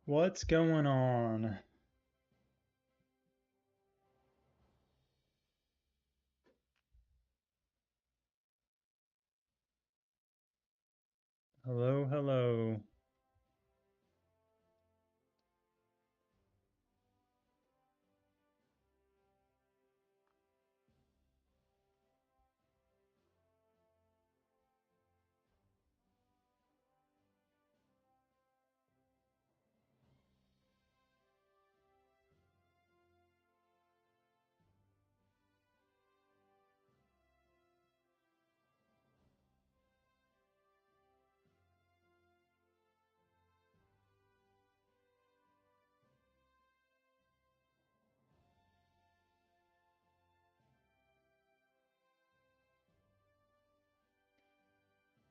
What's going on? Hello, hello.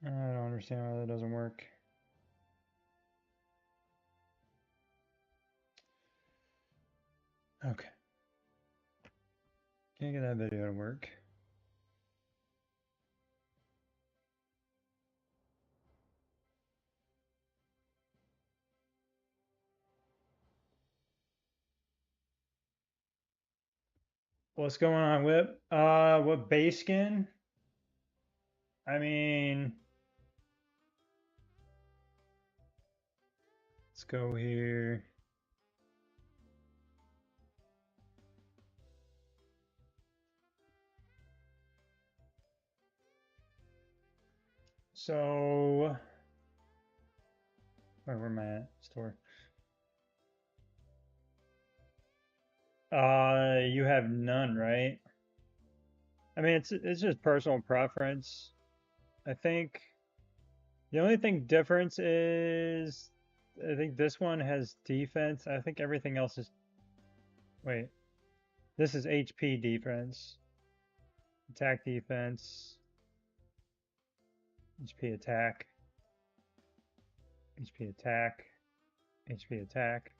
I don't understand why that doesn't work. Okay, can't get that video to work. What's going on, Whip? What base skin? I mean, let's go here. So, where am I at? Store. You have none, right? I mean, it's just personal preference. I think the only thing difference is I think this one has defense. I think everything else is wait. This is HP defense, attack defense, HP attack, HP attack, HP attack.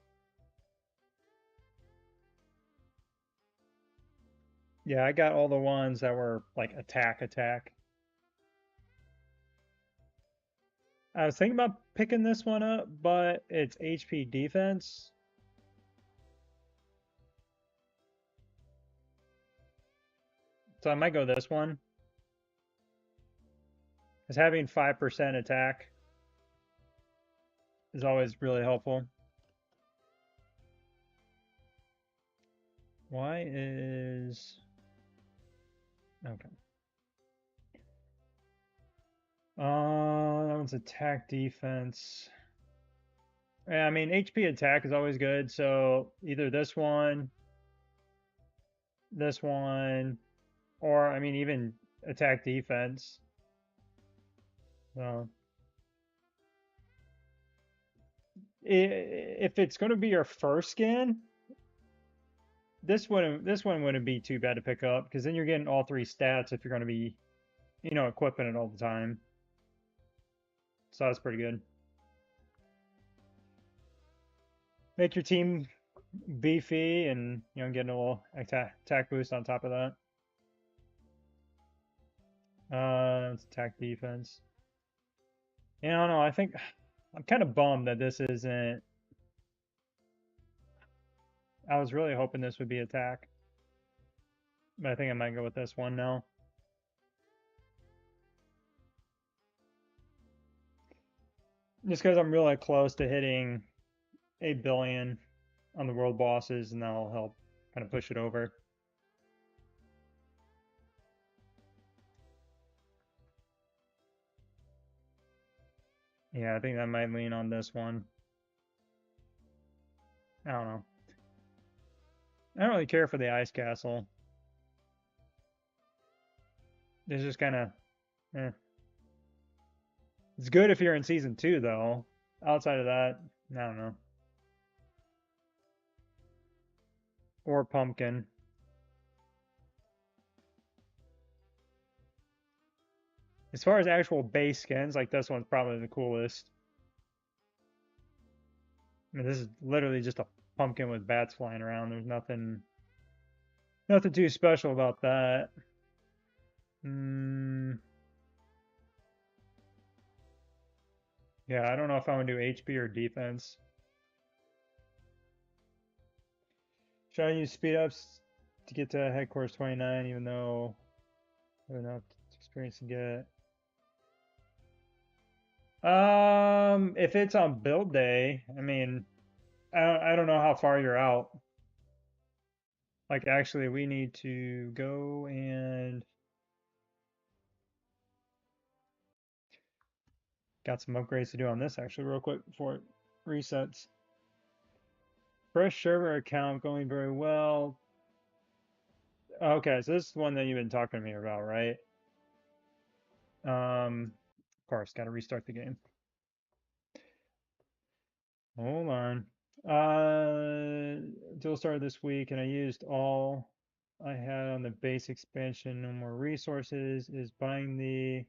Yeah, I got all the ones that were like attack, attack. I was thinking about picking this one up, but it's HP defense. So I might go this one. Because having 5% attack is always really helpful. Why is... Okay. That one's attack defense. Yeah, I mean, HP attack is always good, so either this one, or I mean, even attack defense. So if it's going to be your first skin, this one wouldn't be too bad to pick up because then you're getting all three stats if you're going to be, equipping it all the time. So that's pretty good. Make your team beefy and get a little attack boost on top of that. It's attack defense. Yeah, I don't know. I think I'm kind of bummed that this isn't. I was really hoping this would be attack, but I think I might go with this one now. Just because I'm really close to hitting 8 billion on the world bosses, and that'll help kind of push it over. Yeah, I think that might lean on this one. I don't know. I don't really care for the ice castle. It's just kind of, eh. It's good if you're in season 2, though. Outside of that, I don't know. Or pumpkin. As far as actual base skins, like this one's probably the coolest. I mean, this is literally just a pumpkin with bats flying around. There's nothing too special about that. Mm, yeah, I don't know if I want to do HP or defense. Should I use speed ups to get to headquarters 29, even though I have enough experience to get? If it's on build day, I mean, I don't know how far you're out. Like, actually, we need to go and got some upgrades to do on this actually, real quick before it resets. Fresh server account going very well. Okay, so this is the one that you've been talking to me about, right? Of course, got to restart the game. Hold on. Dual started this week, and I used all I had on the base expansion. No more resources. Is buying the.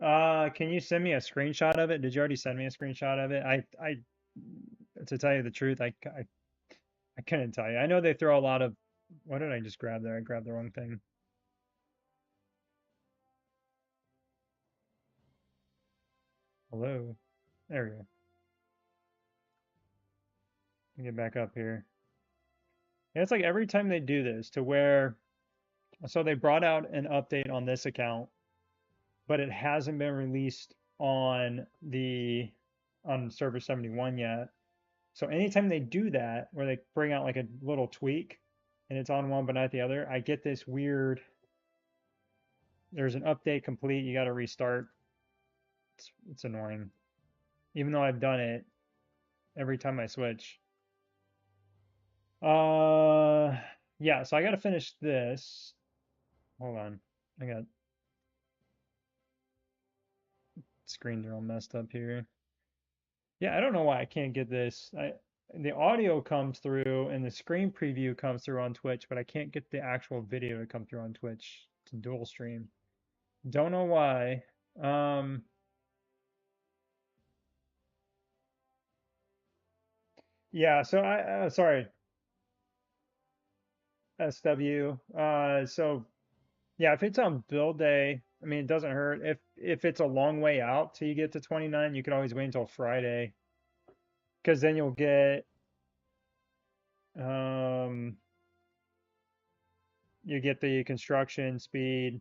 Can you send me a screenshot of it? Did you already send me a screenshot of it? To tell you the truth, I couldn't tell you. I know they throw a lot of. What did I just grab there? I grabbed the wrong thing. Hello. There we go. Get back up here. Yeah, it's like every time they do this to where, so they brought out an update on this account, but it hasn't been released on server 71 yet. So anytime they do that, where they bring out like a little tweak and it's on one but not the other, I get this weird, there's an update complete, you got to restart. It's annoying. Even though I've done it every time I switch. Uh, yeah, so I got to finish this. Hold on. I got screens are all messed up here. Yeah, I don't know why I can't get this. The audio comes through and the screen preview comes through on Twitch, but I can't get the actual video to come through on Twitch to dual stream. Don't know why. Um, yeah, so sorry, SW. So yeah, if it's on build day, I mean, it doesn't hurt. If it's a long way out till you get to 29, you can always wait until Friday, because then you'll get um you get the construction speed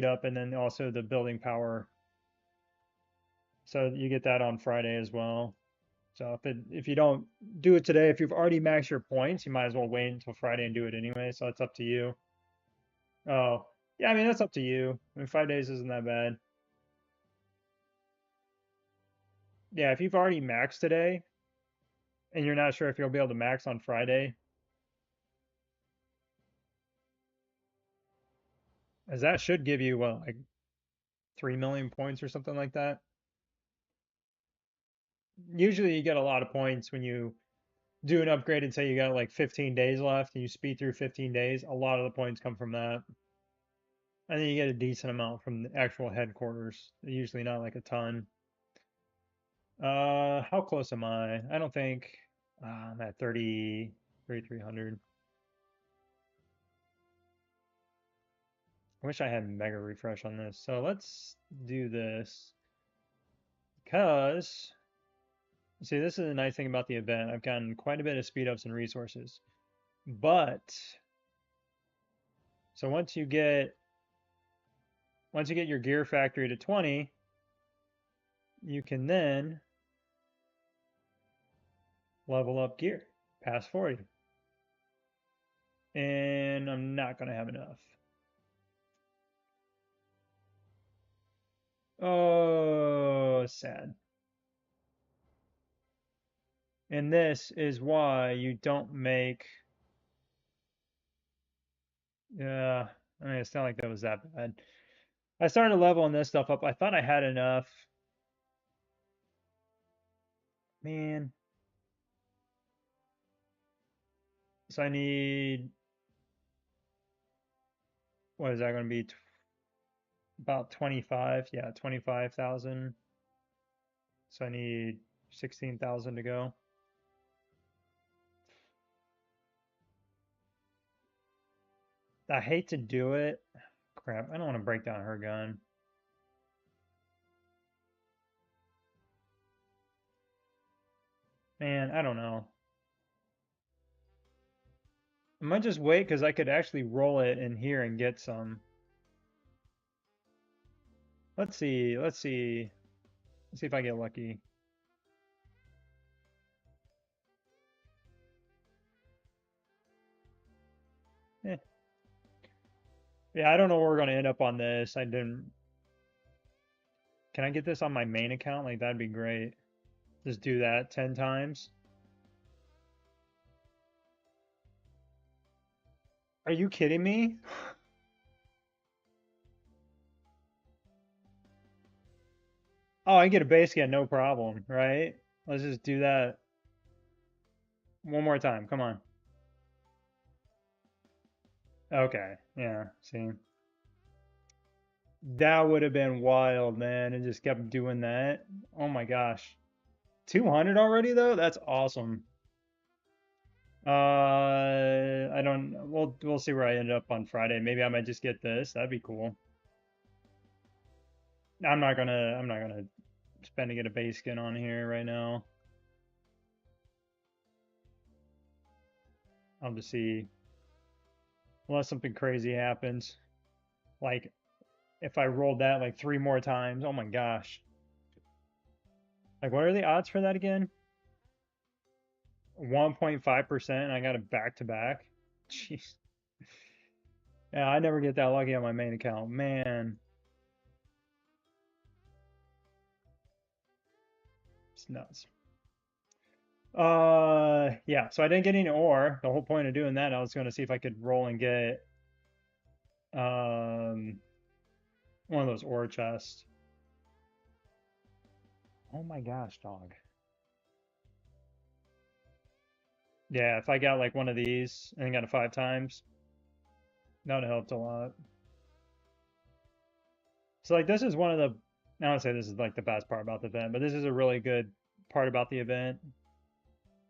up, and then also the building power. So you get that on Friday as well. So if you don't do it today, if you've already maxed your points, you might as well wait until Friday and do it anyway. So it's up to you. Oh, yeah, I mean that's up to you. I mean 5 days isn't that bad. Yeah, if you've already maxed today and you're not sure if you'll be able to max on Friday, as that should give you what, like 3 million points or something like that. Usually you get a lot of points when you do an upgrade and say you got like 15 days left and you speed through 15 days. A lot of the points come from that. And then you get a decent amount from the actual headquarters. Usually not like a ton. How close am I? I don't think I'm at 3,300. I wish I had mega refresh on this. So let's do this because see, this is the nice thing about the event. I've gotten quite a bit of speed ups and resources. But so once you get your gear factory to 20, you can then level up gear past 40. And I'm not going to have enough. Oh, sad. And this is why you don't make. Yeah, I mean, it's not like that was that bad. I started leveling this stuff up. I thought I had enough. Man. So I need. What is that going to be? About 25. Yeah, 25,000. So I need 16,000 to go. I hate to do it. Crap, I don't want to break down her gun. Man, I don't know. I might just wait because I could actually roll it in here and get some. Let's see. Let's see. Let's see if I get lucky. Eh. Yeah, I don't know where we're gonna end up on this. I didn't. Can I get this on my main account? Like that'd be great. Just do that 10 times. Are you kidding me? Oh, I get a base get no problem, right? Let's just do that one more time. Come on. Okay. Yeah. See, that would have been wild, man. And just kept doing that. Oh my gosh. 200 already though? That's awesome. I don't. We'll see where I end up on Friday. Maybe I might just get this. That'd be cool. I'm not gonna spend to get a base skin on here right now. I'll just see unless something crazy happens. Like if I rolled that like 3 more times. Oh my gosh. Like what are the odds for that again? 1.5%. I got it back to back. Jeez. Yeah, I never get that lucky on my main account. Man, it's nuts. Yeah, so I didn't get any ore. The whole point of doing that, I was going to see if I could roll and get um one of those ore chests. Oh my gosh, dog. Yeah, if I got like one of these and got it 5 times, that would have helped a lot. So like this is one of the I don't say this is like the best part about the event, but this is a really good part about the event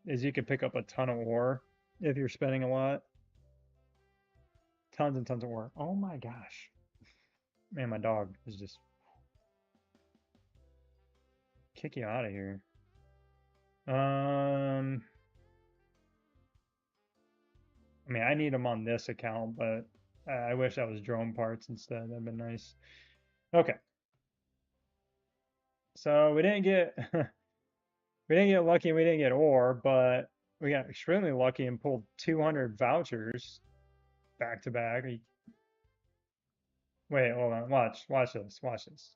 is you can pick up a ton of ore if you're spending a lot. Tons and tons of ore. Oh my gosh. Man, my dog is just kick you out of here. Um, I mean, I need them on this account, but I wish that was drone parts instead. That'd been nice. Okay, so we didn't get we didn't get lucky and we didn't get ore, but we got extremely lucky and pulled 200 vouchers back to back. Wait, hold on. Watch this. Watch this.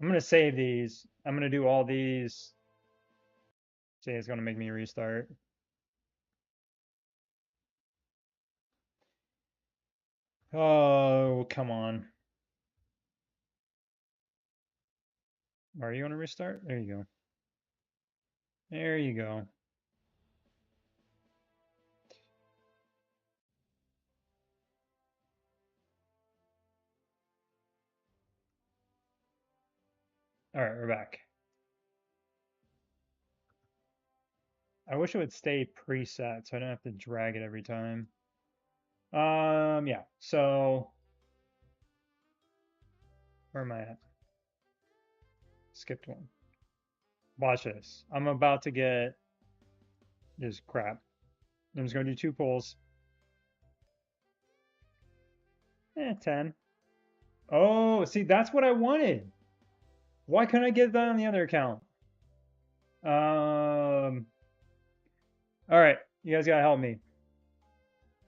I'm gonna save these. I'm gonna do all these. See, it's gonna make me restart. Oh, come on. Are you gonna restart? There you go. There you go. All right, we're back. I wish it would stay preset so I don't have to drag it every time. Yeah. So where am I at? Skipped one. Watch this. I'm about to get this crap. I'm just gonna do 2 pulls. 10. Oh, see, that's what I wanted. Why couldn't I get that on the other account? All right, you guys gotta help me.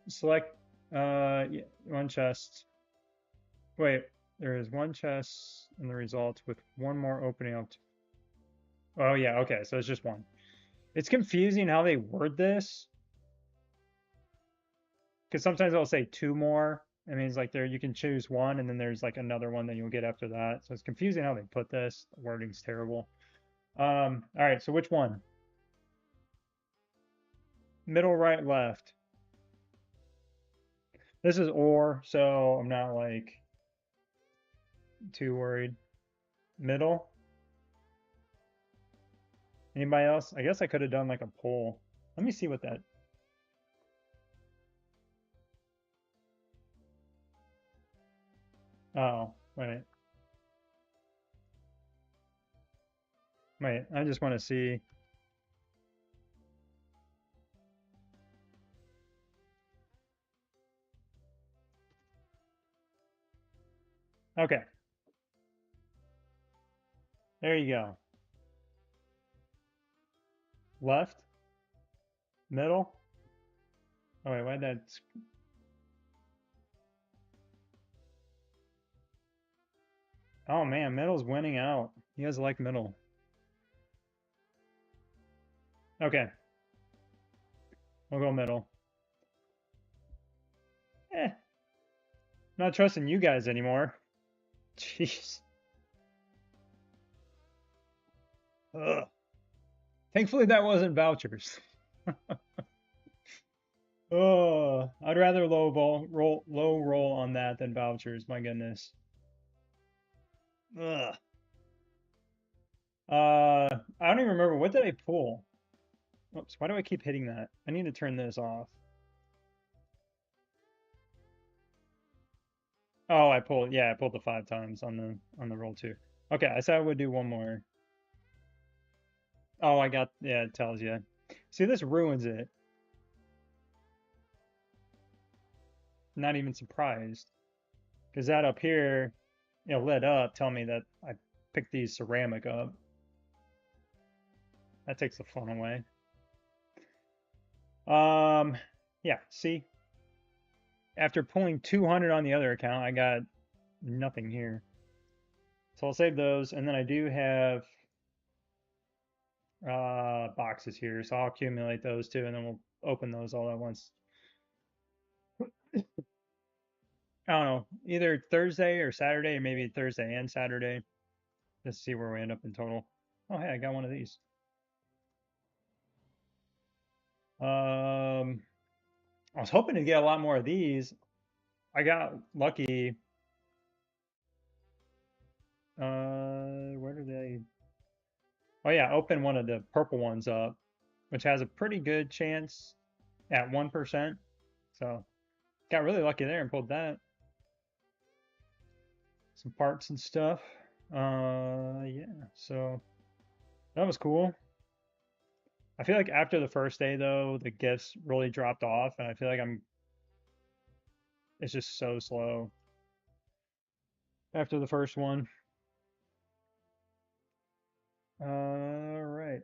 Select yeah, one chest. Wait, there is one chest in the results with one more opening up. Oh yeah, okay, so it's just one. It's confusing how they word this because sometimes they'll say 2 more. I mean, it's like there you can choose one, and then there's like another one that you'll get after that. So it's confusing how they put this. The wording's terrible. All right, so which one? Middle, right, left. This is or, so I'm not like too worried. Middle. Anybody else? I guess I could have done like a poll. Let me see what that. Oh, wait. Wait, I just want to see. Okay, there you go. Left, middle. Oh wait, why'd that? Oh man, middle's winning out. You guys like middle. Okay, we'll go middle. Eh, not trusting you guys anymore. Jeez. Ugh. Thankfully that wasn't vouchers. Oh, I'd rather low roll on that than vouchers. My goodness. Ugh. I don't even remember what did I pull. Oops, why do I keep hitting that? I need to turn this off. Oh, I pulled. Yeah, I pulled the 5 times on the roll too. Okay, I said I would do one more. Oh, I got. Yeah, it tells you. See, this ruins it. Not even surprised because that up here, lit up, tell me that I picked these ceramic up. That takes the fun away. Um, yeah. See, after pulling 200 on the other account, I got nothing here. So I'll save those, and then I do have boxes here, so I'll accumulate those too, and then we'll open those all at once. I don't know, either Thursday or Saturday, or maybe Thursday and Saturday. Let's see where we end up in total. Oh, hey, I got one of these. I was hoping to get a lot more of these. I got lucky. Where did they? Oh yeah, open one of the purple ones up, which has a pretty good chance at 1%. So got really lucky there and pulled that. Some parts and stuff. Yeah, so that was cool. I feel like after the first day though, the gifts really dropped off, and I feel like it's just so slow after the first one. All right.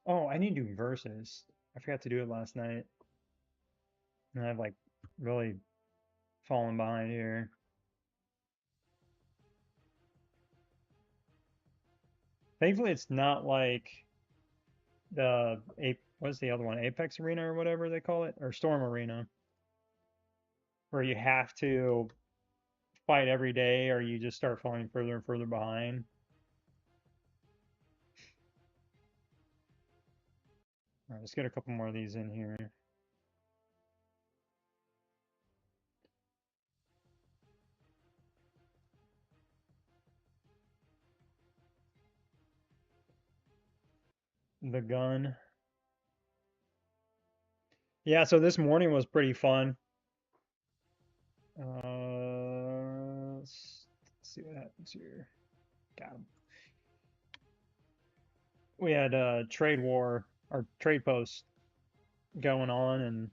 Oh, I need to do verses. I forgot to do it last night, and I've like really fallen behind here. Thankfully, it's not like what's the other one? Apex Arena or whatever they call it, or Storm Arena, where you have to fight every day or you just start falling further and further behind. All right, let's get a couple more of these in here. The gun. Yeah, so this morning was pretty fun. Let's see what happens here. Got him. We had a trade war or trade post going on and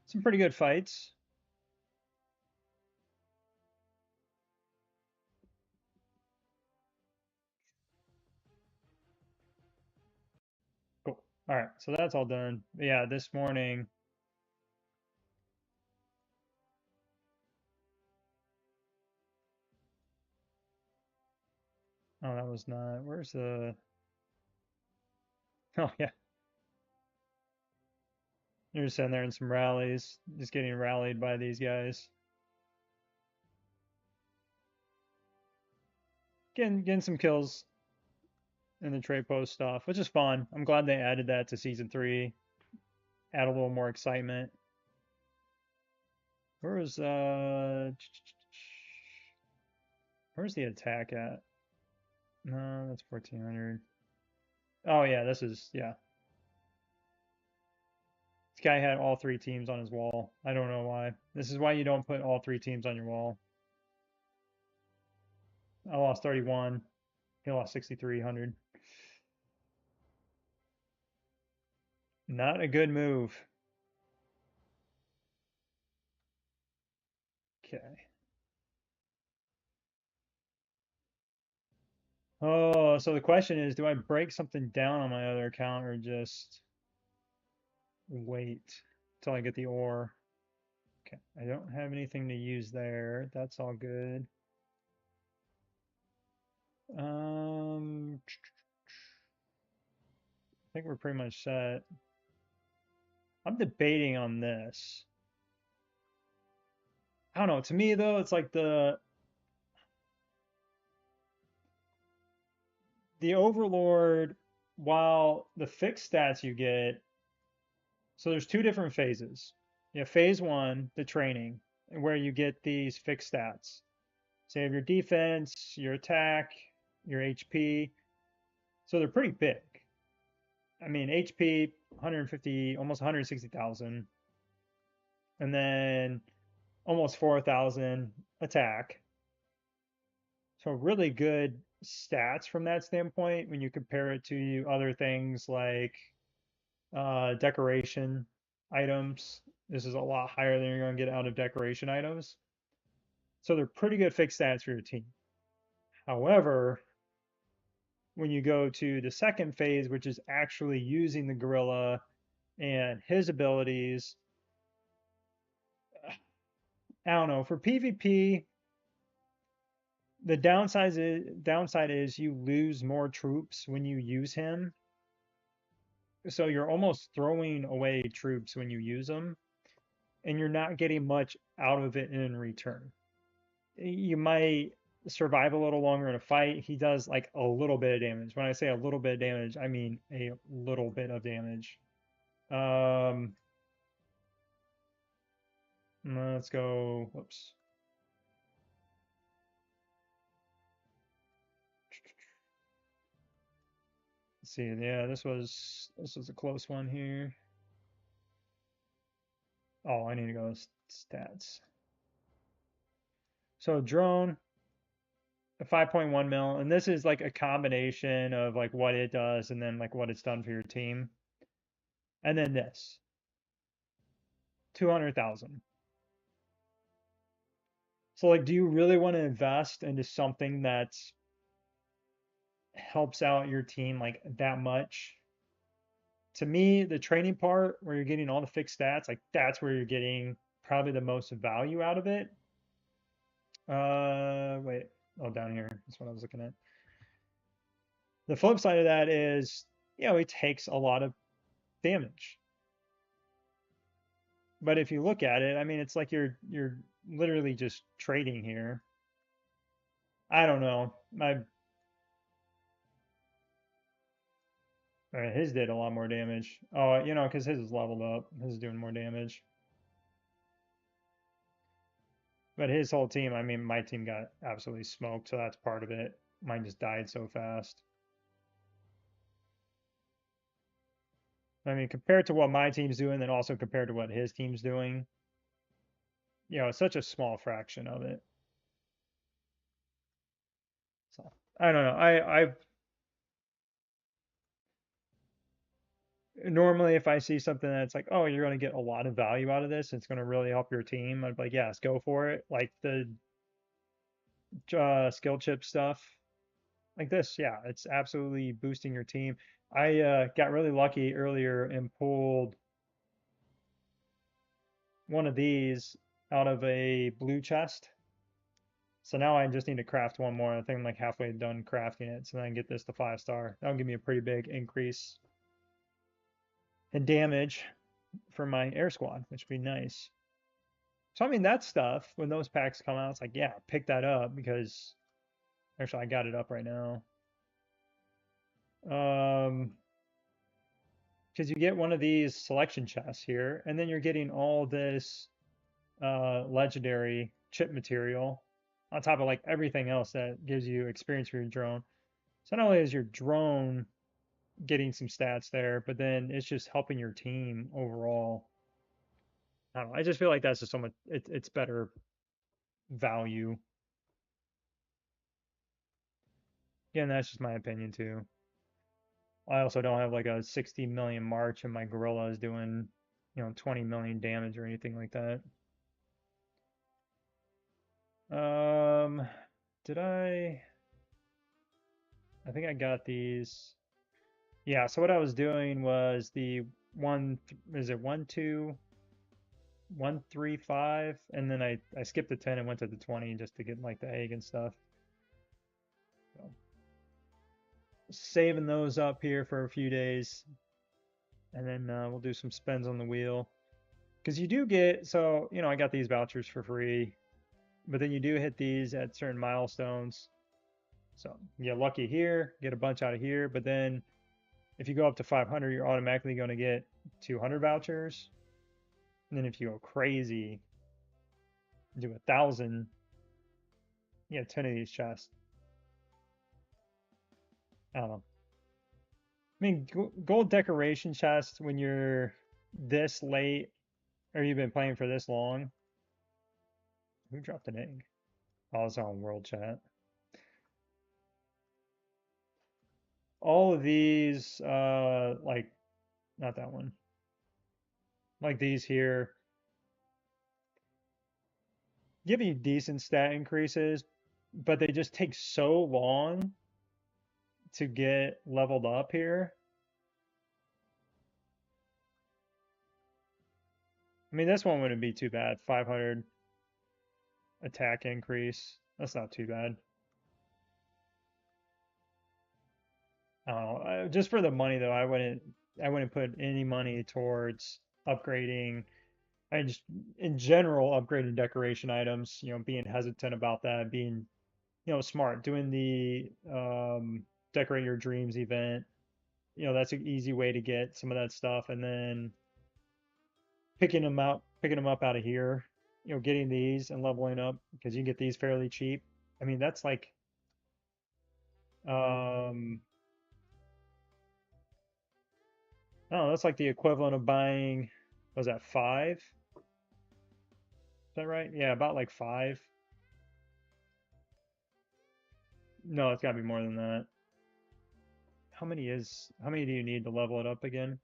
some pretty good fights. Cool. All right, so that's all done. But yeah, this morning. Oh, that was not. Where's the? Oh yeah, you're just sitting there in some rallies, just getting rallied by these guys. Getting some kills in the trade post stuff, which is fun. I'm glad they added that to season 3. Add a little more excitement. Where's where's the attack at? No, that's 1400. Oh yeah, this is yeah. This guy had all 3 teams on his wall. I don't know why. This is why you don't put all 3 teams on your wall. I lost 31. He lost 6,300. Not a good move. Okay. Oh, so the question is, do I break something down on my other account or just wait till I get the ore? Okay, I don't have anything to use there. That's all good. I think we're pretty much set. I'm debating on this. I don't know. To me though, it's like the Overlord, while the fixed stats you get, so there's two different phases. You have phase one, the training, where you get these fixed stats. So you have your defense, your attack, your HP. So they're pretty big. I mean, HP 150, almost 160,000, and then almost 4,000 attack. So really good stats from that standpoint when you compare it to other things like decoration items. This is a lot higher than you're going to get out of decoration items. So they're pretty good fixed stats for your team. However, when you go to the second phase, which is actually using the gorilla and his abilities, I don't know. For PvP, the downside is you lose more troops when you use him. So you're almost throwing away troops when you use them, and you're not getting much out of it in return. You might survive a little longer in a fight. He does like a little bit of damage. When I say a little bit of damage, I mean a little bit of damage. Um, let's go. Whoops. Let's see. Yeah, this was a close one here. Oh, I need to go to stats. So drone, 5.1 mil, and this is like a combination of like what it does and then like what it's done for your team. And then this, 200,000. So like, do you really want to invest into something that helps out your team like that much? To me, the training part where you're getting all the fixed stats, like that's where you're getting probably the most value out of it. Wait, oh, down here. That's what I was looking at. The flip side of that is, it takes a lot of damage. But if you look at it, I mean, it's like you're literally just trading here. I don't know. His did a lot more damage. Oh, because his is leveled up. His is doing more damage. But his whole team, I mean, my team got absolutely smoked, so that's part of it. Mine just died so fast. I mean, compared to what my team's doing, then also compared to what his team's doing, it's such a small fraction of it. So I don't know. I normally if I see something that's like, oh, you're going to get a lot of value out of this, it's going to really help your team, I'd be like, yes, go for it. Like the skill chip stuff, like this, yeah, it's absolutely boosting your team. I got really lucky earlier and pulled one of these out of a blue chest. So now I just need to craft one more. I think I'm like halfway done crafting it. So then I can get this to 5-star. That'll give me a pretty big increase in damage for my air squad, which would be nice. So I mean that stuff, when those packs come out, it's like, yeah, pick that up because actually I got it up right now. Um, because you get one of these selection chests here, and then you're getting all this legendary chip material on top of like everything else that gives you experience for your drone. So not only is your drone getting some stats there, but then it's just helping your team overall. I don't know. I just feel like that's just so much. It's better value. Again, that's just my opinion too. I also don't have like a 60 million march and my gorilla is doing, 20 million damage or anything like that. Um, did I? I think I got these. Yeah, so what I was doing was the is it 1, 2, 1, 3, 5, and then I skipped the 10 and went to the 20 just to get like the egg and stuff. So, saving those up here for a few days, and then we'll do some spins on the wheel. Because you do get, so, I got these vouchers for free, but then you do hit these at certain milestones. So you get lucky here, get a bunch out of here, but then if you go up to 500, you're automatically going to get 200 vouchers. And then if you go crazy, do 1,000, you get 10 of these chests. I don't know. I mean, gold decoration chests when you're this late or you've been playing for this long. Who dropped an egg? Oh, it's on world chat. All of these, like, not that one. Like these here, give you decent stat increases, but they just take so long to get leveled up here. I mean, this one wouldn't be too bad. 500 attack increase. That's not too bad. I don't know. Just for the money though, I wouldn't put any money towards upgrading. I just in general upgrading decoration items, being hesitant about that, being, smart, doing the decorate your dreams event. That's an easy way to get some of that stuff, and then picking them up out of here, getting these and leveling up because you can get these fairly cheap. I mean, that's like um oh, that's like the equivalent of buying, was that 5? Is that right? Yeah, about like 5. No, it's gotta be more than that. How many do you need to level it up again?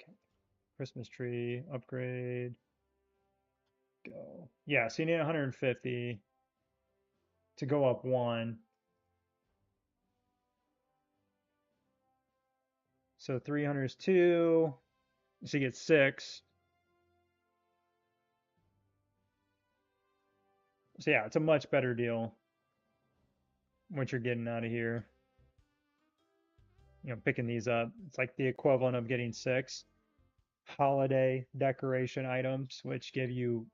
Okay. Christmas tree, upgrade, go. Yeah, so you need 150 to go up 1. So 300 is 2. So you get 6. So yeah, it's a much better deal what you're getting out of here. Picking these up. It's like the equivalent of getting 6 holiday decoration items, which give you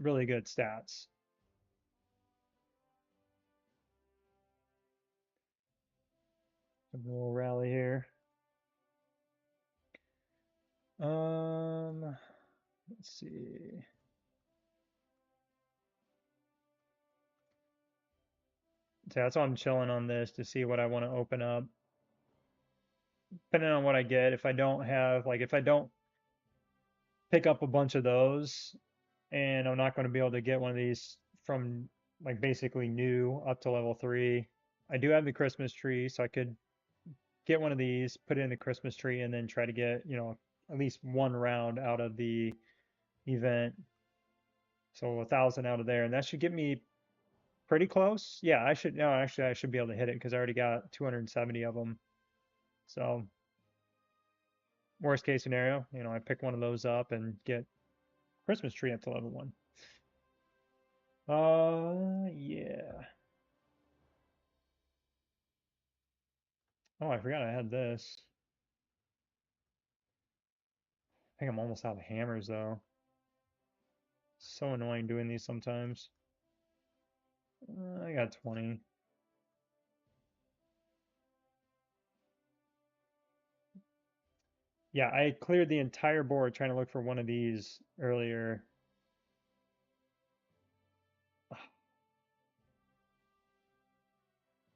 really good stats. A little rally here. Let's see. So that's why I'm chilling on this to see what I want to open up. Depending on what I get, if I don't have, like, if I don't pick up a bunch of those, and I'm not going to be able to get one of these from like basically new up to level 3. I do have the Christmas tree, so I could get one of these, put it in the Christmas tree, and then try to get, at least one round out of the event. So 1,000 out of there, and that should get me pretty close. Yeah, I should, no, actually, I should be able to hit it because I already got 270 of them. So worst case scenario, I pick one of those up and get Christmas tree up to level 1. Yeah. Oh, I forgot I had this. I think I'm almost out of hammers though. So annoying doing these sometimes. I got 20. Yeah, I cleared the entire board trying to look for one of these earlier.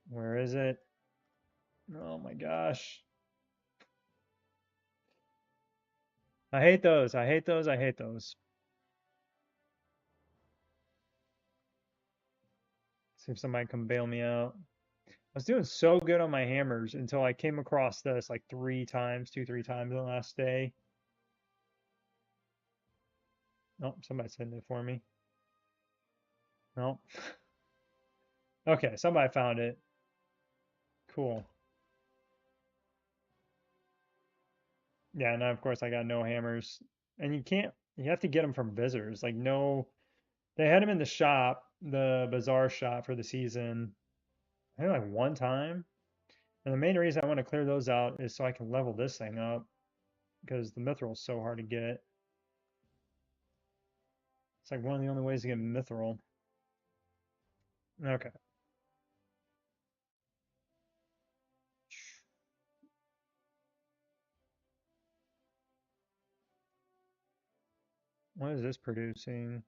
Where is it? Oh my gosh. I hate those. I hate those. I hate those. See if somebody can bail me out. I was doing so good on my hammers until I came across this like 3 times, 2, 3 times the last day. Oh, somebody's hitting it for me. No. Okay, somebody found it. Cool. Yeah, and of course I got no hammers. And you can't, you have to get them from visitors. Like, no, they had them in the shop, the bazaar shop for the season, I think like one time. And the main reason I want to clear those out is so I can level this thing up because the mithril is so hard to get. It's like one of the only ways to get mithril. Okay. What is this producing?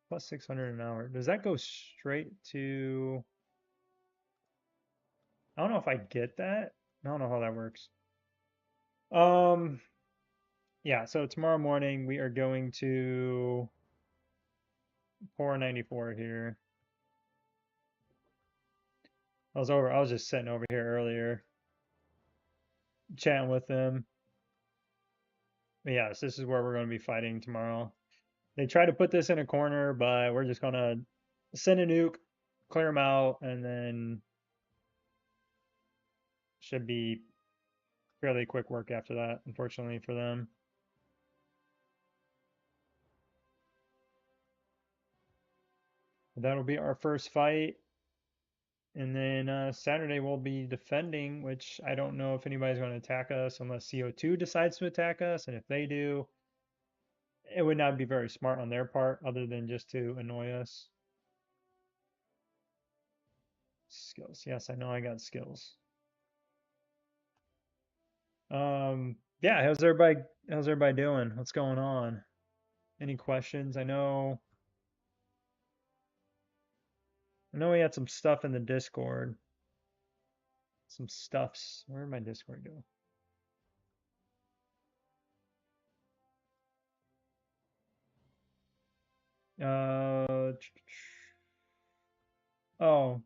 Plus 600 an hour. Does that go straight to... I don't know if I get that. I don't know how that works. Um, yeah, so tomorrow morning we are going to 494 here. I was just sitting over here earlier, chatting with them. But yes, this is where we're going to be fighting tomorrow. They try to put this in a corner, but we're just going to send a nuke, clear them out, and then should be fairly quick work after that, unfortunately for them. That'll be our first fight. And then Saturday we'll be defending, which I don't know if anybody's going to attack us unless CO2 decides to attack us. And if they do, it would not be very smart on their part other than just to annoy us. Skills. Yes, I know I got skills. Yeah, how's everybody doing? What's going on? Any questions? I know we had some stuff in the Discord. Some stuffs. Where did my Discord go? Uh, oh,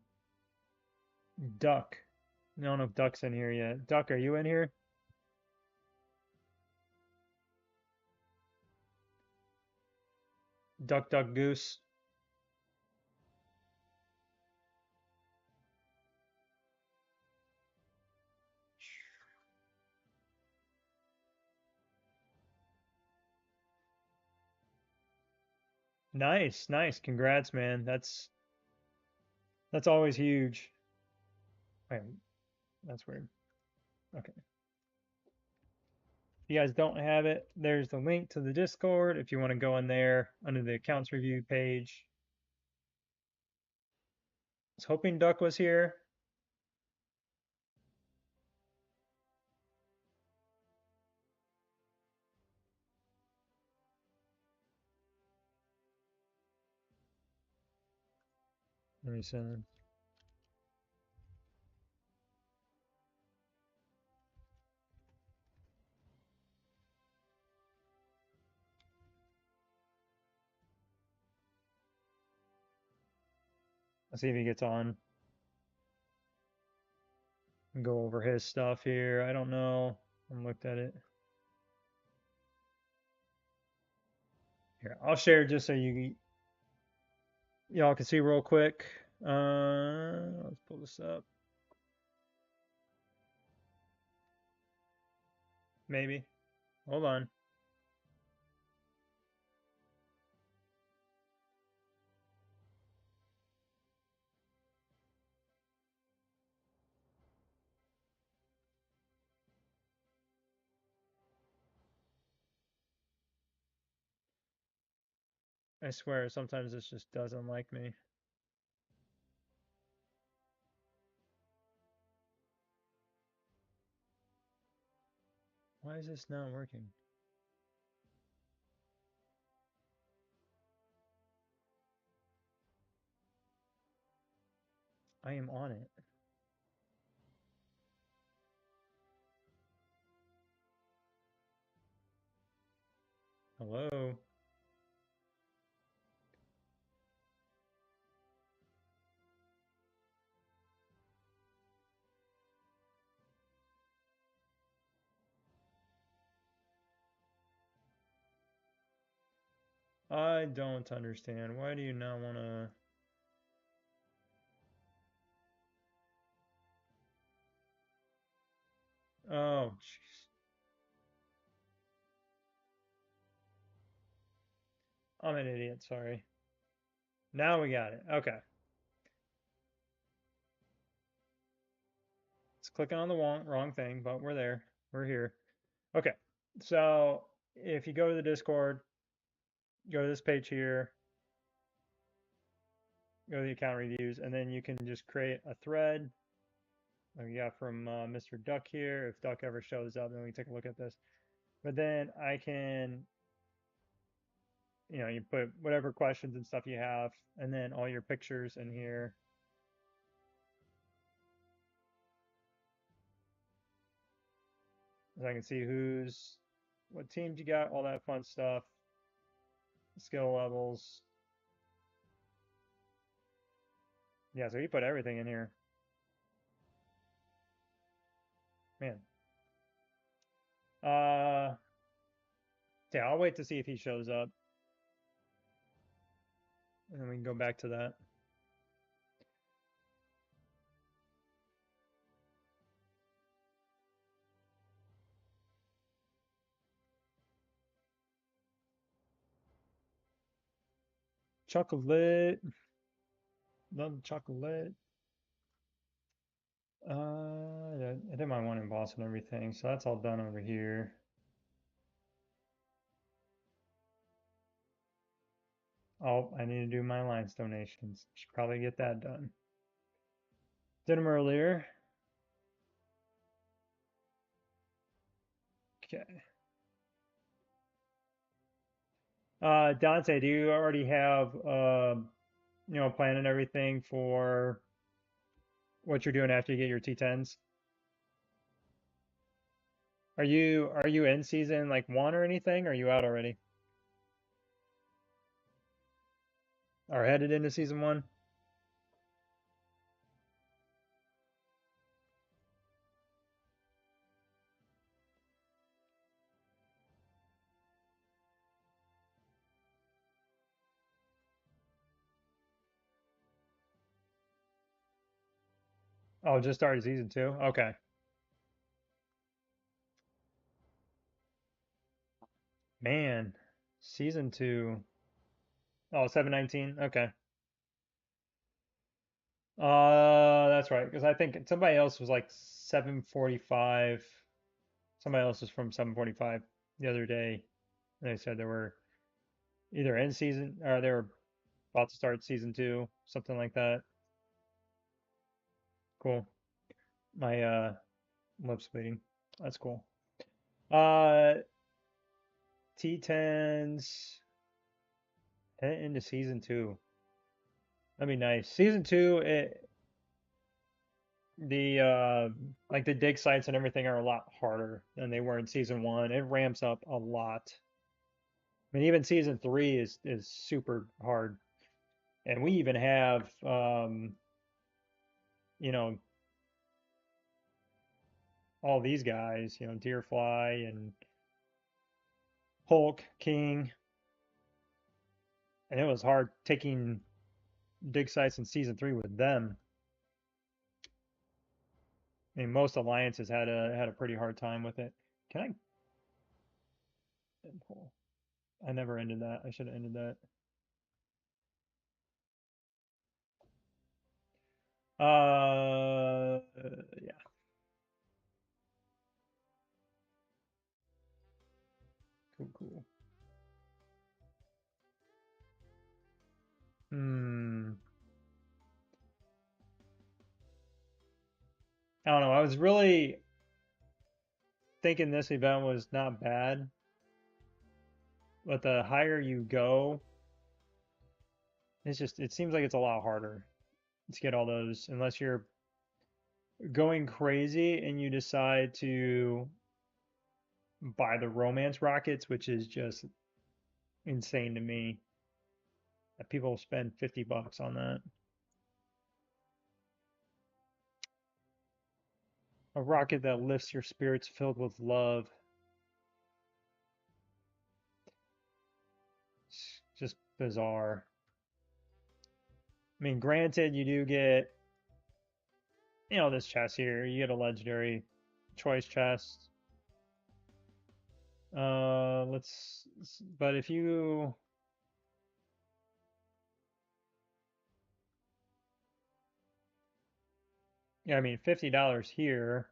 Duck. I don't know if Duck's in here yet. Duck, are you in here? Duck, Duck, Goose. Nice, nice. Congrats, man. That's always huge. Wait, that's weird. Okay. If you guys don't have it, there's the link to the Discord if you want to go in there under the accounts review page. I was hoping Duck was here. Let me send. Let's see if he gets on and go over his stuff here. I don't know. I haven't looked at it. Here, I'll share just so y'all can see real quick. Let's pull this up. Maybe. Hold on. I swear, sometimes this just doesn't like me. Why is this not working? I am on it. Hello? I don't understand. Why do you not want to... Oh, jeez. I'm an idiot. Sorry. Now we got it. Okay. It's clicking on the wrong thing, but we're there. We're here. Okay. So if you go to the Discord, go to this page here, go to the account reviews, and then you can just create a thread. Like we got from Mr. Duck here. If Duck ever shows up, then we can take a look at this. But then I can, you put whatever questions and stuff you have, and then all your pictures in here. So I can see what teams you got, all that fun stuff, skill levels. Yeah, so you put everything in here. Man. Uh, yeah, I'll wait to see if he shows up, and then we can go back to that. Chocolate. Love chocolate. I did my one in Boston and everything, so that's all done over here. Oh, I need to do my Alliance donations. Should probably get that done. Did them earlier. Okay. Dante, do you already have plan and everything for what you're doing after you get your T10s? Are you in season like one or anything? Or are you out already? Or headed into season one? Oh, just started season two? Okay. Man, season two. Oh, 719. Okay. That's right. Because I think somebody else was like 745. Somebody else was from 745 the other day. They said they were either in season or they were about to start season two, something like that. Cool. My lips bleeding. That's cool. Uh, T10s heading into season two. That'd be nice. Season two, like the dig sites and everything are a lot harder than they were in season one. It ramps up a lot. I mean, even season three is super hard, and we even have you know, all these guys, Deerfly and Hulk, King, and it was hard taking dig sites in season three with them. I mean, most alliances had a pretty hard time with it. Can I? I never ended that. I should have ended that. Yeah. Cool, cool. Hmm. I don't know. I was really thinking this event was not bad, but the higher you go, it seems like it's a lot harder to get all those unless you're going crazy and you decide to buy the romance rockets, which is just insane to me that people spend $50 on that. A rocket that lifts your spirits filled with love. It's just bizarre. I mean, granted, you do get, this chest here, you get a legendary choice chest. But if you, yeah, I mean, $50 here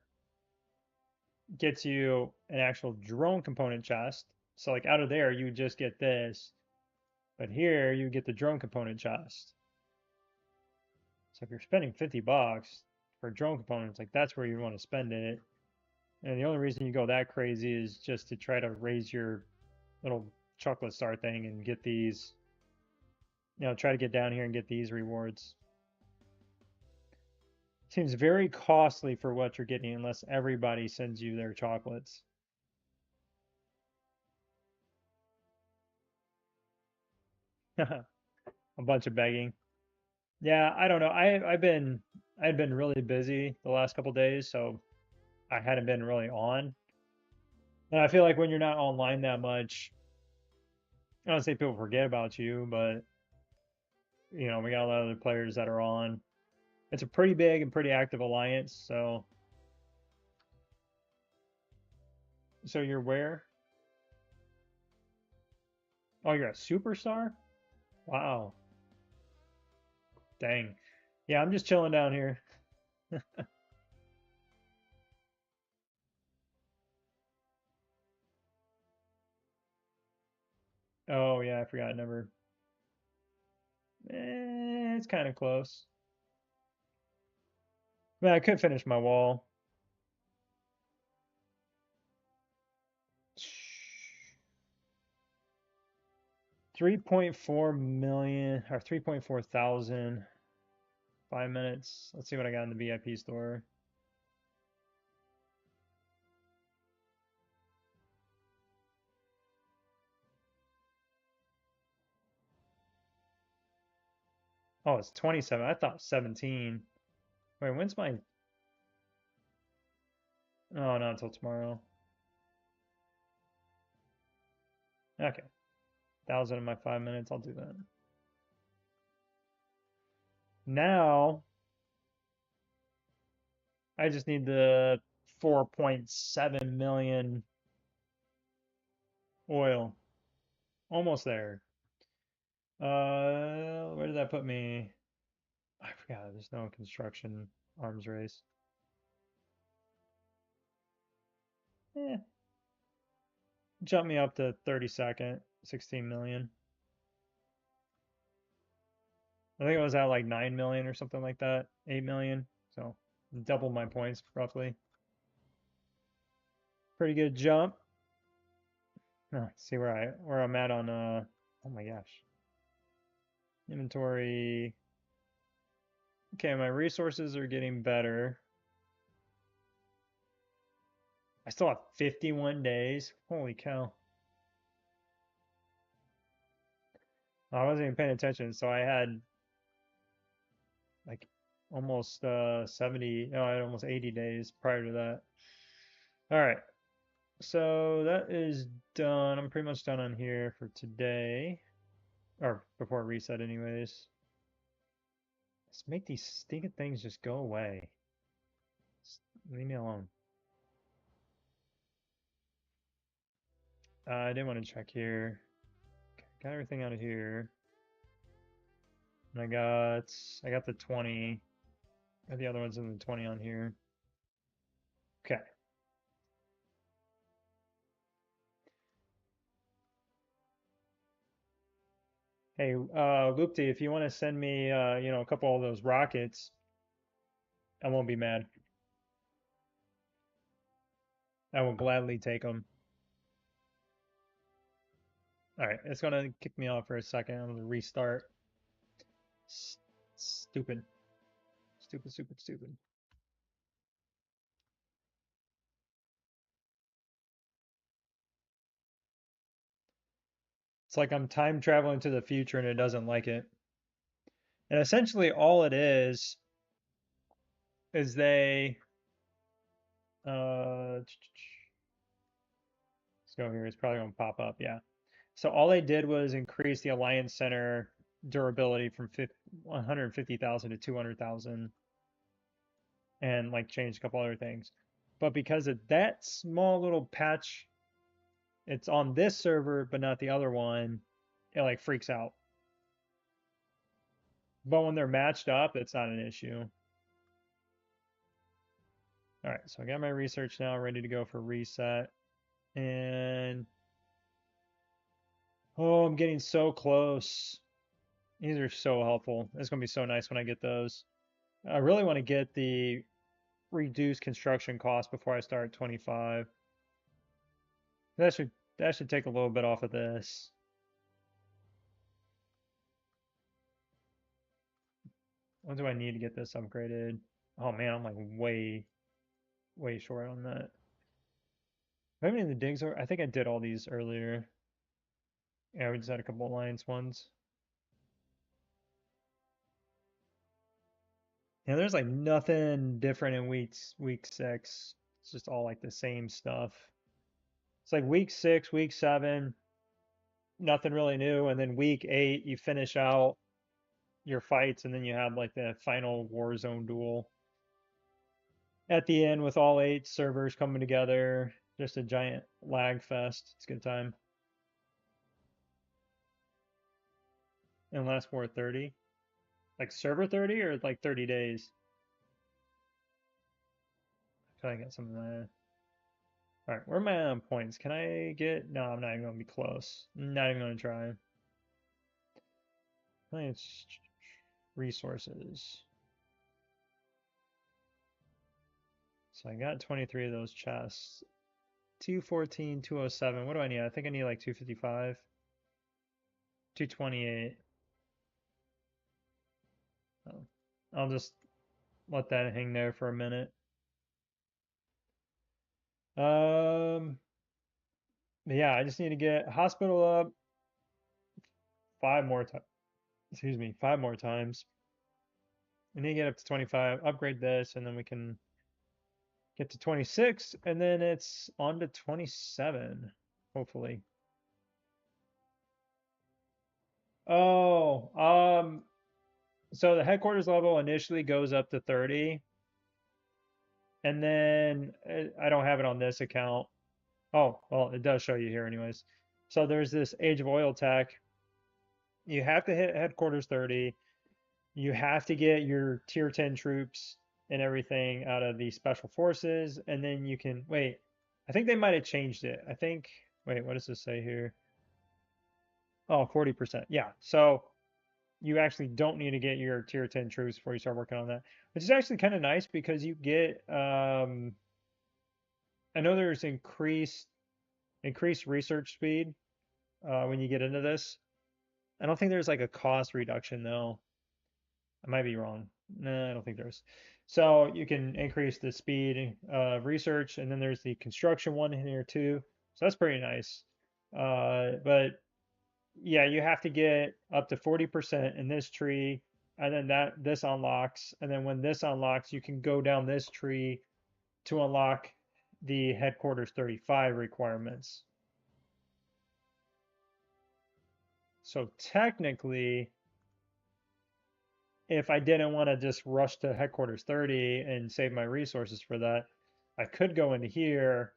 gets you an actual drone component chest. So like out of there, you just get this, but here you get the drone component chest. So if you're spending $50 for drone components, like that's where you want to spend it. And the only reason you go that crazy is just to try to raise your little chocolate star thing and get these, try to get down here and get these rewards. Seems very costly for what you're getting unless everybody sends you their chocolates. A bunch of begging. Yeah, I don't know. I've been really busy the last couple days, so I hadn't been really on. And I feel like when you're not online that much, I don't say people forget about you, but we got a lot of other players that are on. It's a pretty big and pretty active alliance, so you're where? Oh, you're a superstar? Wow. Dang. Yeah, I'm just chilling down here. Oh yeah, I forgot. Never. It's kind of close. Man, I could finish my wall. 3.4 million or 3.4 thousand. 5 minutes. Let's see what I got in the VIP store. Oh, it's 27. I thought 17. Wait, when's my? Oh, not until tomorrow. Okay, 1,000 in my 5 minutes. I'll do that. Now I just need the 4.7 million oil. Almost there. Where did that put me? I forgot. There's no construction arms race. Eh, jump me up to 32nd, 16 million. I think it was at like 9 million or something like that, 8 million. So double my points roughly. Pretty good jump. See where I'm at on oh my gosh. Inventory. Okay, my resources are getting better. I still have 51 days. Holy cow. I wasn't even paying attention, so I had like almost 70, no, I had almost 80 days prior to that. All right. So that is done. I'm pretty much done on here for today. Or before reset anyways. Let's make these stinking things just go away. Just leave me alone. I didn't want to check here. Okay, got everything out of here. And I got the 20. Got the other ones in the 20 on here. Okay. Hey, Loopty, if you want to send me a couple of those rockets, I won't be mad. I will gladly take them. All right, it's gonna kick me off for a second. I'm gonna restart. Stupid. Stupid, stupid, stupid. It's like I'm time traveling to the future and it doesn't like it. And essentially all it is they let's go here. It's probably gonna pop up. Yeah. So all they did was increase the Alliance Center durability from 150,000 to 200,000 and like change a couple other things. But because of that small little patch, it's on this server, but not the other one, it like freaks out. But when they're matched up, it's not an issue. All right, so I got my research now ready to go for reset. And oh, I'm getting so close. These are so helpful. It's going to be so nice when I get those. I really want to get the reduced construction cost before I start 25. That should that should take a little bit off of this. What do I need to get this upgraded? Oh man, I'm like way short on that. How many of the digs are? I think I did all these earlier. Yeah, we just had a couple alliance ones. Yeah, there's like nothing different in week 6. It's just all like the same stuff. It's like week 6, week 7, nothing really new, and then week 8 you finish out your fights, and then you have like the final war zone duel at the end with all 8 servers coming together. Just a giant lag fest. It's a good time. And lasts for 30. Like server 30 or like 30 days? I I got some of that. All right, where am I on points? Can I get? No, I'm not even gonna be close. Not even gonna try. I think it's resources. So I got 23 of those chests. 214, 207. What do I need? I think I need like 255. 228. Oh, I'll just let that hang there for a minute. Yeah, I just need to get hospital up 5 more times. Excuse me, 5 more times. I need to get up to 25, upgrade this, and then we can get to 26, and then it's on to 27, hopefully. Oh, so the headquarters level initially goes up to 30, and then I don't have it on this account. Oh, well, it does show you here anyways. So there's this Age of Oil tech. You have to hit headquarters 30. You have to get your tier 10 troops and everything out of the special forces, and then you can wait. I think they might have changed it. I think, wait, what does this say here? Oh, 40%. Yeah. So you actually don't need to get your tier 10 troops before you start working on that, which is actually kind of nice because you get, I know there's increased research speed when you get into this. I don't think there's like a cost reduction though. I might be wrong. No, I don't think there's. So you can increase the speed of research, and then there's the construction one in here too. So that's pretty nice. But yeah, you have to get up to 40% in this tree, and then this unlocks, and then when this unlocks, you can go down this tree to unlock the headquarters 35 requirements. So technically, if I didn't want to just rush to headquarters 30 and save my resources for that, I could go into here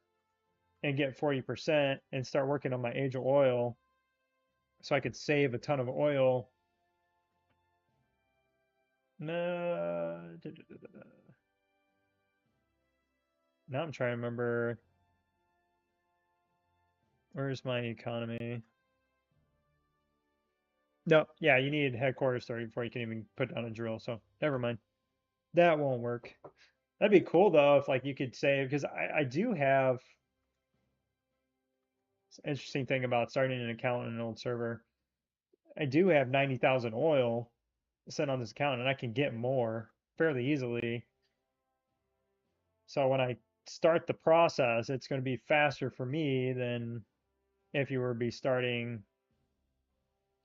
and get 40% and start working on my Age of Oil so I could save a ton of oil. No, now I'm trying to remember, where's my economy? No, yeah, you need headquarters 30 before you can even put down a drill, so never mind. That won't work. That'd be cool though if like you could save, because I do have interesting thing about starting an account in an old server. I do have 90,000 oil set on this account, and I can get more fairly easily. So when I start the process, it's going to be faster for me than if you were to be starting,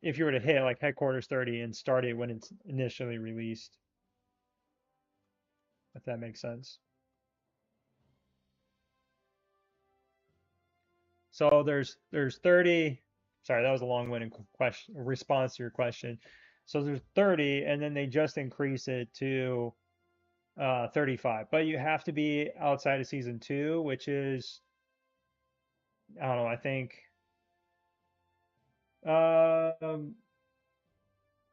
if you were to hit like headquarters 30 and start it when it's initially released, if that makes sense. So there's 30. Sorry, that was a long-winded question response to your question. So there's 30, and then they just increase it to 35. But you have to be outside of season two, which is, I don't know, I think, um,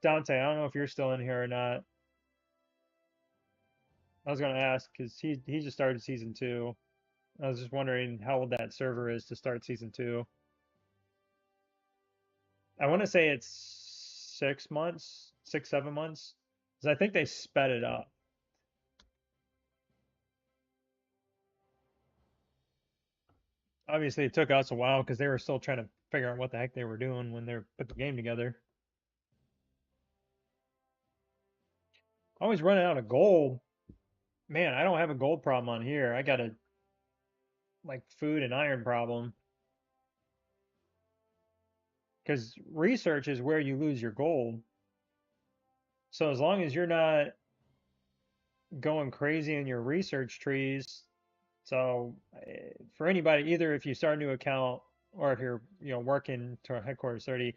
Dante, I don't know if you're still in here or not. I was gonna ask because he just started season two. I was just wondering how old that server is to start season two. I want to say it's 6 months, 6, 7 months, because I think they sped it up. Obviously, it took us a while because they were still trying to figure out what the heck they were doing when they put the game together. Always running out of gold. Man, I don't have a gold problem on here. I got a like food and iron problem because research is where you lose your gold. So as long as you're not going crazy in your research trees, so for anybody, either if you start a new account or if you're working to headquarters 30,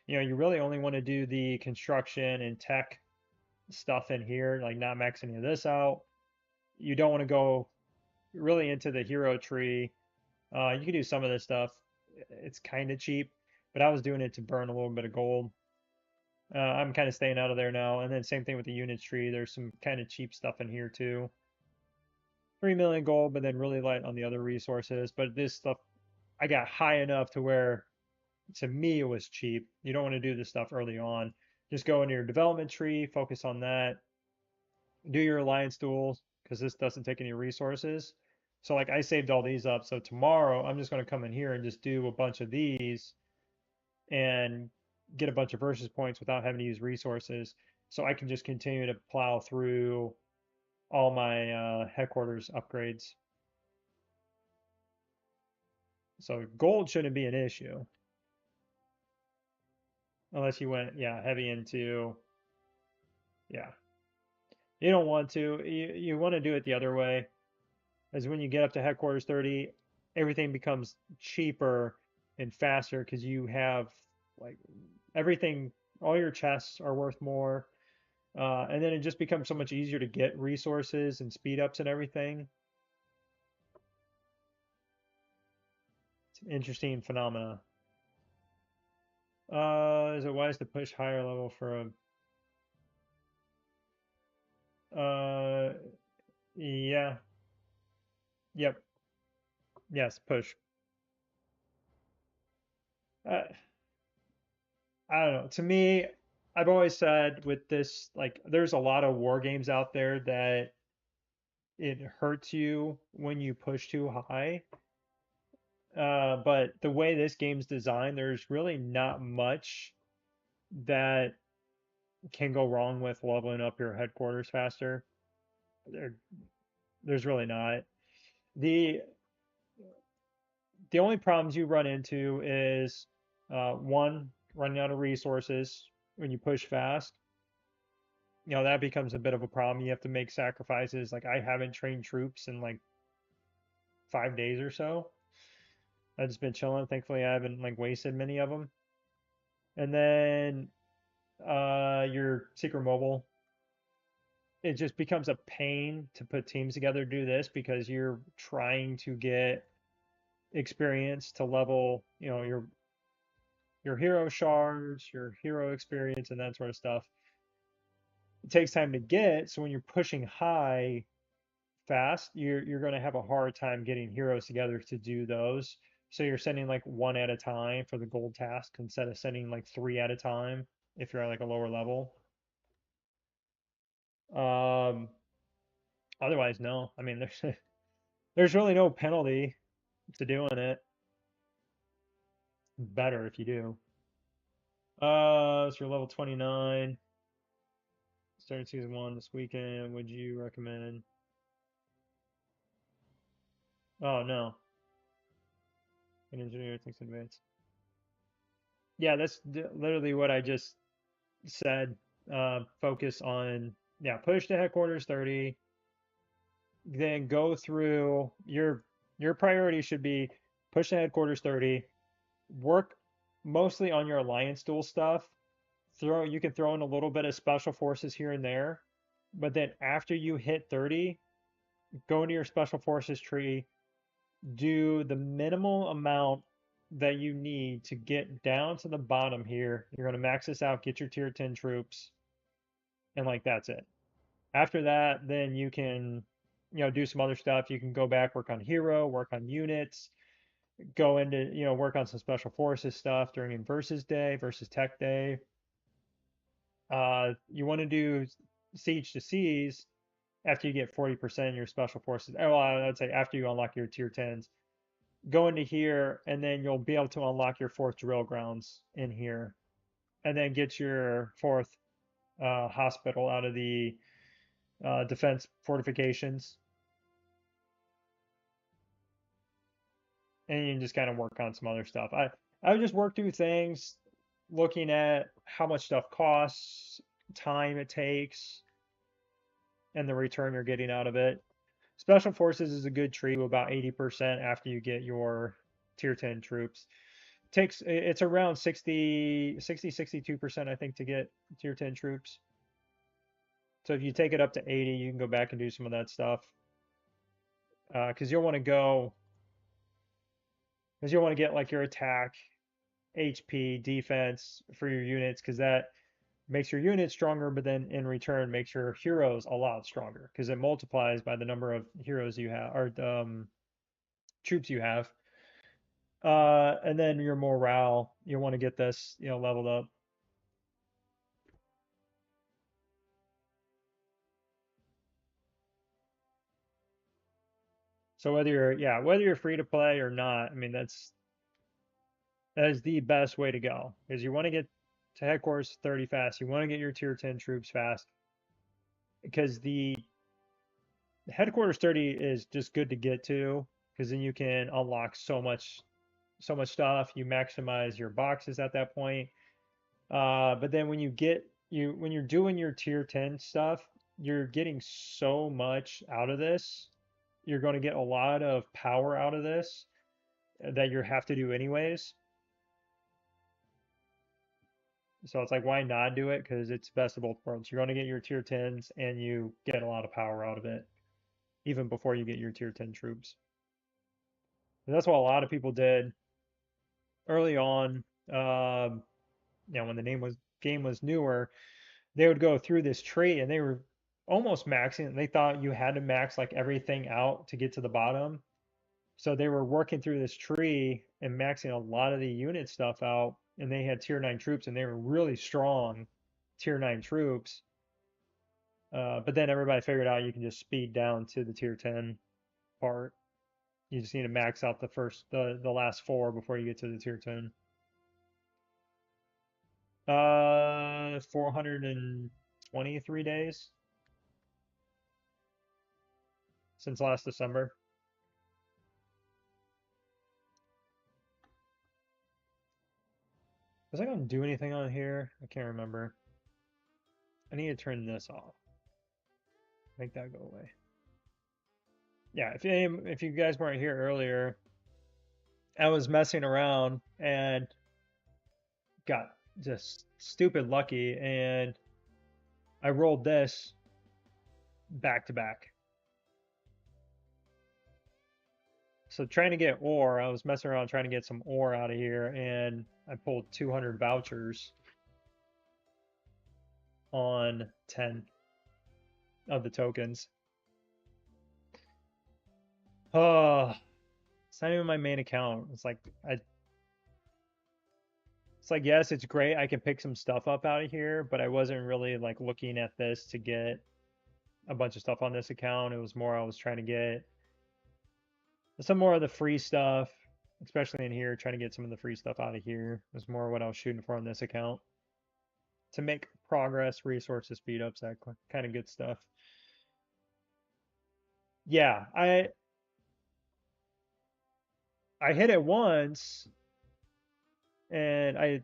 you really only want to do the construction and tech stuff in here, like not max any of this out. You don't want to go really into the hero tree. You can do some of this stuff. It's kind of cheap, but I was doing it to burn a little bit of gold. I'm kind of staying out of there now. And then same thing with the units tree. There's some kind of cheap stuff in here too. 3 million gold, but then really light on the other resources. But this stuff, I got high enough to where to me it was cheap. You don't want to do this stuff early on. Just go into your development tree, focus on that, do your alliance duels because this doesn't take any resources. So like I saved all these up. So tomorrow I'm just going to come in here and just do a bunch of these and get a bunch of versus points without having to use resources. So I can just continue to plow through all my headquarters upgrades. So gold shouldn't be an issue unless you went, yeah, heavy into, yeah. You don't want to. You want to do it the other way. As when you get up to headquarters 30, everything becomes cheaper and faster because you have like everything, all your chests are worth more. And then it just becomes so much easier to get resources and speed ups and everything. It's an interesting phenomena. Is it wise to push higher level for a yeah, yep, yes, push. Uh, I don't know. To me, I've always said with this, like, there's a lot of war games out there that it hurts you when you push too high. But the way this game's designed, there's really not much that can go wrong with leveling up your headquarters faster. There, there's really not. The the only problems you run into is one, running out of resources when you push fast. That becomes a bit of a problem. You have to make sacrifices. Like I haven't trained troops in like 5 days or so. I've just been chilling. Thankfully, I haven't like wasted many of them. And then your secret mobile, it just becomes a pain to put teams together to do this because you're trying to get experience to level, your hero shards, your hero experience, and that sort of stuff. It takes time to get, so when you're pushing high fast, you're going to have a hard time getting heroes together to do those. So you're sending like one at a time for the gold task instead of sending like three at a time if you're at like a lower level. Um, Otherwise, no. I mean, there's really no penalty to doing it. Better if you do. So you're level 29. Starting season one this weekend. Would you recommend? Oh no, an engineer thinks advance. Yeah, that's literally what I just said. Focus on, yeah, push to headquarters 30, then go through your priority should be push to headquarters 30, work mostly on your alliance duel stuff. You can throw in a little bit of special forces here and there, But then after you hit 30, go into your special forces tree, do the minimal amount that you need to get down to the bottom here. You're going to max this out, get your tier 10 troops, and like that's it. After that, then you can, do some other stuff. You can go back, work on hero, work on units, go into, work on some special forces stuff during versus day, versus tech day. You want to do siege to seas after you get 40% of your special forces. Well, I would say after you unlock your tier 10s, go into here, and then you'll be able to unlock your fourth drill grounds in here, and then get your fourth hospital out of the defense fortifications, and you can just kind of work on some other stuff. I would just work through things, looking at how much stuff costs, time it takes, and the return you're getting out of it. Special Forces is a good tree to about 80% after you get your tier 10 troops. It's around 62% I think to get tier 10 troops. So if you take it up to 80, you can go back and do some of that stuff. Because you'll want to go, because you'll want to get like your attack, HP, defense for your units, because that makes your units stronger, but then in return makes your heroes a lot stronger because it multiplies by the number of heroes you have or troops you have. And then your morale, you want to get this, leveled up. So whether you're free to play or not, I mean that is the best way to go because you want to get to headquarters 30 fast. You want to get your tier 10 troops fast because the headquarters 30 is just good to get to because then you can unlock so much stuff. You maximize your boxes at that point. But then when you're doing your tier 10 stuff, you're getting so much out of this. You're going to get a lot of power out of this that you have to do anyways. So it's like, why not do it? Because it's best of both worlds. You're going to get your tier 10s and you get a lot of power out of it, even before you get your tier 10 troops. And that's what a lot of people did early on. When the game was newer, they would go through this tree and they were almost maxing it. They thought you had to max like everything out to get to the bottom. So they were working through this tree and maxing a lot of the unit stuff out. And they had tier 9 troops and they were really strong tier 9 troops. But then everybody figured out you can just speed down to the tier 10 part. You just need to max out the last four before you get to the tier 10. 423 days since last December. Was I going to do anything on here? I can't remember. I need to turn this off. Make that go away. Yeah, if you guys weren't here earlier, I was messing around and got just stupid lucky, and I rolled this back to back. So trying to get ore, I was messing around trying to get some ore out of here, and I pulled 200 vouchers on 10 of the tokens. Oh, it's not even my main account. It's like yes, it's great. I can pick some stuff up out of here, but I wasn't really like looking at this to get a bunch of stuff on this account. It was more I was trying to get some more of the free stuff, especially in here, trying to get some of the free stuff out of here. It was more what I was shooting for on this account to make progress, resources, speed ups, that kind of good stuff. Yeah, I hit it once, and I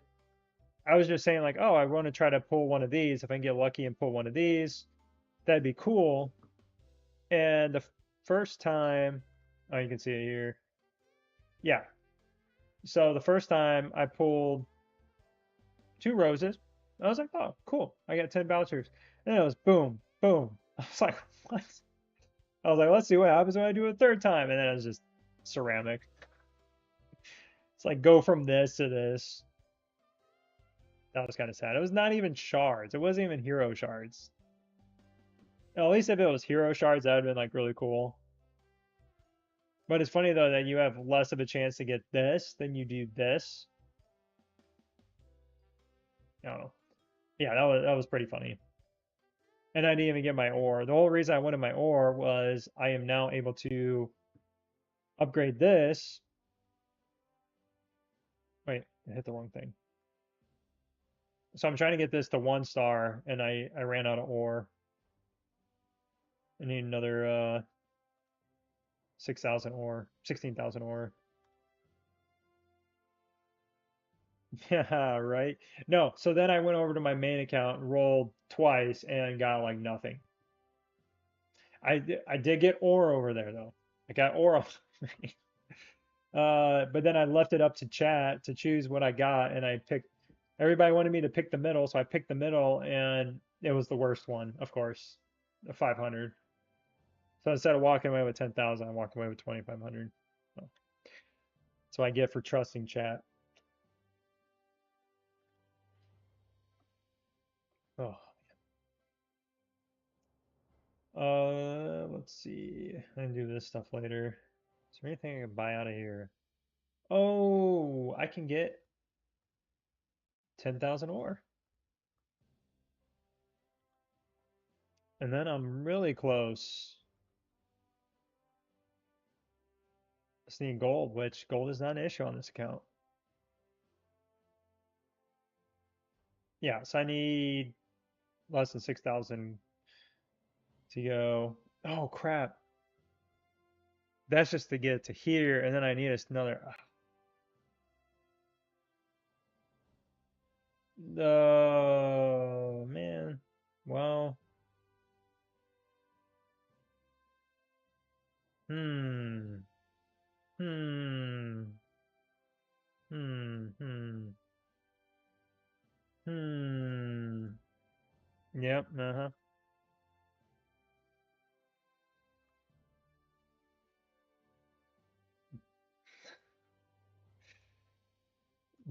was just saying like, oh, I want to try to pull one of these. If I can get lucky and pull one of these, that'd be cool. And the first time, oh, you can see it here. Yeah. So the first time I pulled two roses, I was like, oh, cool. I got 10 vouchers. And then it was boom, boom. I was like, what? I was like, let's see what happens when I do it a third time. And then it was just ceramic. It's like go from this to this. That was kind of sad. It was not even shards. It wasn't even hero shards. At least if it was hero shards, that would have been like really cool. But it's funny though that you have less of a chance to get this than you do this. I don't know. Yeah, that was pretty funny. And I didn't even get my ore. The whole reason I wanted my ore was I am now able to upgrade this. Wait, I hit the wrong thing. So I'm trying to get this to 1 star, and I ran out of ore. I need another 6,000 ore, 16,000 ore. Yeah, right. No, so then I went over to my main account, rolled twice, and got like nothing. I did get ore over there though. I got ore off. But then I left it up to chat to choose what I got, and I picked. Everybody wanted me to pick the middle, so I picked the middle, and it was the worst one, of course, the 500. So instead of walking away with 10,000, I walked away with 2,500. So that's what I get for trusting chat. Oh, let's see. I can do this stuff later. Is there anything I can buy out of here? Oh, I can get 10,000 ore. And then I'm really close. Just need gold, which gold is not an issue on this account. Yeah, so I need less than 6,000 to go. Oh, crap. That's just to get to here, and then I need another. Oh, man. Well, hmm. Hmm. Hmm. Hmm. Hmm. Yep. Uh-huh.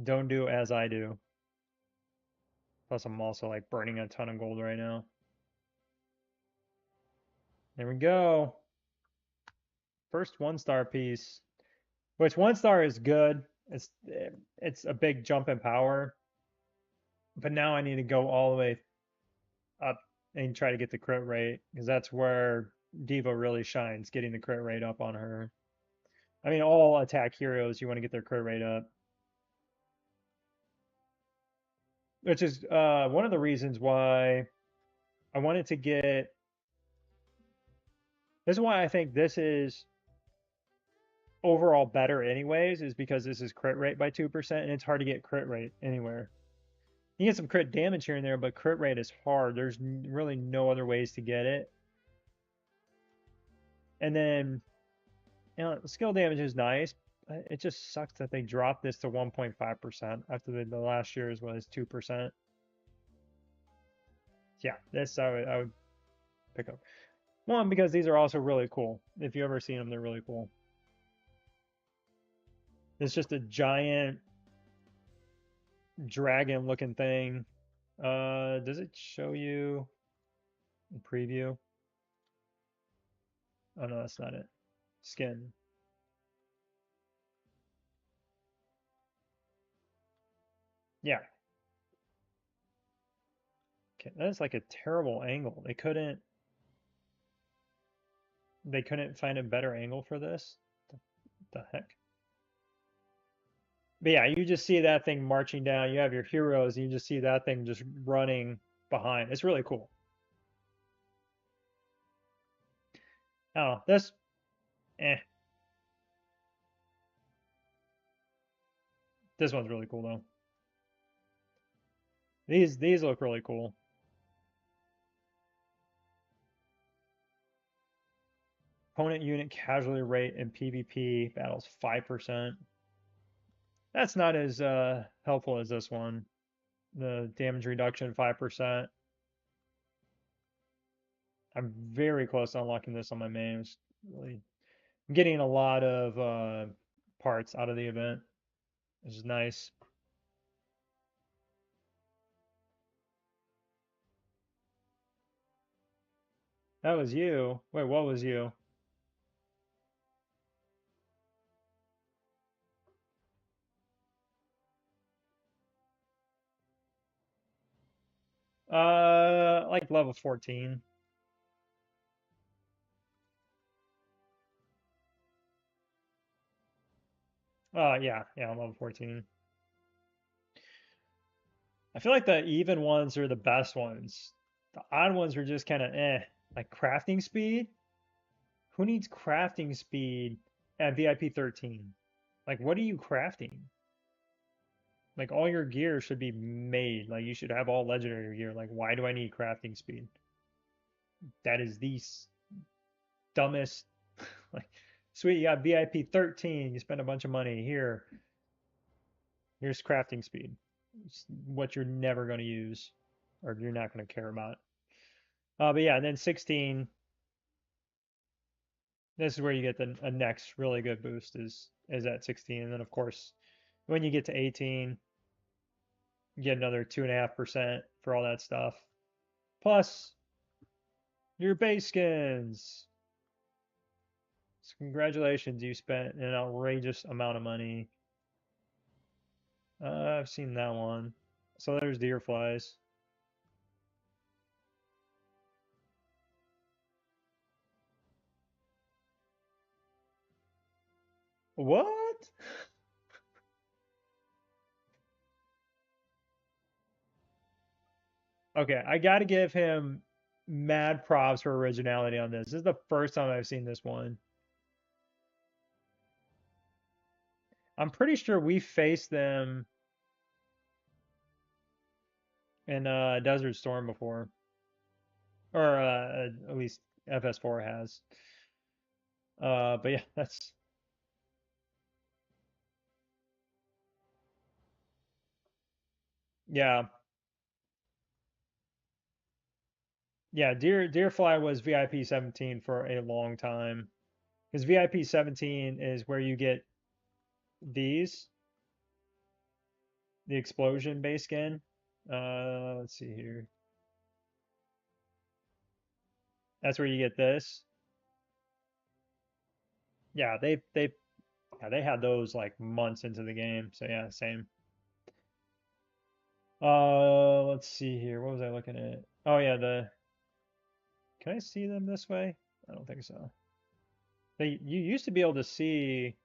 Don't do as I do. Plus, I'm also like burning a ton of gold right now. There we go. First 1 star piece. Which 1 star is good. It's a big jump in power. But now I need to go all the way up and try to get the crit rate because that's where Diva really shines, getting the crit rate up on her. I mean, all attack heroes, you want to get their crit rate up, which is one of the reasons why I wanted to get. This is why I think this is overall better, anyways, is because this is crit rate by 2%, and it's hard to get crit rate anywhere. You get some crit damage here and there, but crit rate is hard. There's really no other ways to get it. And then, skill damage is nice. It just sucks that they dropped this to 1.5% after the last year's was 2%. Yeah, this I would pick up. One, because these are also really cool. If you ever seen them, they're really cool. It's just a giant dragon looking thing. Does it show you in preview? Oh no, that's not it. Skin. Yeah. Okay, that's like a terrible angle. They couldn't find a better angle for this. The heck? But yeah, you just see that thing marching down. You have your heroes, and you just see that thing just running behind. It's really cool. Oh, this, eh. This one's really cool though. These look really cool. Opponent unit casualty rate in PvP battles 5%. That's not as helpful as this one. The damage reduction 5%. I'm very close to unlocking this on my main. It's really, I'm getting a lot of parts out of the event, which is nice. That was you. Wait, what was you? Like level 14. Yeah, yeah, I'm level 14. I feel like the even ones are the best ones. The odd ones are just kind of eh. Like crafting speed? Who needs crafting speed at VIP 13? Like, what are you crafting? Like, all your gear should be made. Like, you should have all legendary gear. Like, why do I need crafting speed? That is the dumbest. Like, sweet, you got VIP 13. You spend a bunch of money. Here's crafting speed. It's what you're never going to use or you're not going to care about. But yeah, and then 16, this is where you get the a next really good boost is at 16. And then of course, when you get to 18, you get another 2.5% for all that stuff. Plus your base skins. So congratulations, you spent an outrageous amount of money. I've seen that one. So there's deer flies. What? Okay, I got to give him mad props for originality on this. This is the first time I've seen this one. I'm pretty sure we faced them in Desert Storm before, or at least FS4 has. But yeah, that's yeah, yeah. Deerfly was VIP 17 for a long time because VIP 17 is where you get these, the explosion base skin. Let's see here. That's where you get this. Yeah, they had those like months into the game. So yeah, same. Let's see here. What was I looking at? Oh yeah, the can I see them this way? I don't think so. You used to be able to see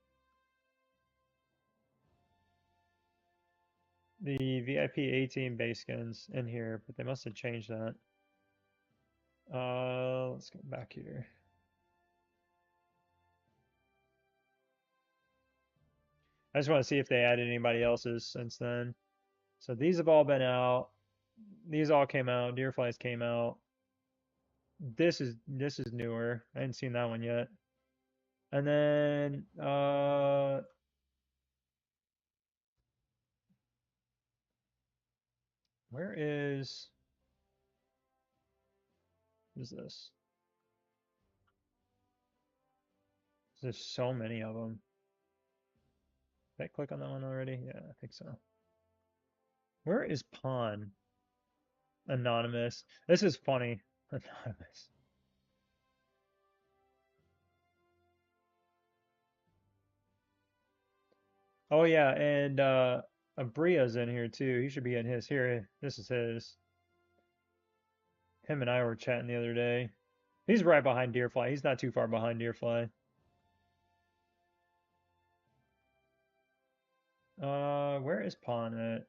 the VIP 18 base skins in here, but they must have changed that. Let's go back here. I just want to see if they added anybody else's since then. So these have all been out. These all came out. Deerflies came out. This is newer. I hadn't seen that one yet. And then where is this? There's so many of them. Did I click on that one already? Yeah, I think so. Where is Pawn? Anonymous. This is funny. Anonymous. Oh yeah, and Abria's in here too. He should be in his. Here, this is his. Him and I were chatting the other day. He's right behind Deerfly. He's not too far behind Deerfly. Where is Pawn at?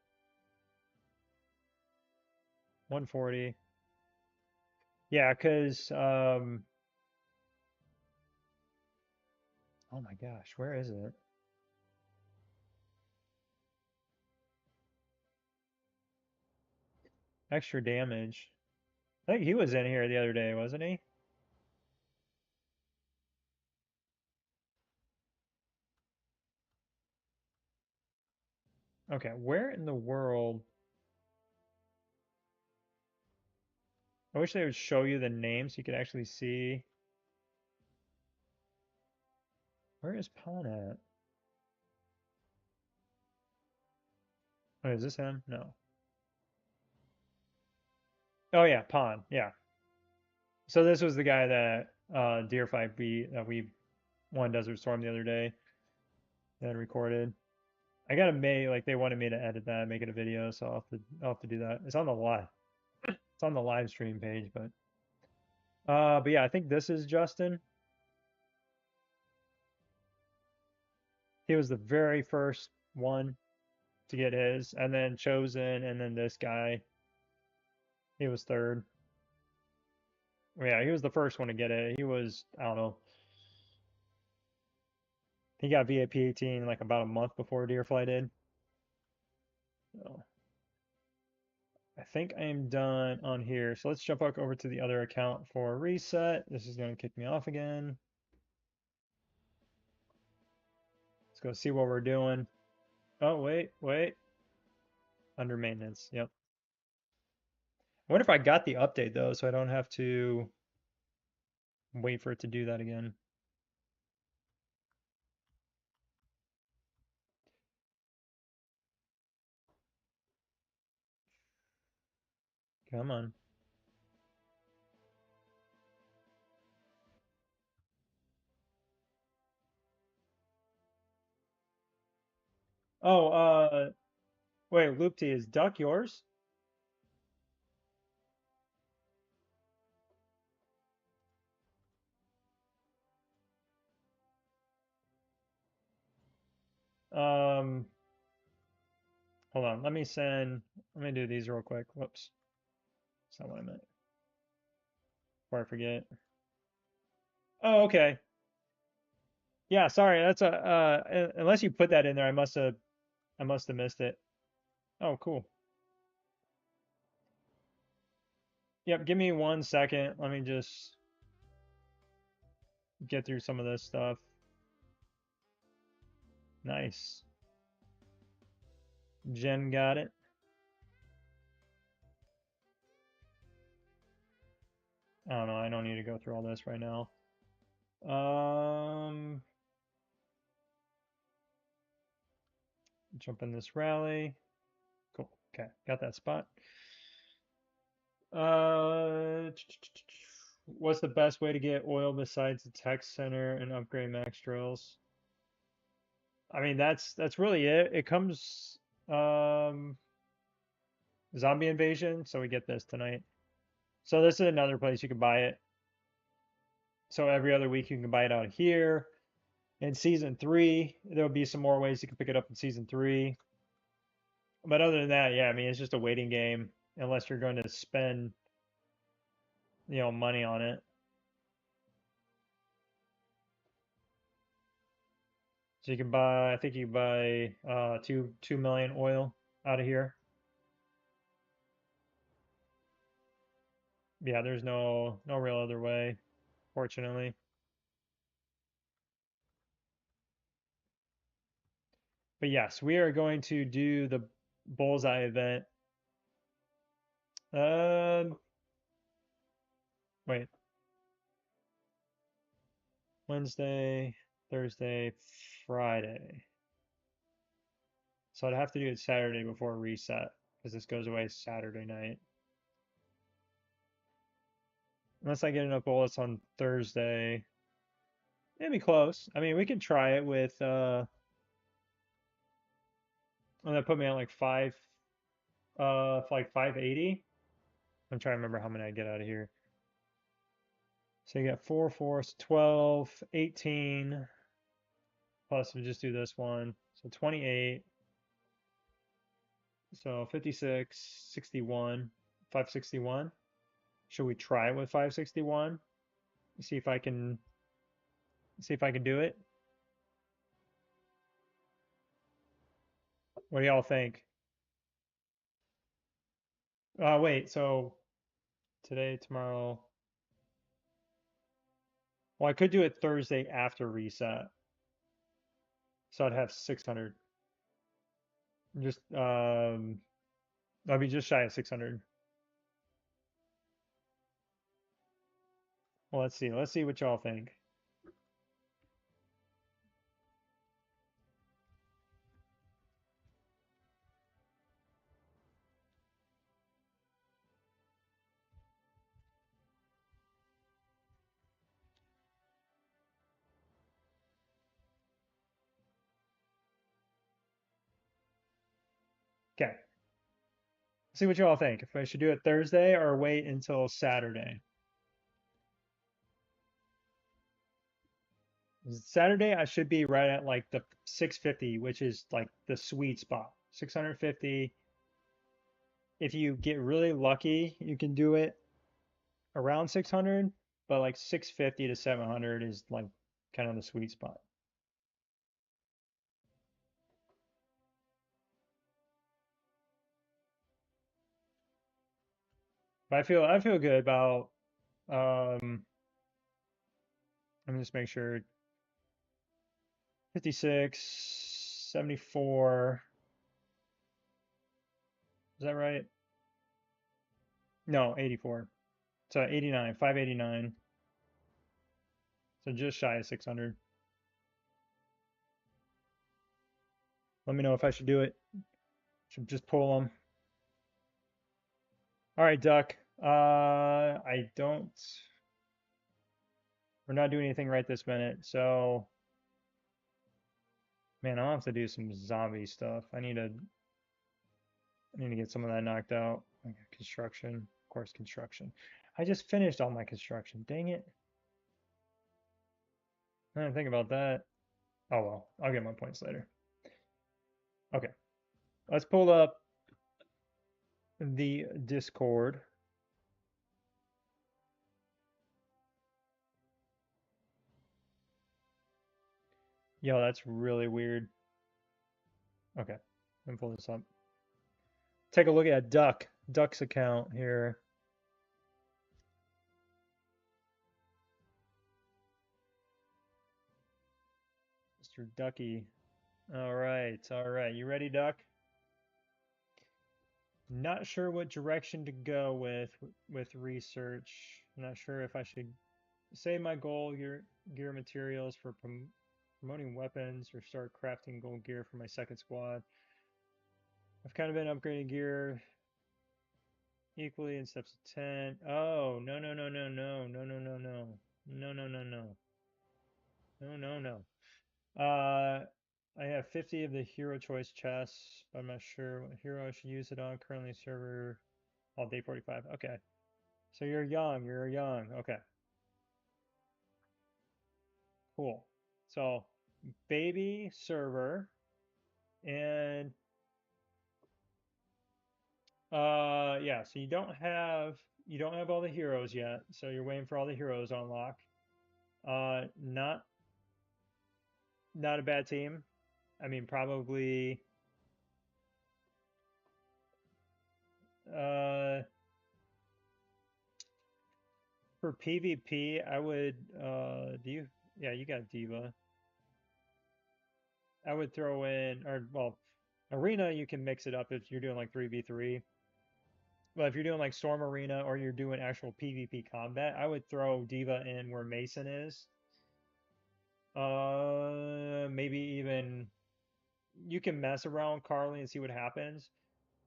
140. Yeah, cause oh my gosh, where is it? Extra damage. I think he was in here the other day, wasn't he? Okay, where in the world? I wish they would show you the name so you could actually see. Where is Pawn at? Oh, is this him? No. Oh yeah, Pawn. Yeah. So this was the guy that Deer Fight beat that we won Desert Storm the other day and recorded. I gotta make like they wanted me to edit that, make it a video, so I'll have to do that. It's on the live stream page, but yeah, I think this is Justin. He was the very first one to get his, and then Chosen, and then this guy. He was third. Yeah, he was the first one to get it. He was, I don't know, he got VIP 18 like about a month before Deerfly did. So I think I am done on here. So let's jump back over to the other account for reset. This is going to kick me off again. Let's go see what we're doing. Oh, wait. Under maintenance. Yep. I wonder if I got the update though, so I don't have to wait for it to do that again. Come on. Oh, wait, Loopty, is Duck yours? Um, Hold on. Let me do these real quick. Whoops. That's not what I meant. Before I forget. Oh, okay. Yeah, sorry. That's a unless you put that in there, I must have missed it. Oh, cool. Yep, give me 1 second. Let me just get through some of this stuff. Nice. Jen got it. I don't know. I don't need to go through all this right now. Um, Jump in this rally. Cool. Okay, got that spot. Uh, what's the best way to get oil besides the tech center and upgrade max drills? I mean, that's really it. It comes zombie invasion, so we get this tonight. So this is another place you can buy it. So every other week you can buy it out here. In season 3, there'll be some more ways you can pick it up in season 3. But other than that, yeah, I mean, it's just a waiting game unless you're going to spend, money on it. So you can buy, I think you can buy 2 million oil out of here. Yeah, there's no real other way, fortunately. But yes, we are going to do the bullseye event. Um, Wait, Wednesday, Thursday, Friday. So I'd have to do it Saturday before reset because this goes away Saturday night. Unless I get enough bullets on Thursday. It'd be close. I mean, we can try it with and that put me at like 580. I'm trying to remember how many I get out of here. So you got 4, 4, so 12, 18, plus we just do this one. So 28, so 56, 61, 561. Should we try it with 561? See if I can do it. What do y'all think? Wait, so today, tomorrow. Well, I could do it Thursday after reset. So I'd have 600. Just I'd be just shy of 600. Well, let's see. Let's see what y'all think. Okay. See what y'all think. If I should do it Thursday or wait until Saturday. Saturday, I should be right at like the 650, which is like the sweet spot. 650. If you get really lucky, you can do it around 600, but like 650 to 700 is like kind of the sweet spot. But I feel good about let me just make sure 56, 74. Is that right? No, 84. So 89, 589. So just shy of 600. Let me know if I should do it. Should just pull them. All right, Duck. I don't. We're not doing anything right this minute. So, man, I'll have to do some zombie stuff. I need to get some of that knocked out. Okay, construction, of course, construction. I just finished all my construction. Dang it. I didn't think about that. Oh well, I'll get my points later. Okay, let's pull up the Discord. Yo, that's really weird. Okay, let me pull this up. Take a look at Duck's account here. Mr. Ducky. All right, all right. You ready, Duck? Not sure what direction to go with research. Not sure if I should save my gold gear materials for promoting weapons or start crafting gold gear for my second squad. I've kind of been upgrading gear equally in steps of 10. Oh, no, no, no, no, no, no, no, no, no. No, no, no, no. No, no, no. I have 50 of the hero choice chests, but I'm not sure what hero I should use it on. Currently server all day 45. Okay. So you're young. You're young. Okay. Cool. So baby server and yeah, so you don't have all the heroes yet. So you're waiting for all the heroes to unlock. Not a bad team. I mean probably uh for PvP I would do you yeah, you got Diva. I would throw in or well arena you can mix it up if you're doing like 3v3. But if you're doing like Storm Arena or you're doing actual PvP combat, I would throw Diva in where Mason is. Maybe even you can mess around with Carly and see what happens.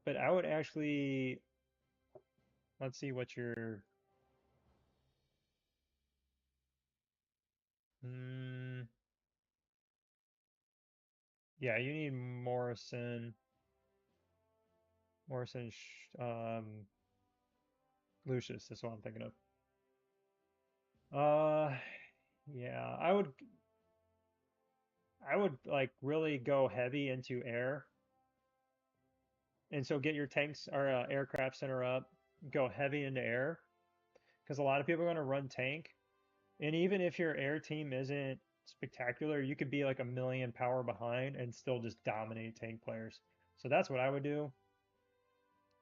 But I would actually let's see what your mm, yeah, you need Morrison, Lucius. That's what I'm thinking of. Uh, yeah, I would like really go heavy into air, and so get your tanks or aircraft center up, go heavy into air, because a lot of people are going to run tank, and even if your air team isn't spectacular, you could be like a million power behind and still just dominate tank players. So that's what I would do.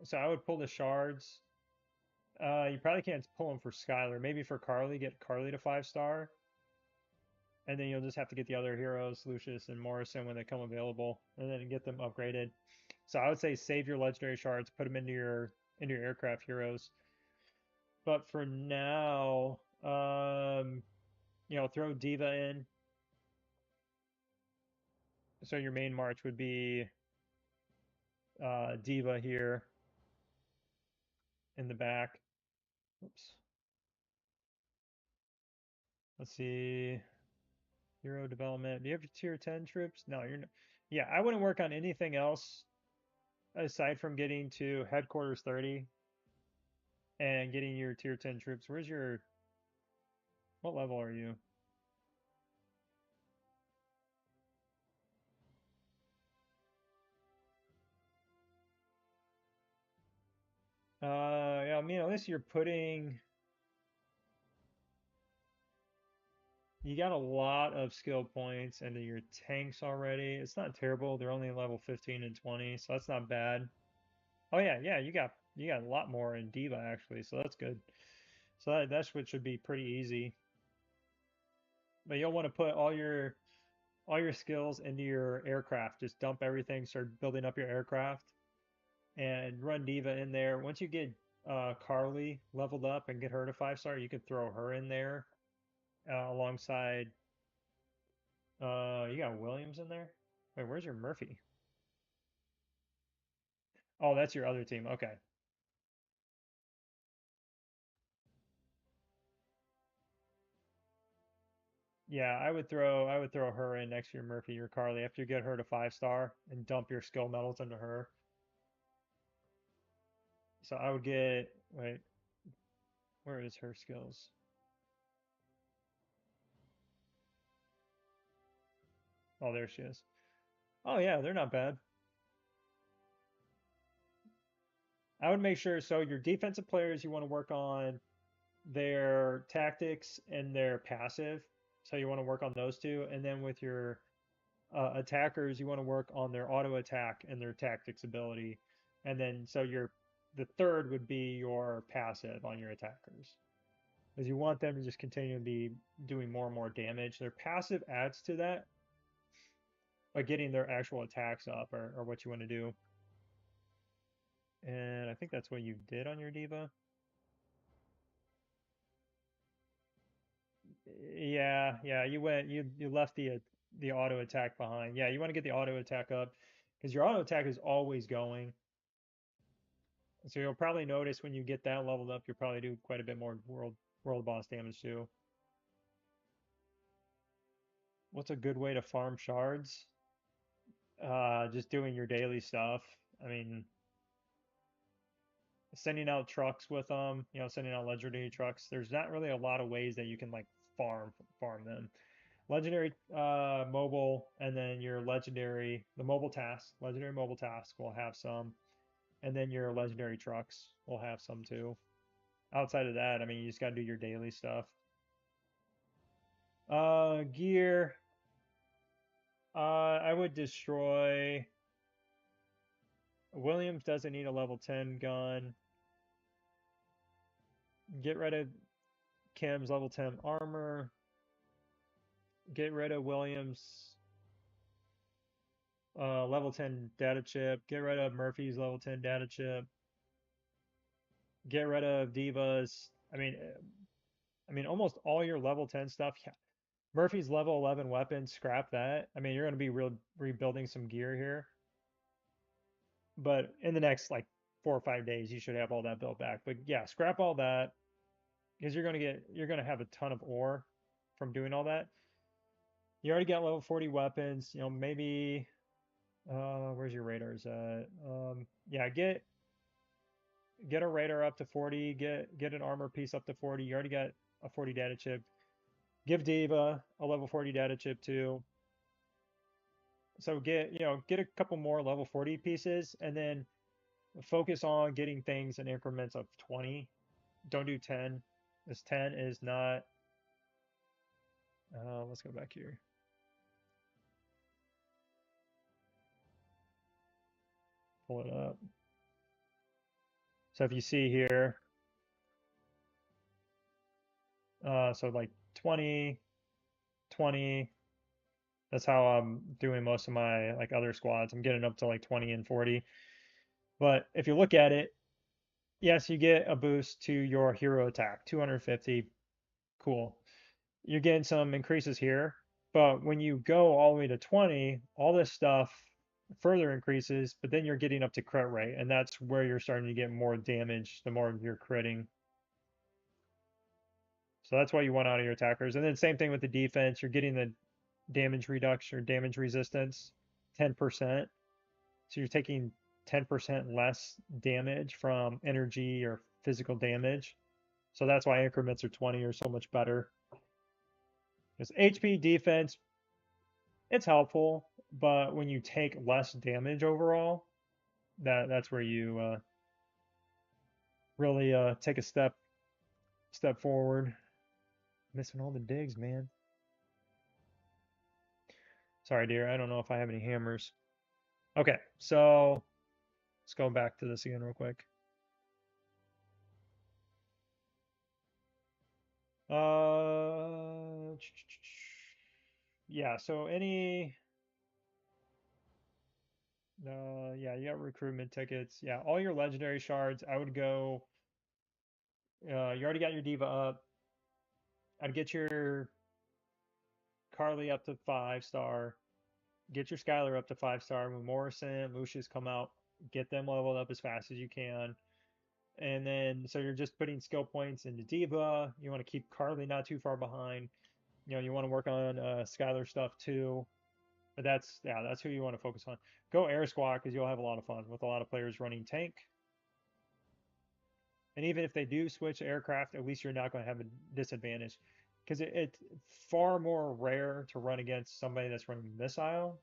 So I would pull the shards. You probably can't pull them for Skylar. Maybe for Carly, get Carly to 5 star, and then you'll just have to get the other heroes, Lucius and Morrison, when they come available, and then get them upgraded. So I would say save your legendary shards, put them into your aircraft heroes. But for now, Um, throw Diva in. So your main march would be Diva here in the back. Oops. Let's see. Hero development. Do you have your tier 10 troops? No, you're not. Yeah, I wouldn't work on anything else aside from getting to headquarters 30 and getting your tier 10 troops. What level are you? Yeah, I mean, at least you got a lot of skill points into your tanks already. It's not terrible. They're only level 15 and 20, so that's not bad. Oh yeah, yeah, you got a lot more in Diva actually, so that's good. So that's what should be pretty easy. But you'll want to put all your skills into your aircraft. Just dump everything, start building up your aircraft, and run Diva in there. Once you get Carly leveled up and get her to 5-star, you could throw her in there alongside. You got Williams in there. Wait, where's your Murphy? Oh, that's your other team. Okay. Yeah, I would throw her in next to your Murphy, your Carly after you get her to 5-star and dump your skill medals into her. So I would get wait, where is her skills? Oh, there she is. Oh yeah, they're not bad. I would make sure so your defensive players you want to work on their tactics and their passive. So you want to work on those two, and then with your attackers, you want to work on their auto attack and their tactics ability, and then so the third would be your passive on your attackers, because you want them to just continue to be doing more and more damage. Their passive adds to that by getting their actual attacks up, or what you want to do. And I think that's what you did on your diva. Yeah, yeah, you left the auto attack behind. Yeah, you want to get the auto attack up because your auto attack is always going. So you'll probably notice when you get that leveled up, you'll probably do quite a bit more world boss damage too. What's a good way to farm shards? Just doing your daily stuff. I mean, sending out trucks with them, sending out legendary trucks. There's not really a lot of ways that you can like farm them. Legendary mobile, and then your legendary mobile task will have some, and then your legendary trucks will have some too. Outside of that, I mean, you just gotta do your daily stuff. Gear. I would destroy. Williams doesn't need a level 10 gun. Get rid of Kim's level 10 armor. Get rid of Williams' level 10 data chip. Get rid of Murphy's level 10 data chip. Get rid of Divas. I mean, almost all your level 10 stuff. Yeah. Murphy's level 11 weapon, scrap that. I mean, you're going to be rebuilding some gear here. But in the next like 4 or 5 days, you should have all that built back. But yeah, scrap all that because you're gonna have a ton of ore from doing all that. You already got level 40 weapons. Maybe where's your radars at? Yeah, get a radar up to 40. Get an armor piece up to 40. You already got a 40 data chip. Give Diva a level 40 data chip too. So get a couple more level 40 pieces, and then focus on getting things in increments of 20. Don't do 10. This 10 is not. Let's go back here. Pull it up. So if you see here, so like 20, 20. That's how I'm doing most of my like other squads. I'm getting up to like 20 and 40. But if you look at it, yes, you get a boost to your hero attack, 250. Cool. You're getting some increases here, but when you go all the way to 20, all this stuff further increases, but then you're getting up to crit rate, and that's where you're starting to get more damage the more you're critting. So that's why you want out of your attackers. And then same thing with the defense. You're getting the damage reduction or damage resistance 10%. So you're taking 10% less damage from energy or physical damage. So that's why increments of 20 are so much better. Because HP defense, it's helpful, but when you take less damage overall, that's where you really take a step forward. Missing all the digs, man. Sorry, dear. I don't know if I have any hammers. Okay, so let's go back to this again real quick. Uh, yeah. So yeah, you got recruitment tickets. Yeah, all your legendary shards. I would go. You already got your diva up. I'd get your Carly up to 5 star. Get your Skylar up to 5 star. When Morrison, Lucius come out, get them leveled up as fast as you can. And then, so you're just putting skill points into Diva. You want to keep Carly not too far behind. You want to work on Skylar stuff too. But that's who you want to focus on. Go Air Squad because you'll have a lot of fun with a lot of players running tank. And even if they do switch aircraft, at least you're not going to have a disadvantage because it's far more rare to run against somebody that's running missile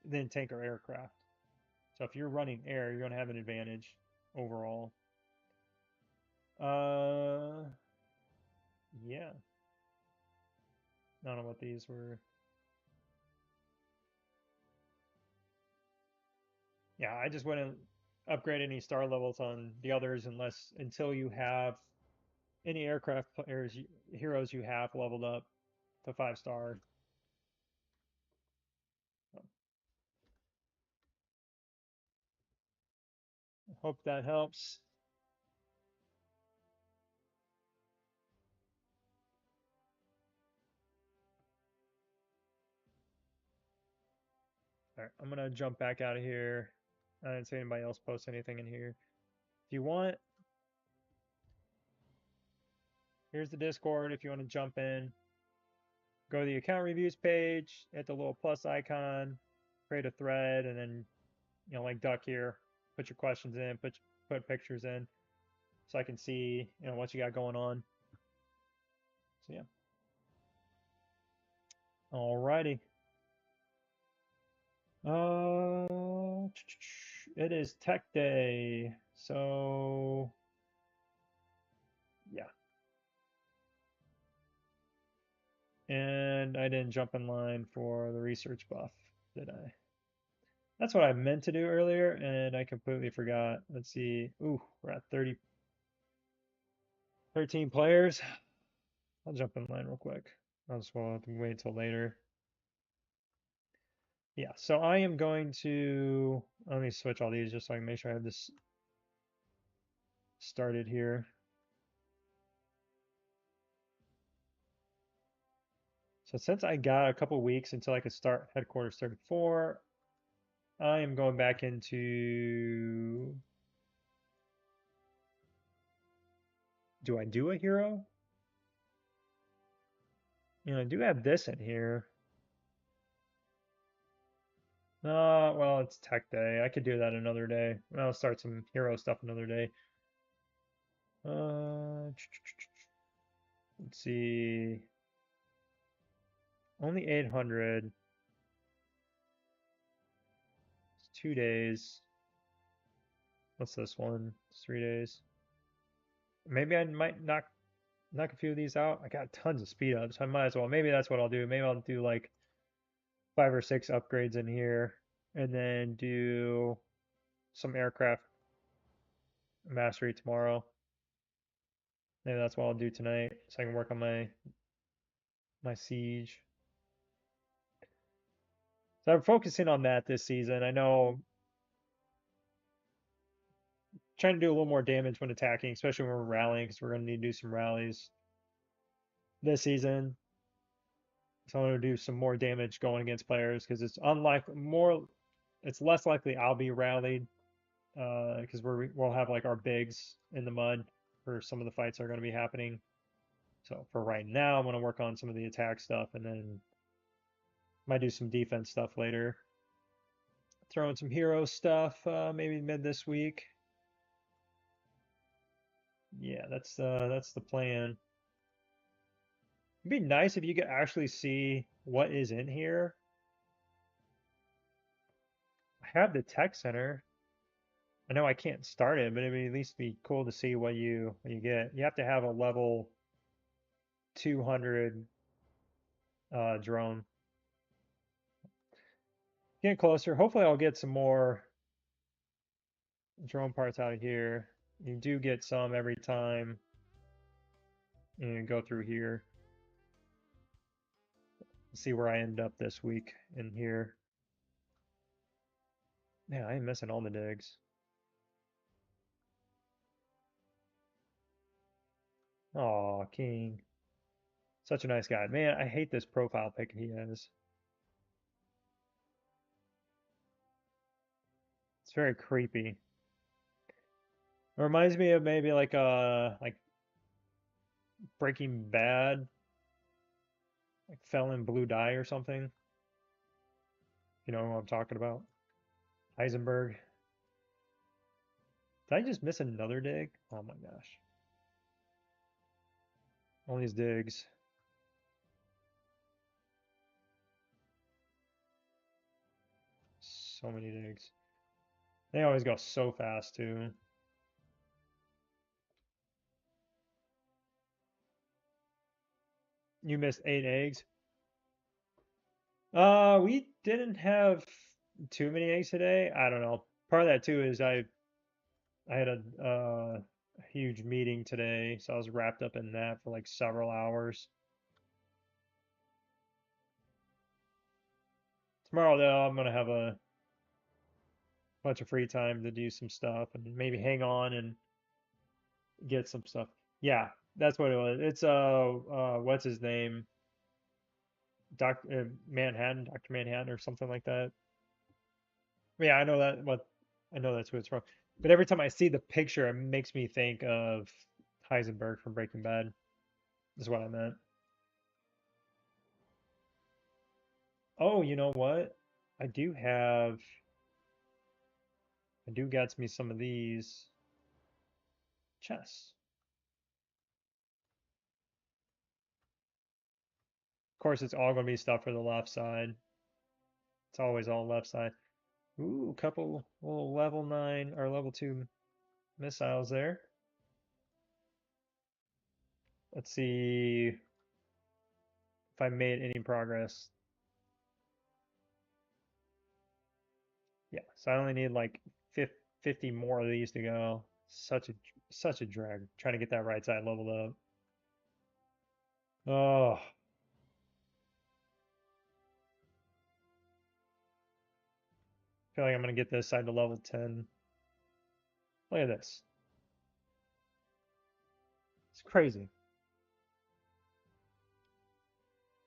than tank or aircraft. So if you're running air, you're going to have an advantage overall. Yeah. I don't know what these were. Yeah, I just wouldn't upgrade any star levels on the others until you have any aircraft players, heroes you have leveled up to 5 star. Hope that helps. All right, I'm gonna jump back out of here. I didn't see anybody else post anything in here. If you want, here's the Discord. If you want to jump in, go to the account reviews page, hit the little plus icon, create a thread, and then like Duck here, put your questions in, put pictures in, so I can see what you got going on. So yeah. Alrighty. It is Tech Day, so yeah. And I didn't jump in line for the research buff, did I? That's what I meant to do earlier, and I completely forgot. Let's see. Ooh, we're at 13 players. I'll jump in line real quick. I'll just have to wait till later. Yeah, so I am going to let me switch all these just so I can make sure I have this started here. So since I got a couple weeks until I could start headquarters 34, I am going back into. Do I do a hero? I do have this in here. Well, it's tech day. I could do that another day. I'll start some hero stuff another day. Let's see. Only 800. It's 2 days. What's this one? It's 3 days. Maybe I might knock a few of these out. I got tons of speed ups. I might as well. Maybe that's what I'll do. Maybe I'll do like 5 or 6 upgrades in here, and then do some aircraft mastery tomorrow. Maybe that's what I'll do tonight, so I can work on my siege. So I'm focusing on that this season. I know trying to do a little more damage when attacking, especially when we're rallying, because we're going to need to do some rallies. this season. So I'm gonna do some more damage going against players because it's unlikely more. It's less likely I'll be rallied because we'll have like our bigs in the mud for some of the fights that are going to be happening. So for right now, I'm going to work on some of the attack stuff and then might do some defense stuff later. Throw in some hero stuff maybe mid this week. Yeah, that's the plan. It'd be nice if you could actually see what is in here. I have the tech center. I know I can't start it, but it'd at least be cool to see what you get. You have to have a level 200 drone. Getting closer. Hopefully, I'll get some more drone parts out of here. You do get some every time you go through here. See where I end up this week in here. Man, I ain't missing all the digs. Aw, King. Such a nice guy. Man, I hate this profile pic he has. It's very creepy. It reminds me of maybe like Breaking Bad, like Felon Blue Dye or something. You know what I'm talking about? Heisenberg. Did I just miss another dig? Oh my gosh. All these digs. So many digs. They always go so fast too. You missed 8 eggs. We didn't have too many eggs today. I don't know. Part of that too is I had a huge meeting today, so I was wrapped up in that for like several hours. Tomorrow though, I'm gonna have a bunch of free time to do some stuff and maybe hang on and get some stuff. Yeah, that's what it was. It's what's his name? Manhattan, Dr. Manhattan or something like that. Yeah, I know that what I know that's who it's from. But every time I see the picture, it makes me think of Heisenberg from Breaking Bad, is what I meant. Oh, you know what? I do have I do got me some of these chests. Of course, it's all gonna be stuff for the left side. It's always all left side. Ooh, a couple little level 9 or level 2 missiles there. Let's see if I made any progress. Yeah, so I only need like 50 more of these to go. Such a drag trying to get that right side leveled up. Oh, I feel like I'm gonna get this side to level 10. Look at this. It's crazy.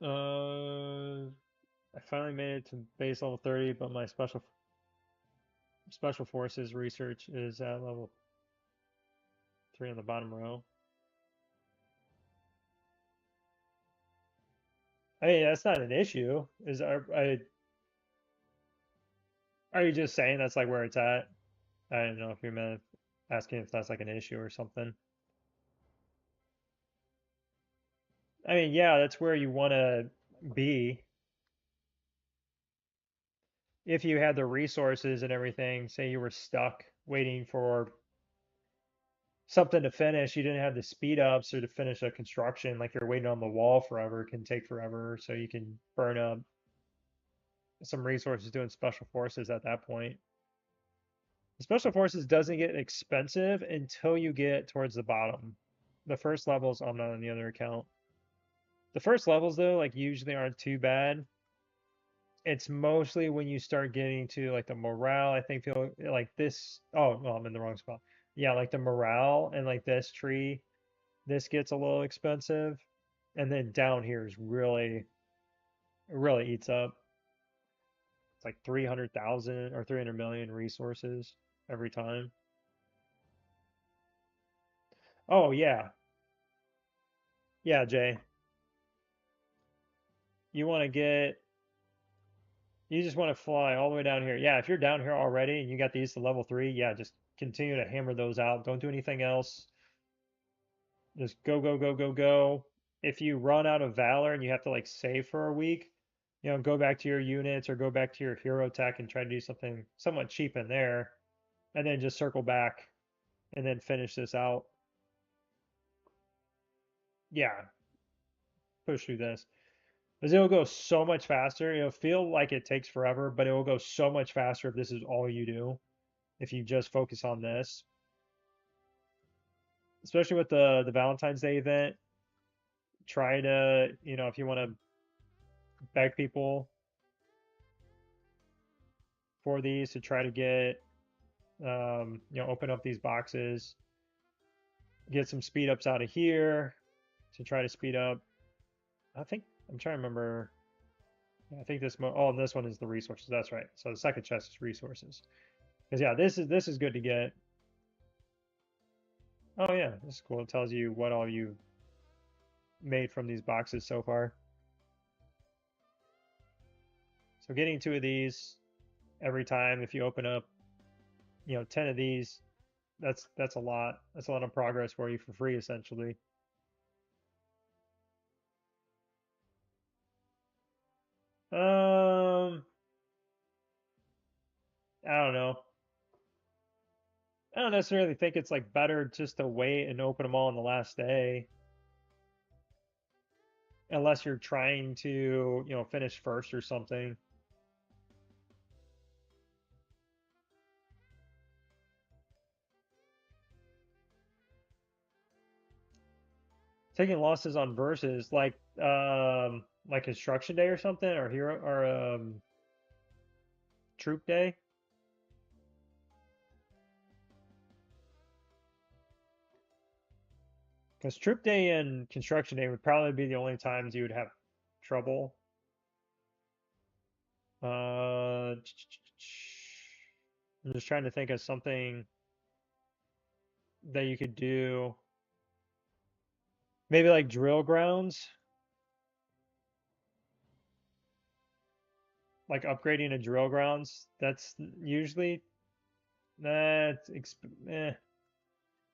I finally made it to base level 30, but my special forces research is at level 3 on the bottom row. I mean, that's not an issue. Are you just saying that's like where it's at? I don't know if you're meant asking if that's like an issue or something. I mean, yeah, that's where you want to be if you had the resources and everything. Say you were stuck waiting for something to finish, you didn't have the speed ups or to finish a construction, like you're waiting on the wall forever, it can take forever. So you can burn up some resources doing special forces at that point. Special forces doesn't get expensive until you get towards the bottom. The first levels, I'm not on the other account. The first levels though, like usually aren't too bad. It's mostly when you start getting to like the morale, I think feel like this. Oh, no, I'm in the wrong spot. Yeah, like the morale and like this tree, this gets a little expensive. And then down here is really eats up. It's like 300,000 or 300 million resources every time. Oh yeah. Yeah, Jay. You want to get you just want to fly all the way down here. Yeah, if you're down here already and you got these to level 3, yeah, just continue to hammer those out. Don't do anything else. Just go, go, go, go, go. If you run out of Valor and you have to like save for a week, go back to your units or go back to your hero tech and try to do something somewhat cheap in there, and then just circle back and then finish this out. Yeah, push through this. Because it'll go so much faster. It'll feel like it takes forever, but it will go so much faster if this is all you do. If you just focus on this, especially with the Valentine's Day event, try to, if you want to beg people for these to try to get, open up these boxes, get some speed ups out of here to try to speed up. I think I'm trying to remember. I think and this one is the resources. That's right. So the second chest is resources. Because yeah, this is good to get. Oh yeah, this is cool. It tells you what all you made from these boxes so far. So getting 2 of these every time, if you open up, 10 of these, that's a lot. That's a lot of progress for you for free, essentially. Um, I don't know. I don't necessarily think it's like better just to wait and open them all on the last day, unless you're trying to, finish first or something. Taking losses on versus like construction day or something or hero or troop day. Because troop day and construction day would probably be the only times you would have trouble. I'm just trying to think of something that you could do. Maybe like drill grounds, like upgrading a drill grounds. That's usually that's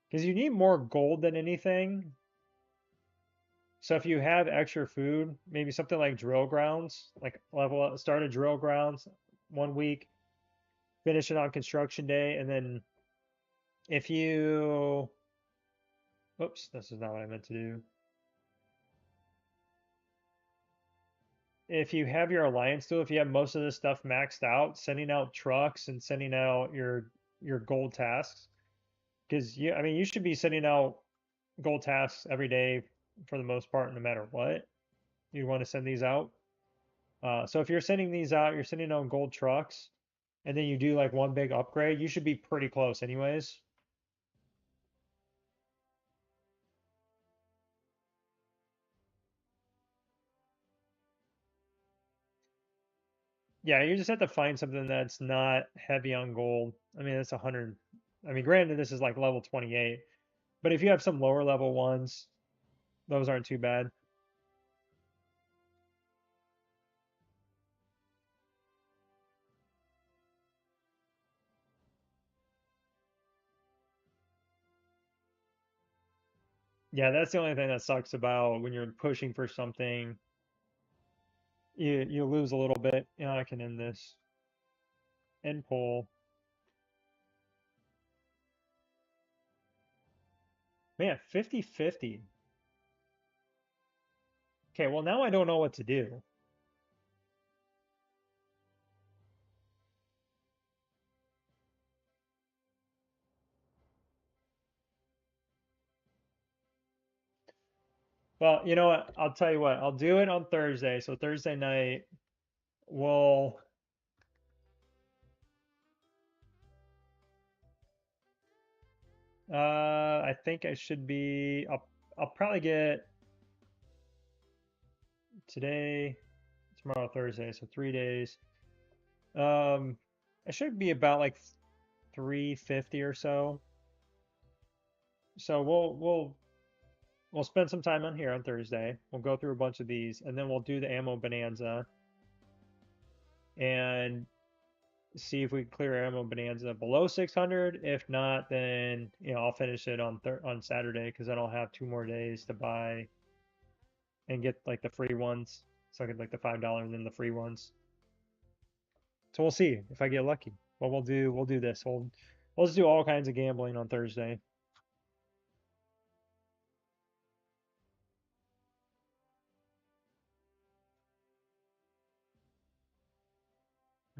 because you need more gold than anything. So if you have extra food, maybe something like drill grounds, like level up, start a drill grounds 1 week, finish it on construction day, and then if you, oops, this is not what I meant to do. If you have your alliance tool, if you have most of this stuff maxed out, sending out trucks and sending out your gold tasks, because I mean, you should be sending out gold tasks every day for the most part, no matter what. You want to send these out. So if you're sending these out, you're sending out gold trucks, and then you do like one big upgrade, you should be pretty close anyways. Yeah, you just have to find something that's not heavy on gold. I mean, it's 100. I mean, granted, this is like level 28, but if you have some lower level ones, those aren't too bad. Yeah, that's the only thing that sucks about when you're pushing for something. You lose a little bit. Yeah, I can end this. End poll. Man, 50-50. Okay, well now I don't know what to do. Well, you know what? I'll tell you what. I'll do it on Thursday. So Thursday night, we'll I think I should be I'll probably get today, tomorrow, Thursday, so 3 days. Um, it should be about like 350 or so. So we'll spend some time on here on Thursday. We'll go through a bunch of these, and then we'll do the ammo bonanza and see if we can clear ammo bonanza below 600. If not, then I'll finish it on Saturday because then I'll have 2 more days to buy and get like the free ones. So I get like the $5 and then the free ones. So we'll see if I get lucky. But we'll do this. We'll just do all kinds of gambling on Thursday.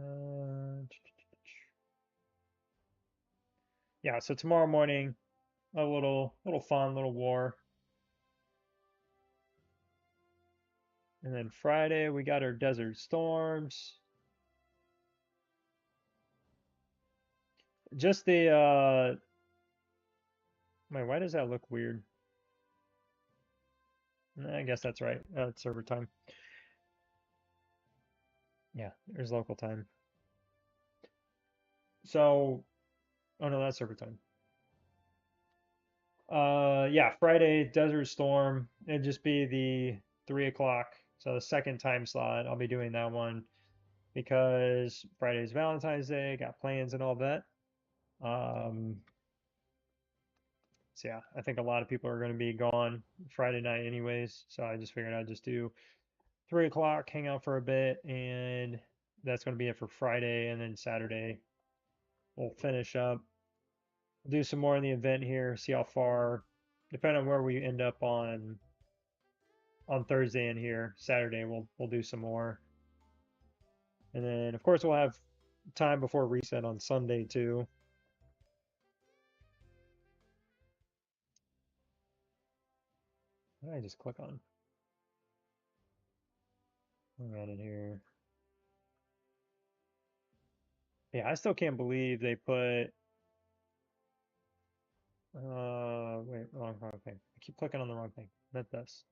Uh, yeah, so tomorrow morning, a little fun, little war. And then Friday we got our Desert Storms. Just the wait, why does that look weird? I guess that's right. It's server time. Yeah, there's local time. So, oh no, that's server time. Yeah, Friday Desert Storm. It'd just be the 3 o'clock. So the second time slot. I'll be doing that one because Friday's Valentine's Day. Got plans and all that. Um, so yeah, I think a lot of people are going to be gone Friday night anyways. So I just figured I'd just do 3 o'clock, hang out for a bit, and that's going to be it for Friday. And then Saturday we'll finish up, do some more in the event here, see how far, depending on where we end up on Thursday in here. Saturday we'll do some more, and then of course we'll have time before reset on Sunday too. What did I just click on? Around in here. Yeah, I still can't believe they put. Wait, wrong thing. I keep clicking on the wrong thing. Not this.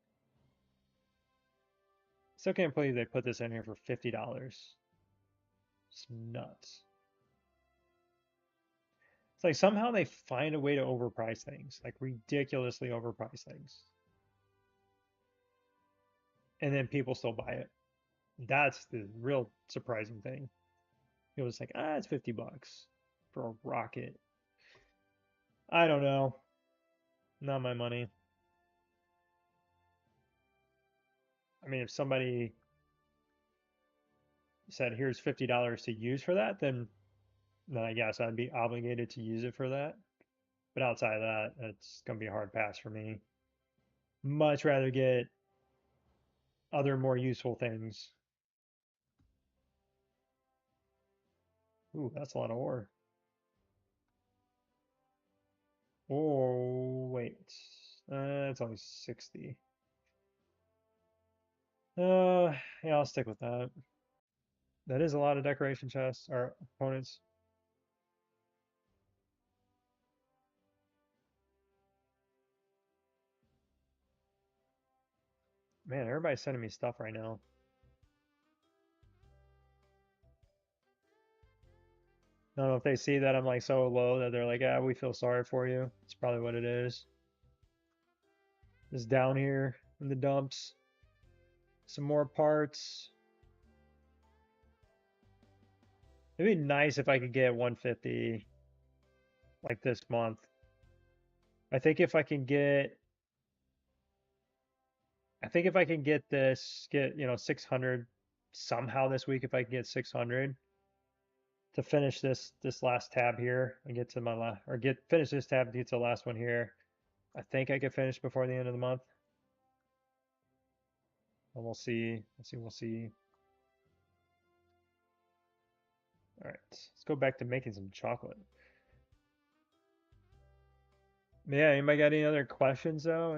Still can't believe they put this in here for $50. It's nuts. It's like somehow they find a way to overprice things, like ridiculously overprice things, and then people still buy it. That's the real surprising thing. It was like, it's $50 for a rocket. I don't know. Not my money. I mean, if somebody said, here's $50 to use for that, then I guess I'd be obligated to use it for that. But outside of that, it's gonna be a hard pass for me. Much rather get other more useful things. Ooh, that's a lot of ore. Oh, wait. It's only 60. Yeah, I'll stick with that. That is a lot of decoration chests or opponents. Man, everybody's sending me stuff right now. I don't know if they see that I'm like so low that they're like, we feel sorry for you. It's probably what it is. Just down here in the dumps. Some more parts. It'd be nice if I could get 150 like this month. I think if I can get I think if I can get 600 somehow this week, if I can get 600 to finish this last tab here and get to my last or get finish this tab to get to the last one here, I think I could finish before the end of the month. And we'll see. We'll see. All right, let's go back to making some chocolate. Yeah, anybody got any other questions though?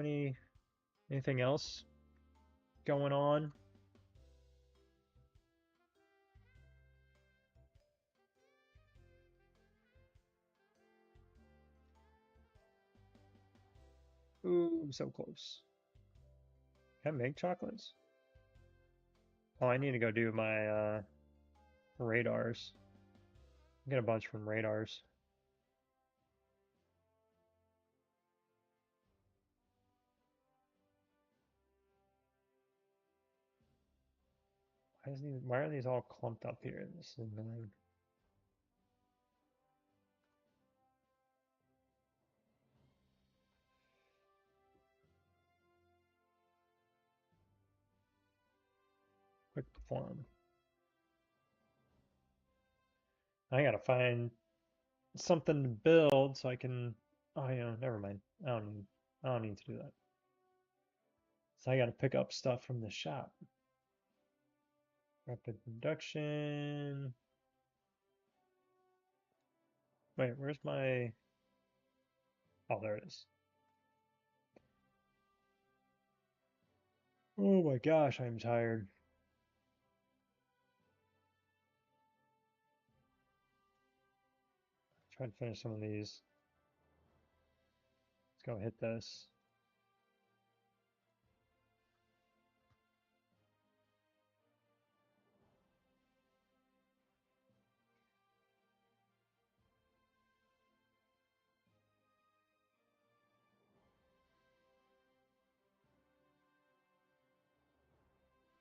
Anything else going on? Ooh, so close. Can I make chocolates? Oh, I need to go do my radars. Get a bunch from radars. Why are these all clumped up here? This is annoying. Quick form. I gotta find something to build so I can. Oh yeah, never mind. I don't need to do that. So I gotta pick up stuff from the shop. Rapid production. Wait, where's my? Oh, there it is. Oh my gosh, I'm tired. Try to finish some of these. Let's go hit this.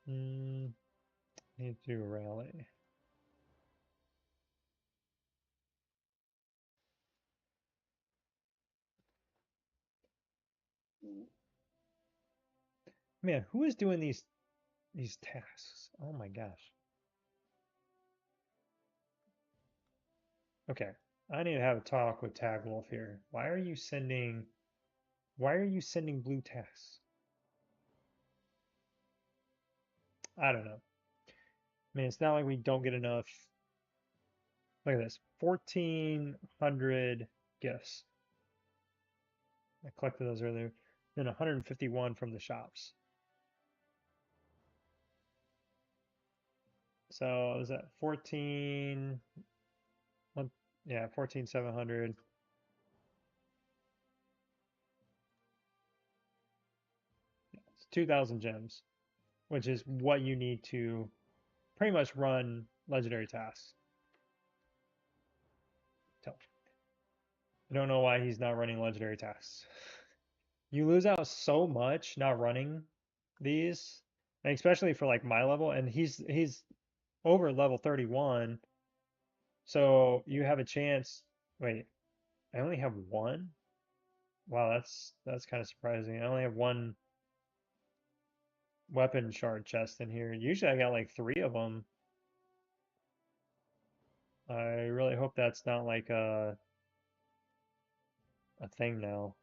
Hmm, need to do a rally. Man, who is doing these tasks? Oh my gosh. Okay, I need to have a talk with Tag Wolf here. Why are you sending blue tasks? I don't know. I mean, it's not like we don't get enough. Look at this, 1,400 gifts. I collected those earlier. Then 151 from the shops. So is that 14? Yeah, 14,700. It's 2,000 gems, which is what you need to pretty much run legendary tasks. So I don't know why he's not running legendary tasks. You lose out so much not running these, and especially for like my level, and he's over level 31, so you have a chance. Wait, I only have one? Wow, that's kind of surprising. I only have one weapon shard chest in here. Usually I got like three of them. I really hope that's not like a thing now.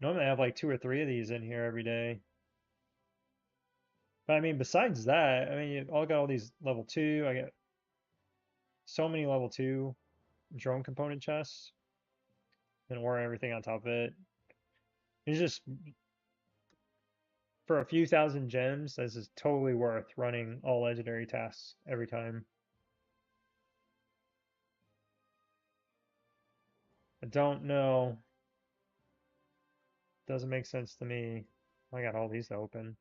Normally I have like two or three of these in here every day. But I mean, besides that, I mean, you all got all these level two. I get so many level two drone component chests and ore and everything on top of it. It's just for a few thousand gems, this is totally worth running all legendary tasks every time. I don't know. Doesn't make sense to me. I got all these to open.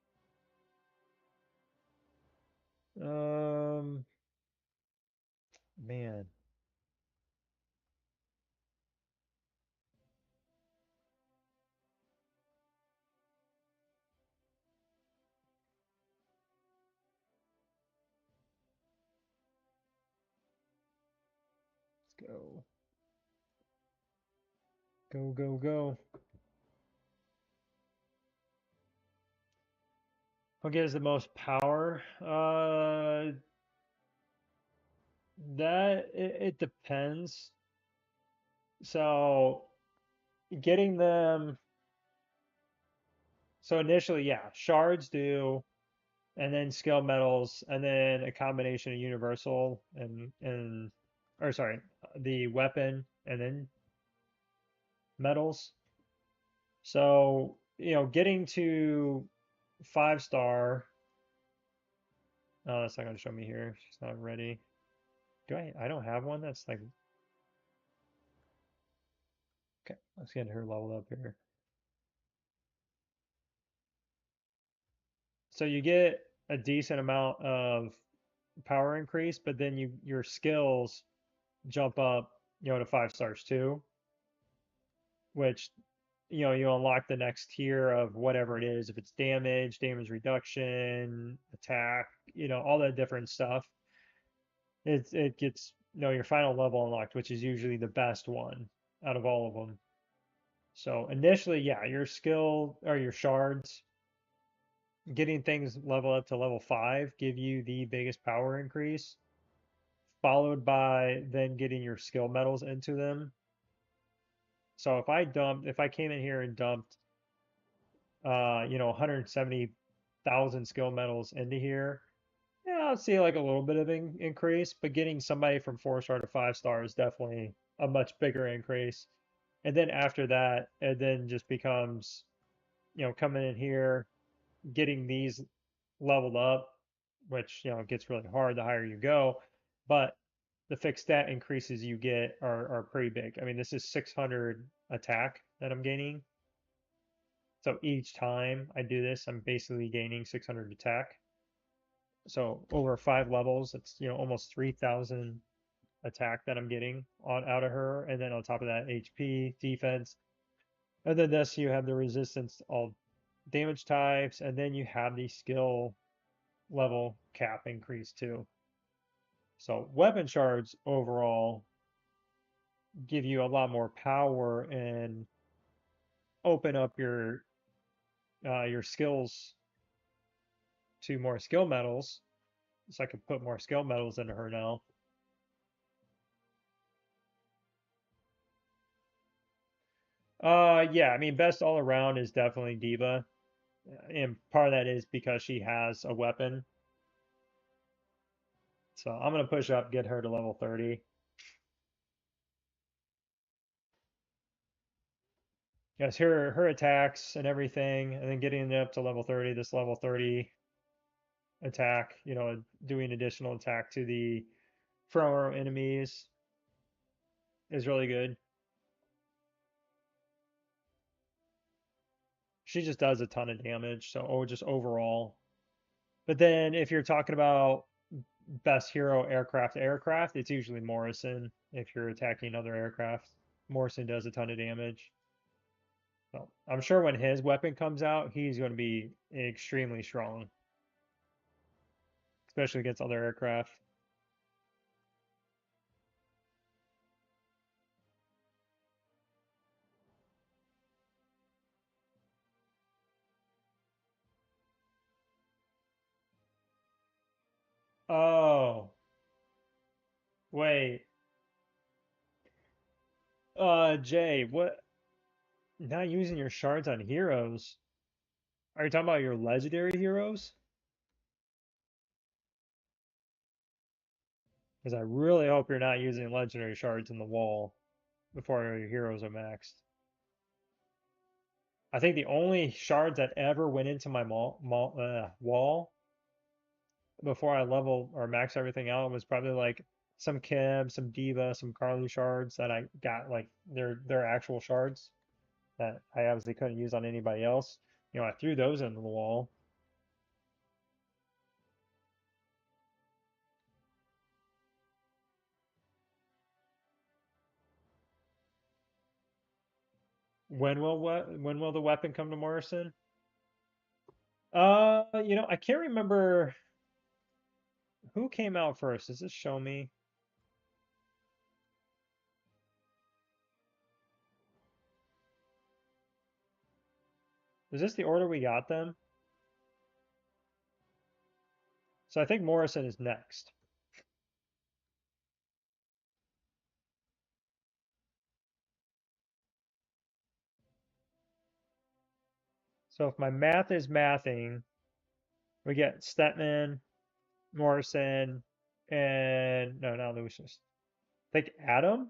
Um, man, let's go. Go, go, go. What gives the most power? It depends. So getting them, so initially, yeah, shards do, and then skill metals, and then a combination of universal and or sorry, the weapon and then metals. So, getting to 5 star. Oh, that's not going to show me here. She's not ready. I don't have one that's like, okay, let's get her leveled up here. So you get a decent amount of power increase, but then your skills jump up, to 5 stars too, which you unlock the next tier of whatever it is, if it's damage, damage reduction, attack, all that different stuff. It gets your final level unlocked, which is usually the best one out of all of them. So initially, yeah, your skill or your shards, getting things level up to level 5 give you the biggest power increase, followed by then getting your skill medals into them. So if I came in here and dumped 170,000 skill medals into here, yeah, I'll see like a little bit of increase, but getting somebody from 4 star to 5 star is definitely a much bigger increase. And then after that, it then just becomes, coming in here, getting these leveled up, which, gets really hard the higher you go. But the fixed stat increases you get are pretty big. I mean, this is 600 attack that I'm gaining. So each time I do this, I'm basically gaining 600 attack. So over 5 levels, it's almost 3,000 attack that I'm getting out of her, and then on top of that, HP, defense, and then this you have the resistance to all damage types, and then you have the skill level cap increase too. So weapon shards overall give you a lot more power and open up your skills to more skill medals. So I can put more skill medals into her now. Yeah, I mean, best all around is definitely Diva, and part of that is because she has a weapon. So I'm gonna push up, get her to level 30. Yes, her attacks and everything, and then getting it up to level 30. This level 30 attack, doing additional attack to the front row enemies is really good. She just does a ton of damage, so just overall. But then if you're talking about best hero aircraft to aircraft, it's usually Morrison if you're attacking other aircraft. Morrison does a ton of damage. So I'm sure when his weapon comes out, he's going to be extremely strong, especially against other aircraft. Oh, wait. Jay, what? Not using your shards on heroes. Are you talking about your legendary heroes? Because I really hope you're not using legendary shards in the wall before your heroes are maxed. I think the only shards that ever went into my wall before I level or max everything out was probably like some Kim, some Diva, some Carly shards that I got like their actual shards that I obviously couldn't use on anybody else. I threw those into the wall. When will the weapon come to Morrison? I can't remember who came out first. Does this show me? Is this the order we got them? So I think Morrison is next. So if my math is mathing, we get Stetman, Morrison, and no, not Lucius. I think Adam.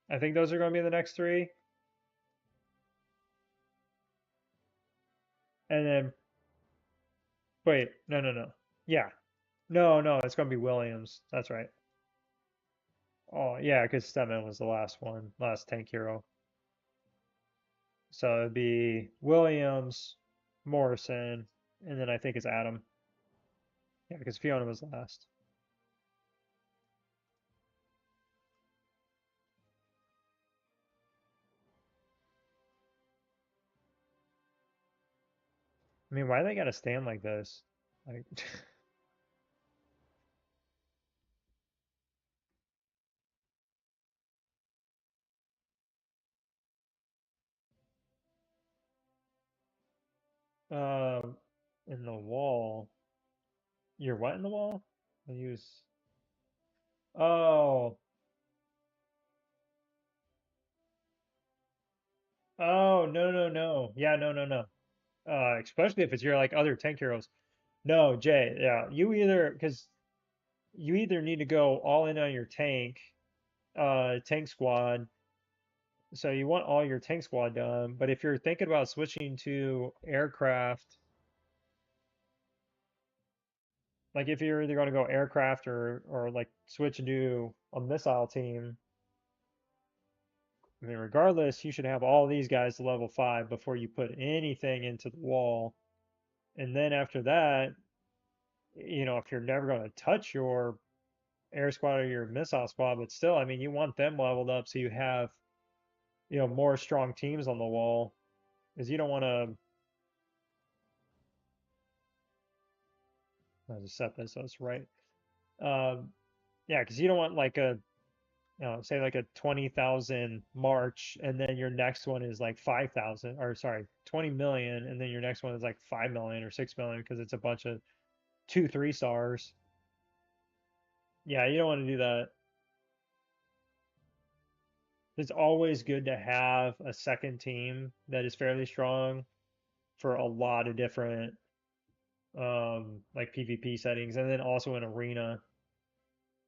I think those are going to be the next three. And then, wait, no, no, no. Yeah. No, no, it's going to be Williams. That's right. Oh, yeah, because Stetman was the last one, last tank hero. So it'd be Williams, Morrison, and then I think it's Adam. Yeah, because Fiona was last. I mean, why they gotta stand like this? Like, um, in the wall. You're what in the wall? I use. Oh, oh, no, no, no. Yeah, no, no, no. Especially if it's your like other tank heroes. No, Jay. Yeah, you either because you either need to go all in on your tank squad. So you want all your tank squad done. But if you're thinking about switching to aircraft, like if you're either going to go aircraft or like switch to a missile team, I mean, regardless, you should have all these guys to level 5 before you put anything into the wall. And then after that, if you're never going to touch your air squad or your missile squad, but still, I mean, you want them leveled up so you have, more strong teams on the wall, because you don't want to. I'll just set this so it's right. Um, yeah, because you don't want like say like a 20,000 March, and then your next one is like 5,000, or sorry, 20 million, and then your next one is like 5 million or 6 million because it's a bunch of 2, 3 stars. Yeah, you don't want to do that. It's always good to have a second team that is fairly strong for a lot of different like PvP settings, and then also in arena,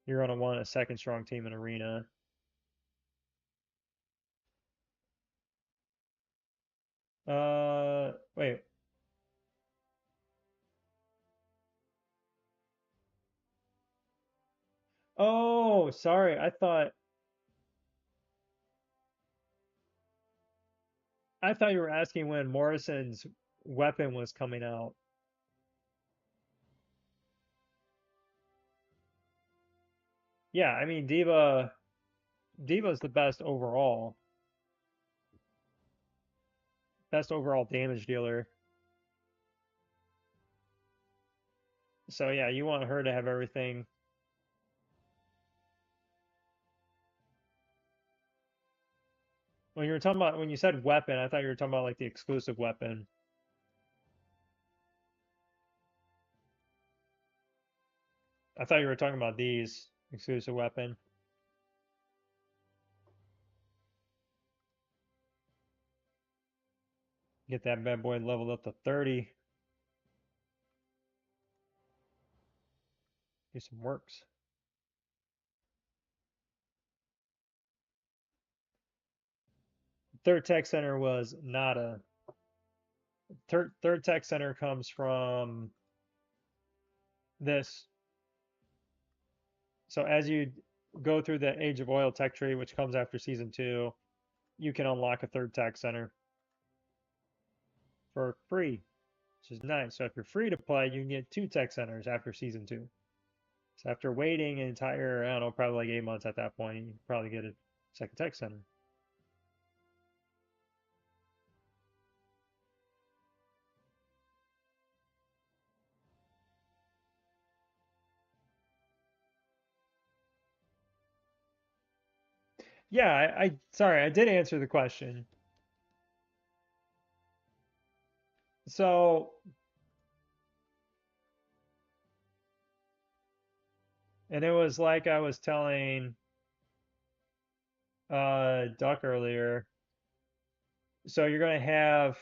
you're gonna want a second strong team in arena. Wait. Oh, sorry. I thought you were asking when Morrison's weapon was coming out. Yeah, I mean Diva's the best overall damage dealer. So yeah, you want her to have everything. When you said weapon, I thought you were talking about like the exclusive weapon. I thought you were talking about these exclusive weapon. Get that bad boy leveled up to 30. Do some works. Third tech center was nada. Third tech center comes from this. So as you go through the Age of Oil tech tree, which comes after season 2, you can unlock a third tech center for free, which is nice. So if you're free to play, you can get 2 tech centers after season 2. So after waiting an entire, I don't know, probably like 8 months at that point, you can probably get a second tech center. Yeah, sorry, I did answer the question. So, and it was like I was telling Duck earlier. So you're gonna have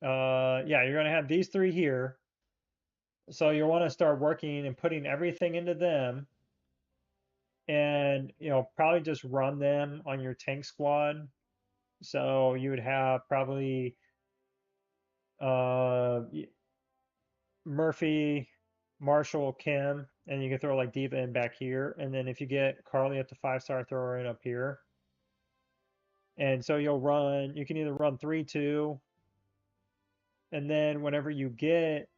yeah, you're gonna have these 3 here. So you want to start working and putting everything into them, and probably just run them on your tank squad. So you would have probably uh Murphy, Marshall, Kim, and you can throw like Diva in back here. And then if you get Carly up to 5 star, throw her in up here. And so you can either run 3-2, and then whenever you get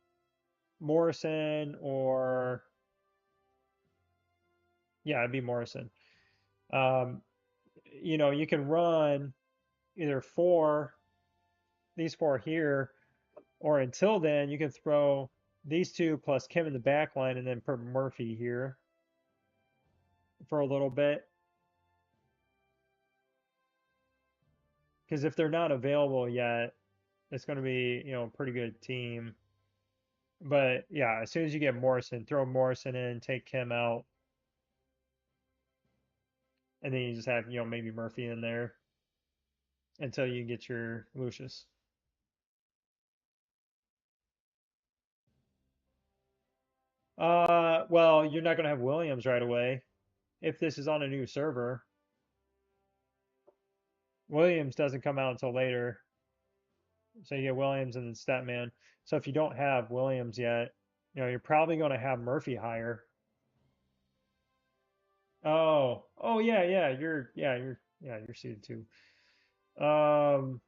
Morrison or, yeah, it'd be Morrison. Um, you can run either these four here, or until then, you can throw these two plus Kim in the back line and then put Murphy here for a little bit. Because if they're not available yet, it's going to be, a pretty good team. But yeah, as soon as you get Morrison, throw Morrison in, take Kim out, and then you just have, maybe Murphy in there until you get your Lucius. Well, you're not going to have Williams right away. If this is on a new server, Williams doesn't come out until later. So you get Williams and then Statman. So if you don't have Williams yet, you're probably going to have Murphy higher. Oh yeah, you're seated too. Um,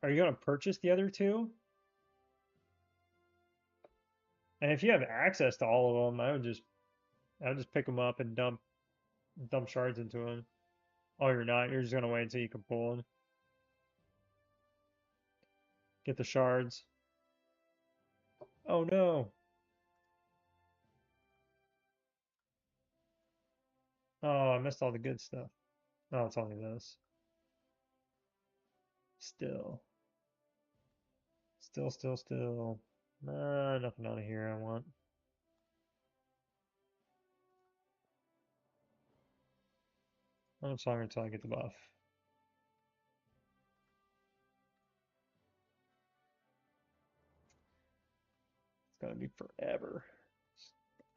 are you going to purchase the other two? And if you have access to all of them, I would just pick them up and dump shards into them. Oh, you're not. You're just gonna wait until you can pull them. Get the shards. Oh no. Oh, I missed all the good stuff. Oh, it's only this. Still. Still. Nothing out of here I want. How much longer until I get the buff? It's gonna be forever.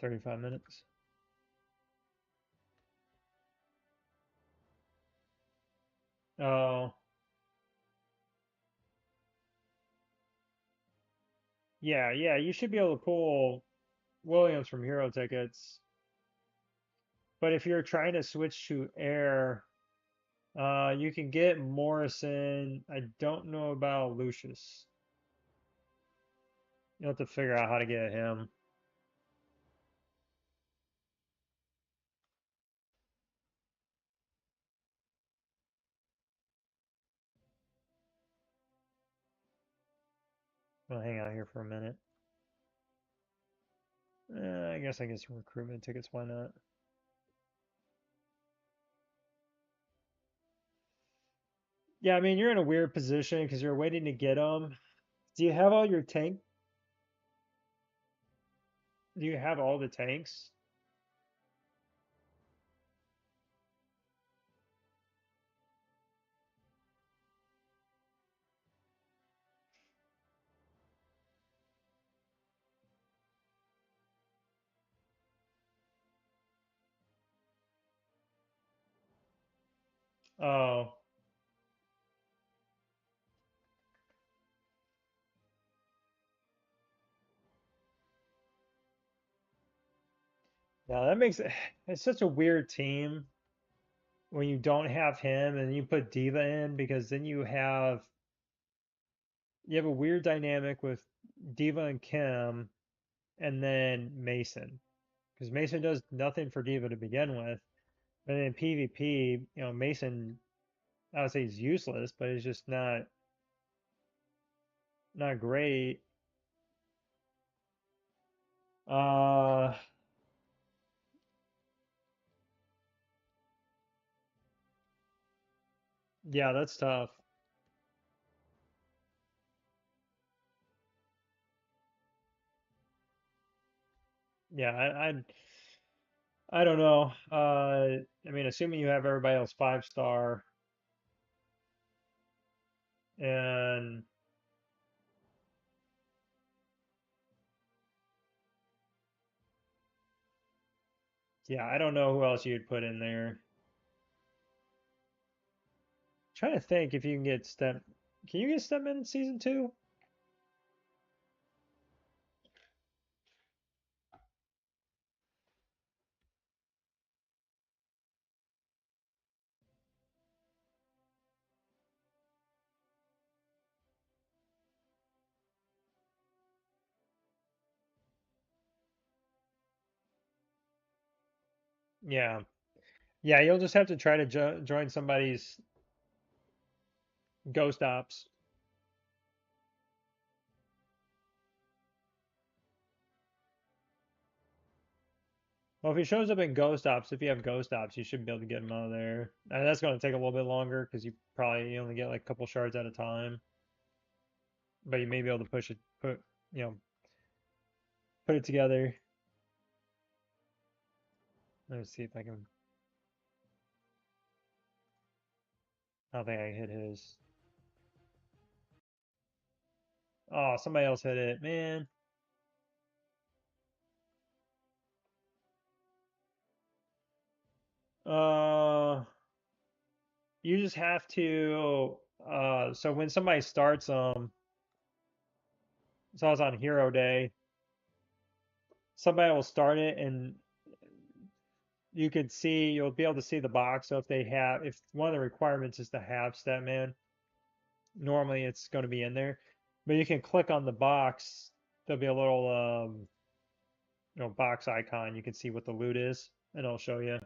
35 minutes. Oh, yeah, you should be able to pull Williams from hero tickets. But if you're trying to switch to air, you can get Morrison. I don't know about Lucius. You'll have to figure out how to get him. I'll hang out here for a minute. I guess I get some recruitment tickets. Why not? Yeah, I mean, you're in a weird position because you're waiting to get them. Do you have all your tank? Do you have all the tanks? Oh, yeah, that makes it. It's such a weird team when you don't have him and you put Diva in because then you have a weird dynamic with Diva and Kim and then Mason because Mason does nothing for Diva to begin with. But in PvP, Mason, I would say he's useless, but he's just not great. Uh, yeah, that's tough. Yeah, I don't know. I mean, assuming you have everybody else 5-star, and yeah, I don't know who else you'd put in there. Trying to think if you can get Step. Can you get Stepman in season two? Yeah. Yeah, you'll just have to try to join somebody's ghost ops. Well, if he shows up in ghost ops, if you have ghost ops, you should be able to get him out of there. And that's going to take a little bit longer because you only get like a couple shards at a time. But you may be able to you know, put it together. Let's see if I can. I don't think I hit his. Oh, somebody else hit it, man. Uh, you just have to. So when somebody starts so I was on Hero Day. Somebody will start it, and you'll be able to see the box. So if one of the requirements is to have Statman, normally it's going to be in there. But you can click on the box. There'll be a little box icon. You can see what the loot is, and it'll show you.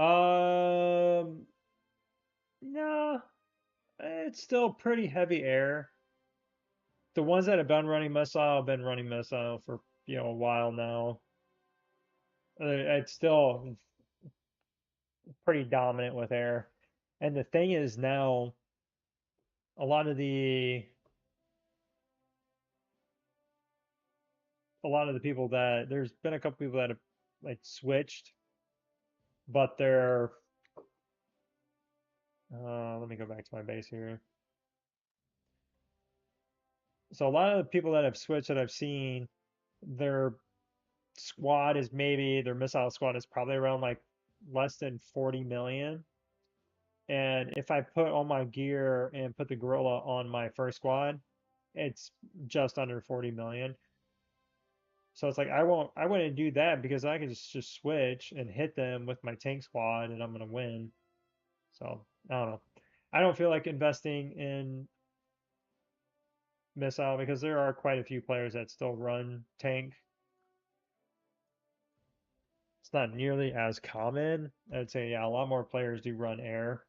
Um, no, it's still pretty heavy air. The ones that have been running missile have been running missile for a while now. It's still pretty dominant with air. And the thing is now, a lot of the a lot of the people that there's been a couple people that have like switched, but they're let me go back to my base here. So a lot of the people that have switched that I've seen, their their missile squad is probably around like less than 40 million. And if I put all my gear and put the gorilla on my first squad, it's just under 40 million. So it's like I wouldn't do that because I can just switch and hit them with my tank squad and I'm gonna win. So I don't know. I don't feel like investing in missile because there are quite a few players that still run tank. It's not nearly as common. I'd say yeah, a lot more players do run air.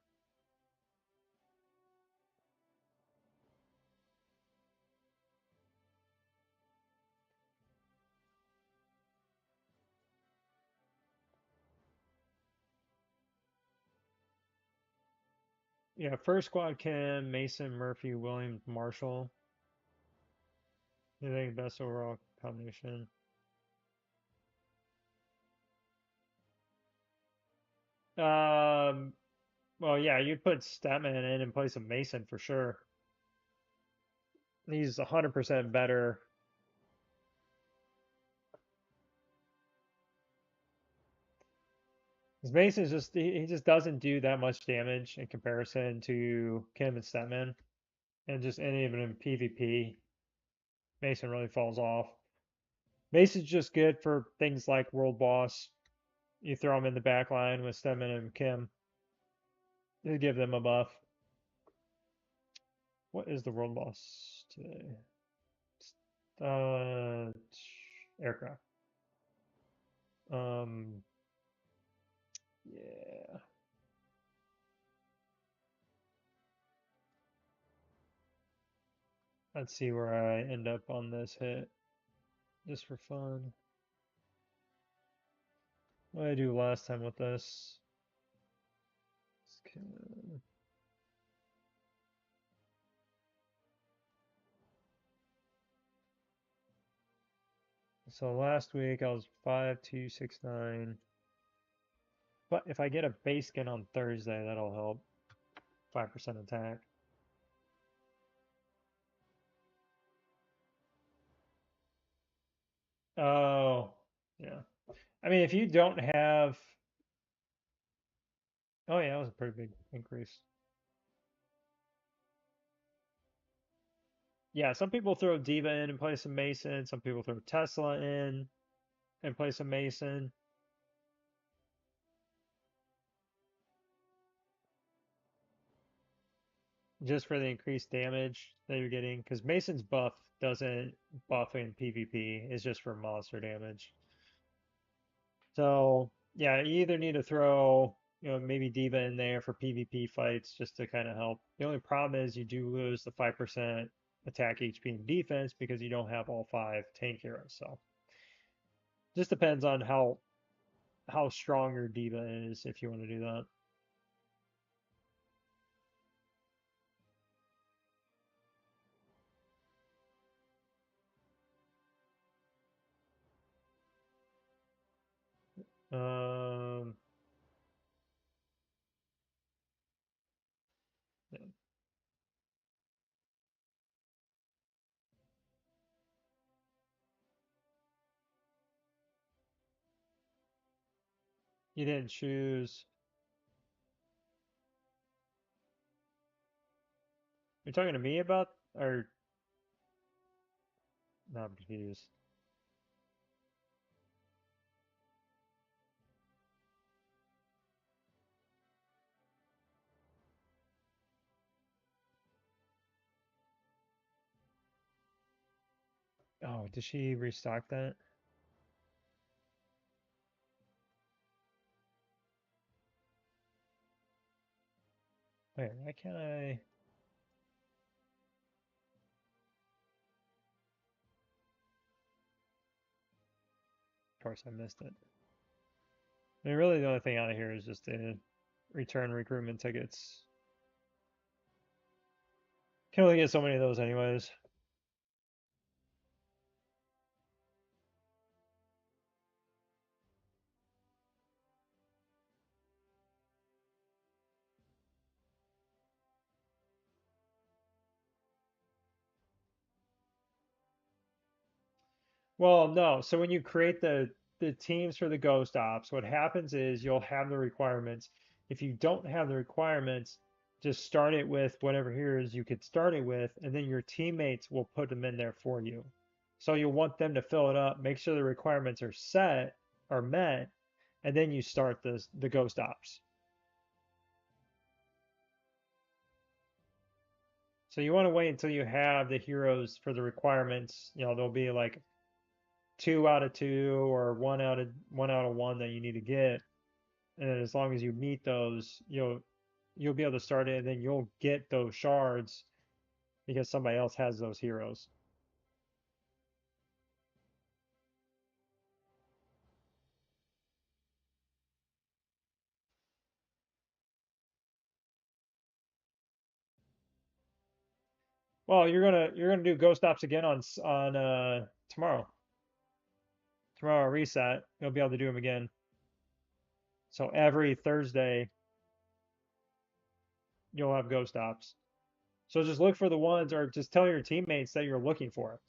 Yeah, first squad Kim, Mason, Murphy, Williams, Marshall. I think best overall combination. Um, well, yeah, you'd put Statman in place of Mason for sure. He's 100% better. 'Cause Mason's he just doesn't do that much damage in comparison to Kim and Statman, and even in PvP, Mason really falls off. Mason's just good for things like World Boss. You throw him in the back line with Statman and Kim to give them a buff. What is the World Boss today? Uh, Aircraft. Um, yeah. Let's see where I end up on this hit, just for fun. What did I do last time with this? So last week I was 5269. But if I get a base skin on Thursday, that'll help. 5% attack. Oh, yeah. I mean, if you don't have. Oh, yeah, that was a pretty big increase. Yeah, some people throw Diva in place of Mason. Some people throw Tesla in place of Mason. just for the increased damage that you're getting. Because Mason's buff doesn't buff in PvP, it's just for monster damage. So yeah, you either need to throw, maybe Diva in there for PvP fights just to kind of help. The only problem is you do lose the 5% attack HP and defense because you don't have all 5 tank heroes. So just depends on how strong your Diva is if you want to do that. You didn't choose. You're talking to me about, or no, I'm confused. Oh, did she restock that? Wait, why can't I? Of course, I missed it. I mean, really, the only thing out of here is just the return recruitment tickets. Can only get so many of those, anyways. Well, no. So when you create the teams for the ghost ops, what happens is you'll have the requirements. If you don't have the requirements, just start it with whatever heroes you could start it with, and then your teammates will put them in there for you. So you'll want them to fill it up, make sure the requirements are met, and then you start the ghost ops. So you want to wait until you have the heroes for the requirements. There'll be like 2 out of 2 or 1 out of 1 that you need to get. And as long as you meet those, you'll be able to start it, and then you'll get those shards because somebody else has those heroes. Well, you're gonna do ghost ops again on tomorrow. Tomorrow reset, you'll be able to do them again. So every Thursday you'll have ghost ops. So just look for the ones, or just tell your teammates that you're looking for.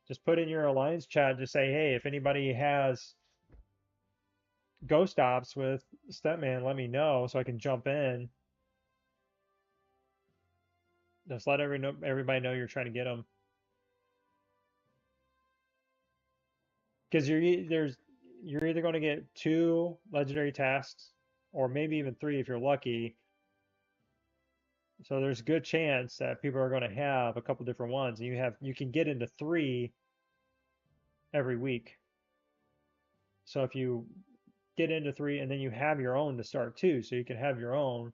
Just put in your alliance chat, just say, hey, if anybody has ghost ops with Stepman, let me know so I can jump in. Just let everybody know you're trying to get them. Because you're either going to get 2 legendary tasks, or maybe even 3 if you're lucky. So there's a good chance that people are going to have a couple different ones, and you can get into 3 every week. So if you get into 3 and then you have your own to start too, so you can have your own.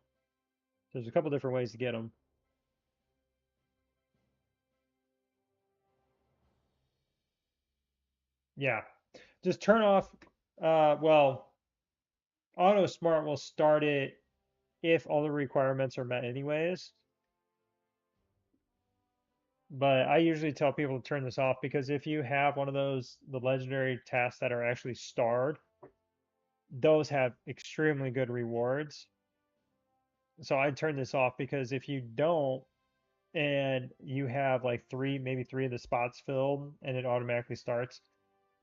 There's a couple different ways to get them. Yeah, just turn off. Well, Auto Smart will start it if all the requirements are met anyways. But I usually tell people to turn this off because if you have one of the legendary tasks that are actually starred, those have extremely good rewards. So I'd turn this off because if you don't and you have like maybe three of the spots filled and it automatically starts,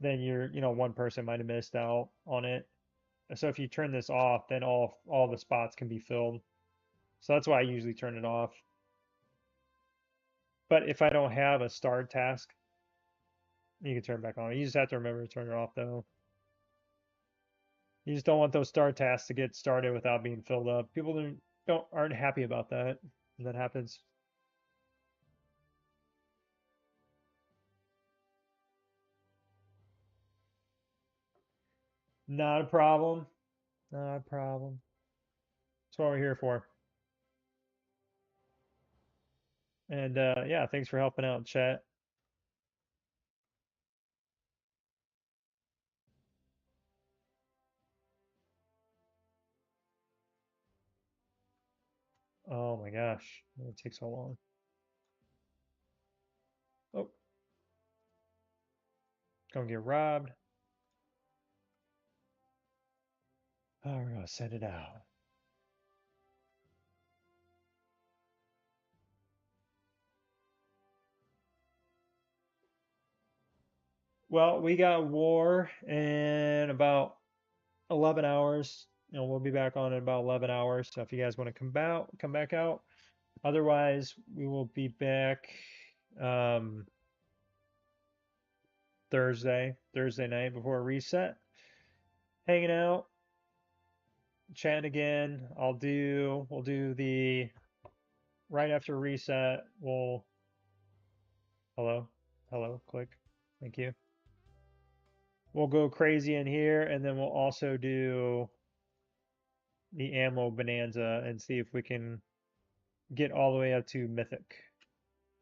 then one person might have missed out on it. So if you turn this off, then all the spots can be filled. So that's why I usually turn it off. But if I don't have a starred task, you can turn it back on. You just have to remember to turn it off though. You just don't want those star tasks to get started without being filled up. People aren't happy about that. And that happens. Not a problem. Not a problem. That's what we're here for. And yeah, thanks for helping out, chat. Oh my gosh, it takes so long. Oh, gonna get robbed. Oh, we're gonna send it out. Well, we got war in about 11 hours. We'll be back on in about 11 hours. So if you guys want to come back out. Otherwise, we will be back um, Thursday night before reset, hanging out, chatting again. We'll do the right after reset. Hello, hello, click. Thank you. We'll go crazy in here, and then we'll also do the ammo bonanza and see if we can get all the way up to mythic.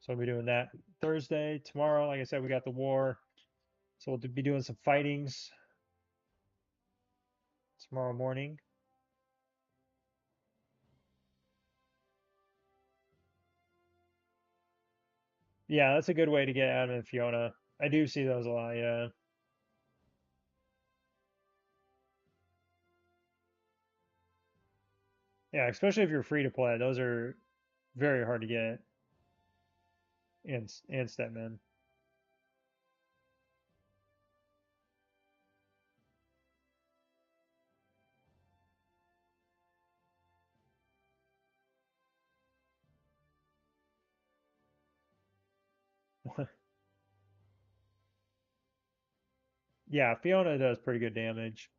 So we'll be doing that Thursday. Tomorrow, like I said, we got the war. So we'll be doing some fightings tomorrow morning. Yeah, that's a good way to get Adam and Fiona. I do see those a lot, yeah. Yeah, especially if you're free to play. Those are very hard to get and Stepman. Yeah, Fiona does pretty good damage.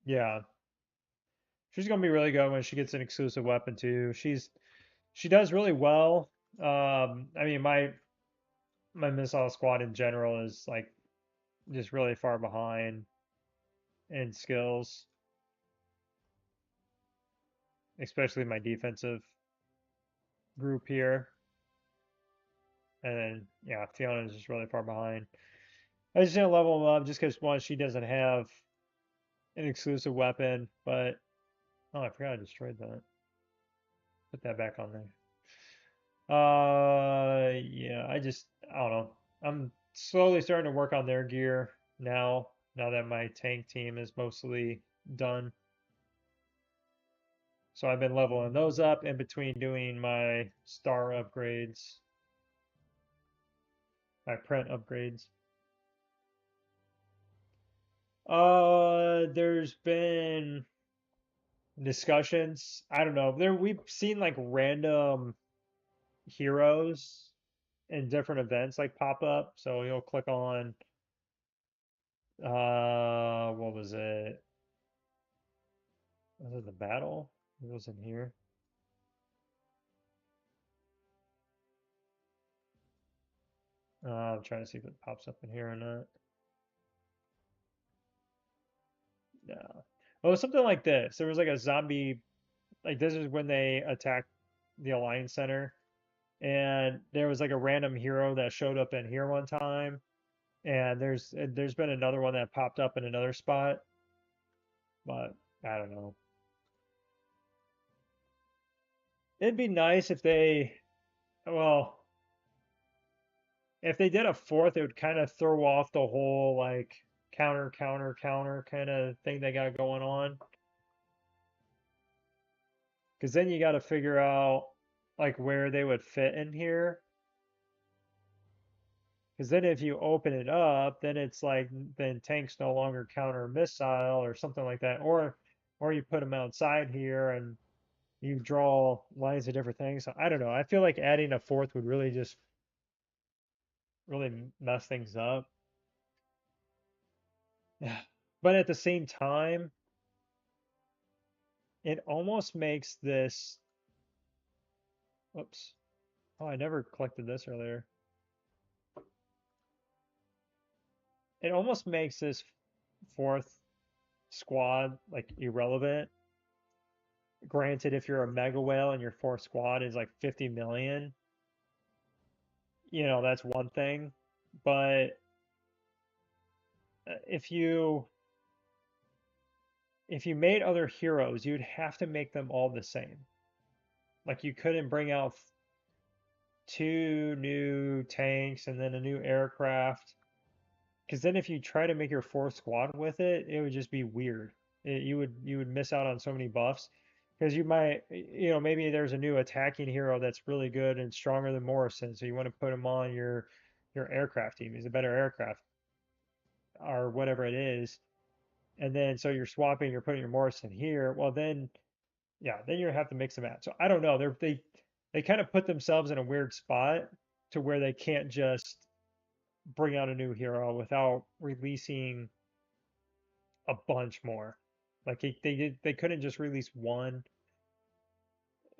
Yeah. She's gonna be really good when she gets an exclusive weapon too. She does really well. I mean my missile squad in general is like just really far behind in skills, especially my defensive group here. And then yeah, Fiona is just really far behind. I just didn't level them up just because one, she doesn't have an exclusive weapon, but oh, I forgot I destroyed that. Put that back on there. Yeah, I don't know. I'm slowly starting to work on their gear now. Now that my tank team is mostly done, so I've been leveling those up in between doing my star upgrades, my print upgrades. There's been discussions. I don't know. We've seen like random heroes in different events like pop up. So you'll click on what was it? Was it the battle? It was in here. I'm trying to see if it pops up in here or not. No. Oh, it was something like this. There was like a zombie, like this is when they attacked the Alliance Center, and there was like a random hero that showed up in here one time, and there's been another one that popped up in another spot, but I don't know. It'd be nice if well, if they did a fourth, it would kind of throw off the whole like counter kind of thing they got going on. Because then you got to figure out like where they would fit in here. Because then if you open it up, then it's like then tanks no longer counter missile or something like that, or you put them outside here and you draw lines of different things. So I don't know. I feel like adding a fourth would really just really mess things up. Yeah. But at the same time, it almost makes this Oops. Oh, I never collected this earlier. It almost makes this fourth squad like irrelevant. Granted, if you're a mega whale and your fourth squad is like 50 million, that's one thing. But if you made other heroes, you'd have to make them all the same. Like you couldn't bring out two new tanks and then a new aircraft. Because then if you try to make your fourth squad with it, it would just be weird. You would miss out on so many buffs. Because you might, maybe there's a new attacking hero that's really good and stronger than Morrison, so you want to put him on your aircraft team. He's a better aircraft or whatever it is. And then so you're swapping, you're putting your Morrison here. Well, then yeah, then you have to mix them out. So I don't know. They kind of put themselves in a weird spot to where they can't just bring out a new hero without releasing a bunch more. Like they couldn't just release one.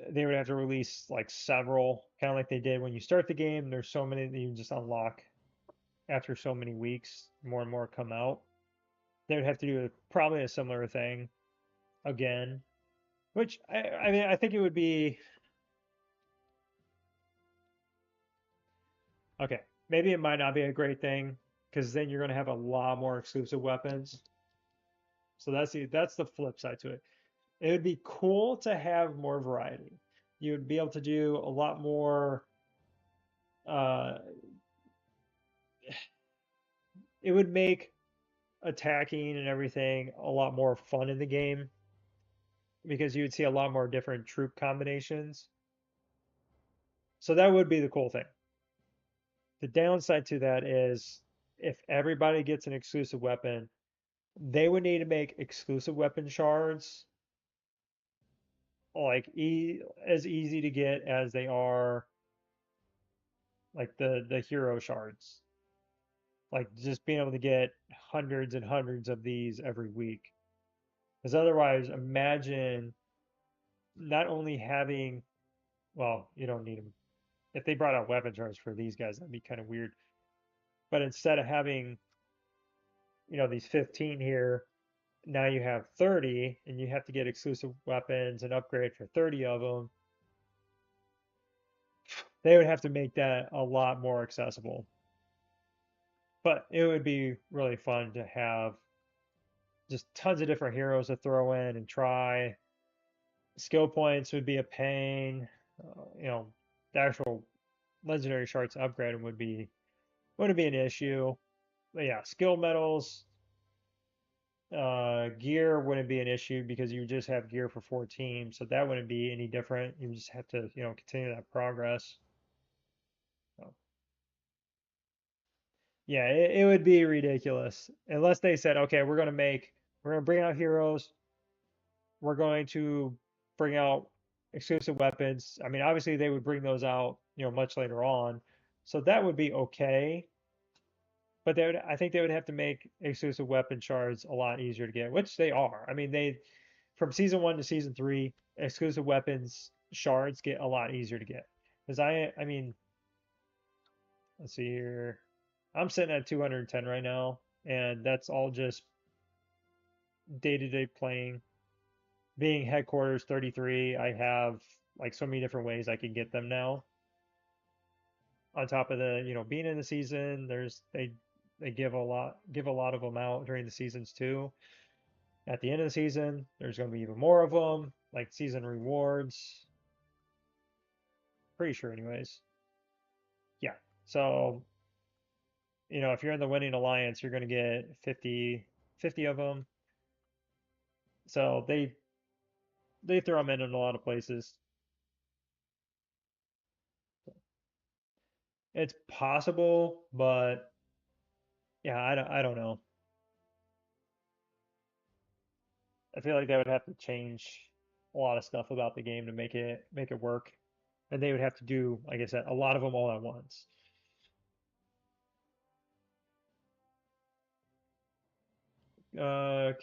They would have to release like several, kind of like they did when you start the game. There's so many that you just unlock after so many weeks. More and more come out. They would have to do probably a similar thing again, which I mean I think it would be okay. Maybe it might not be a great thing because then you're going to have a lot more exclusive weapons. So that's the flip side to it. It would be cool to have more variety. You would be able to do a lot more. Uh, it would make attacking and everything a lot more fun in the game because you would see a lot more different troop combinations. So that would be the cool thing. The downside to that is if everybody gets an exclusive weapon, they would need to make exclusive weapon shards like as easy to get as they are like the hero shards. Like just being able to get hundreds and hundreds of these every week. Because otherwise, imagine not only having, well, you don't need them. If they brought out weapon shards for these guys, that'd be kind of weird. But instead of having, these 15 here, now you have 30, and you have to get exclusive weapons and upgrade for 30 of them. They would have to make that a lot more accessible. But it would be really fun to have just tons of different heroes to throw in and try. Skill points would be a pain. The actual legendary shards upgrade wouldn't be an issue. But yeah, skill medals, gear wouldn't be an issue because you just have gear for 4 teams, so that wouldn't be any different. You just have to, continue that progress. So, yeah, it would be ridiculous unless they said, okay, we're gonna bring out heroes, we're going to bring out exclusive weapons. I mean, obviously they would bring those out, much later on. So that would be okay. But I think they would have to make exclusive weapon shards a lot easier to get, which they are. I mean, from season 1 to season 3, exclusive weapons shards get a lot easier to get. Because I mean, let's see here. I'm sitting at 210 right now, and that's all just day-to-day playing. Being headquarters 33, I have like so many different ways I can get them now. On top of the, being in the season, they give a lot of them out during the seasons too. At the end of the season, there's going to be even more of them, like season rewards. Pretty sure, anyways. Yeah. So, if you're in the winning alliance, you're going to get 50 of them. So they throw them in a lot of places. It's possible, but yeah, I don't know. I feel like they would have to change a lot of stuff about the game to make it work, and they would have to do, like I said, a lot of them all at once.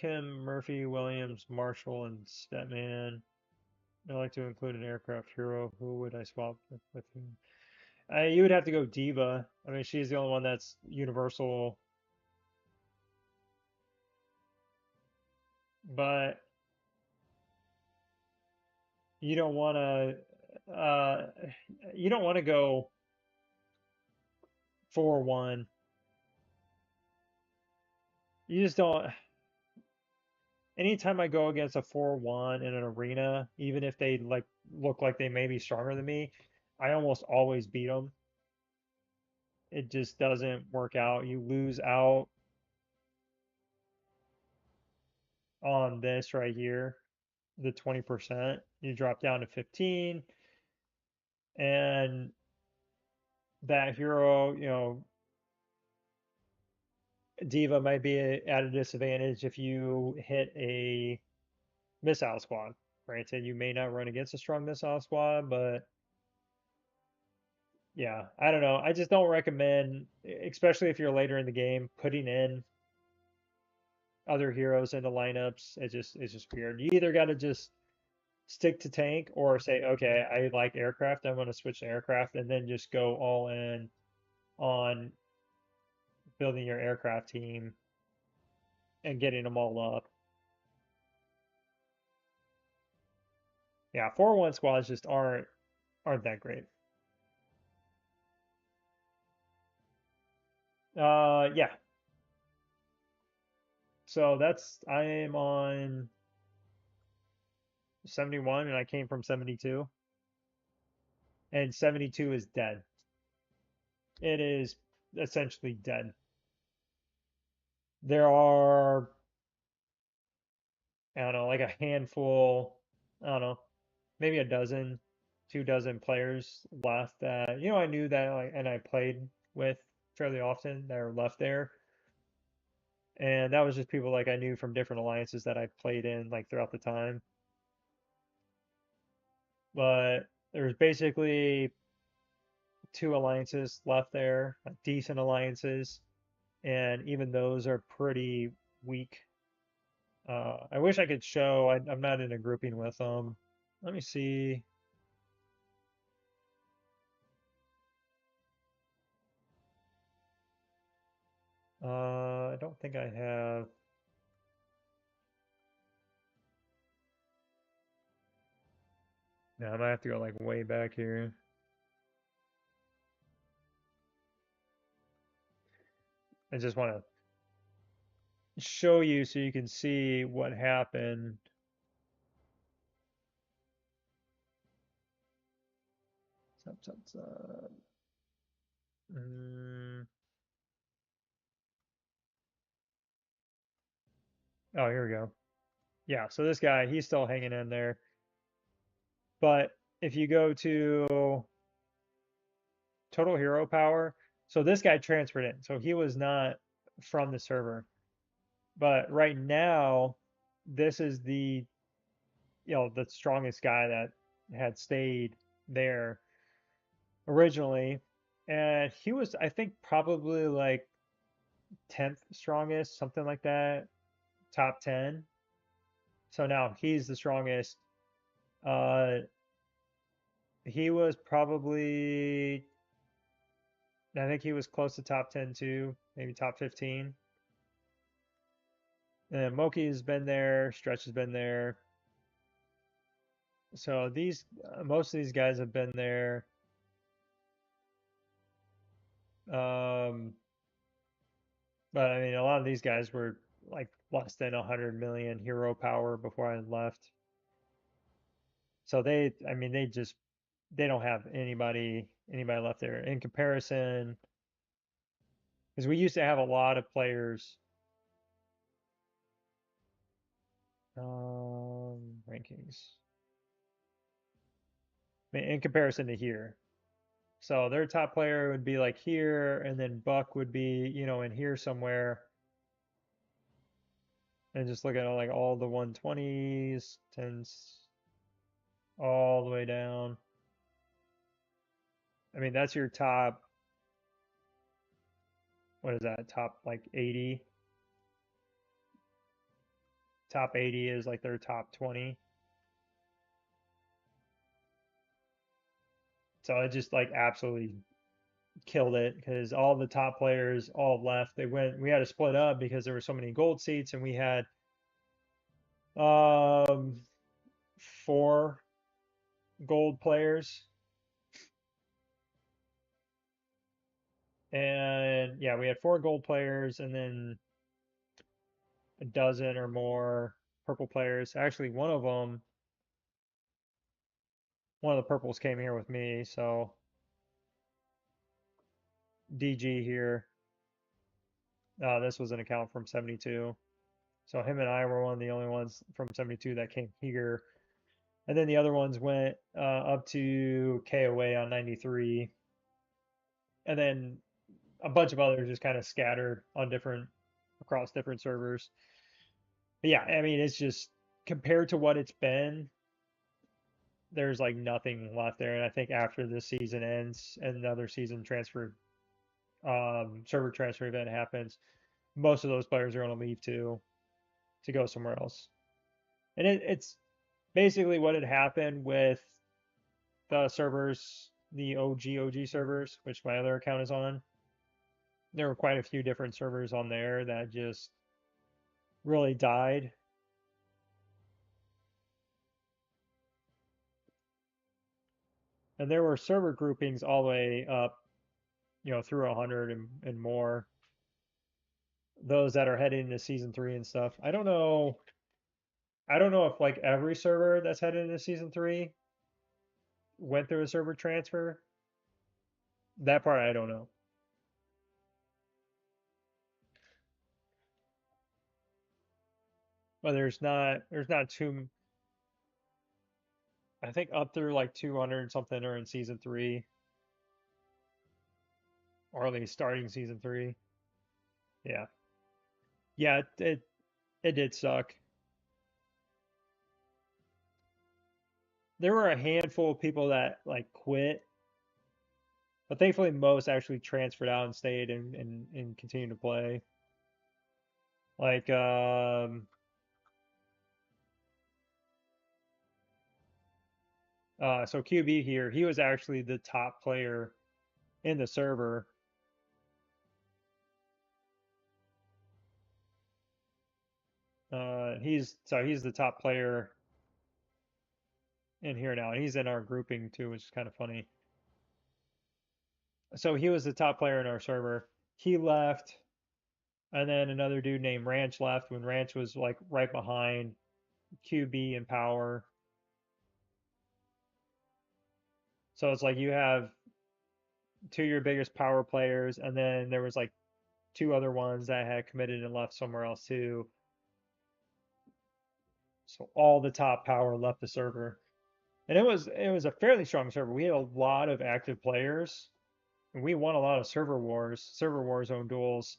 Kim, Murphy, Williams, Marshall, and Statman. I like to include an aircraft hero. Who would I swap with whom? You would have to go Diva. I mean, she's the only one that's universal, but you don't want to. You don't want to go 4-1. You just don't. Anytime I go against a 4-1 in an arena, even if they like look like they may be stronger than me, I almost always beat them. It just doesn't work out. You lose out on this right here, the 20%. You drop down to 15, and that hero, Diva might be at a disadvantage if you hit a missile squad. Granted, you may not run against a strong missile squad, but yeah, I don't know. I just don't recommend, especially if you're later in the game, putting in other heroes into lineups. It's just weird. You either got to just stick to tank or say, okay, I like aircraft. I'm going to switch to aircraft, and then just go all in on building your aircraft team and getting them all up. Yeah, 4-1 squads just aren't that great. Yeah. So I am on 71 and I came from 72, and 72 is dead. It is essentially dead. There are, I don't know, like a handful, I don't know, maybe a dozen, 2 dozen players left that, I knew that like, and I played with fairly often that are left there. And that was just people like I knew from different alliances that I played in like throughout the time. But there's basically 2 alliances left there, like decent alliances, and even those are pretty weak. I wish I could show. I'm not in a grouping with them. Let me see. I don't think I have. No, I might have to go like way back here. I just want to show you so you can see what happened. Sup, sup, sup. Mm. Oh, here we go. Yeah, so this guy, he's still hanging in there. But if you go to total hero power, so this guy transferred in. So he was not from the server. But right now, this is the strongest guy that had stayed there originally. And he was, I think, probably like 10th strongest, something like that, top 10. So now he's the strongest. Uh, he was probably, I think he was close to top 10 too, maybe top 15. And Moki has been there, Stretch has been there. So most of these guys have been there. Um, but I mean, a lot of these guys were like less than 100 million hero power before I left. So I mean, they don't have anybody left there in comparison, because we used to have a lot of players. Rankings. I mean, in comparison to here. So their top player would be like here, and then Buck would be, in here somewhere. And just look at like all the 120s, 10s, all the way down. I mean, that's your top, what is that, top like 80? Top 80 is like their top 20. So it just like absolutely killed it because all the top players all left. We had to split up because there were so many gold seats and we had um four gold players. And yeah, we had four gold players and then a dozen or more purple players. Actually, one of the purples came here with me, so DG here. This was an account from 72. So him and I were one of the only ones from 72 that came here. And then the other ones went up to KOA on 93. And then a bunch of others just kind of scattered on across different servers. But yeah, I mean, it's just compared to what it's been, there's like nothing left there. And I think after this season ends and another season server transfer event happens, most of those players are going to leave to go somewhere else. And it's basically what had happened with the servers, the OG servers, which my other account is on. There were quite a few different servers on there that just really died. And there were server groupings all the way up, through 100 and more. Those that are heading into season 3 and stuff. I don't know. I don't know if like every server that's headed into season 3 went through a server transfer. That part I don't know. But there's not too. I think up through like 200 something are in season 3, or at least starting season 3. Yeah, yeah, it did suck. There were a handful of people that like quit, but thankfully most actually transferred out and stayed and continued to play. Like so QB here, he was actually the top player in the server. He's the top player in here now, and he's in our grouping too, which is kind of funny. So he was the top player in our server. He left, and then another dude named Ranch left when Ranch was like right behind QB in power. So it's like you have two of your biggest power players, and then there was like two other ones that had committed and left somewhere else too. So all the top power left the server. And it was a fairly strong server. We had a lot of active players, and we won a lot of server war zone duels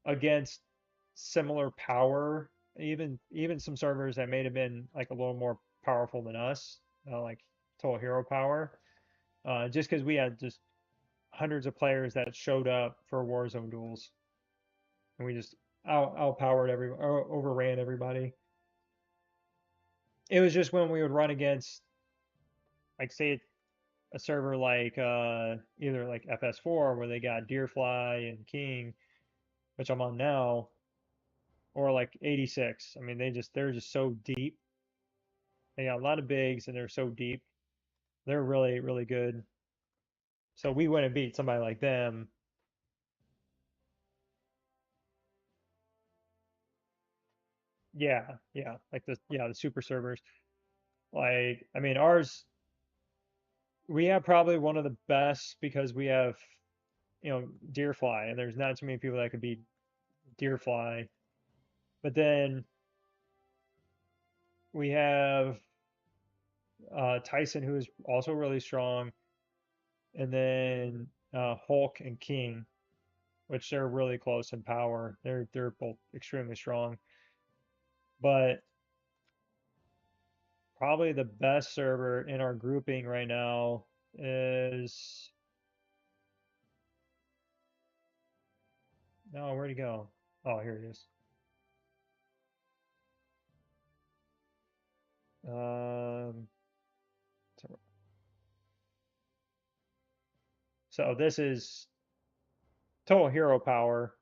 against similar power, even some servers that may have been like a little more powerful than us, like total hero power. Just because we had just hundreds of players that showed up for Warzone duels, and we just outpowered overran everybody. It was just when we would run against, like, say, a server like either like FS4 where they got Deerfly and King, which I'm on now, or like 86. I mean, they're just so deep. They got a lot of bigs and they're so deep. They're really, really good. So we wouldn't beat somebody like them. Yeah, yeah, like the super servers. Like, I mean, ours, we have probably one of the best because we have, Deerfly, and there's not too many people that could beat Deerfly. But then we have Tyson, who is also really strong, and then Hulk and King, which they're really close in power. They're both extremely strong. But probably the best server in our grouping right now is, no, where'd he go? Oh, here it is. Um, So this is total hero power.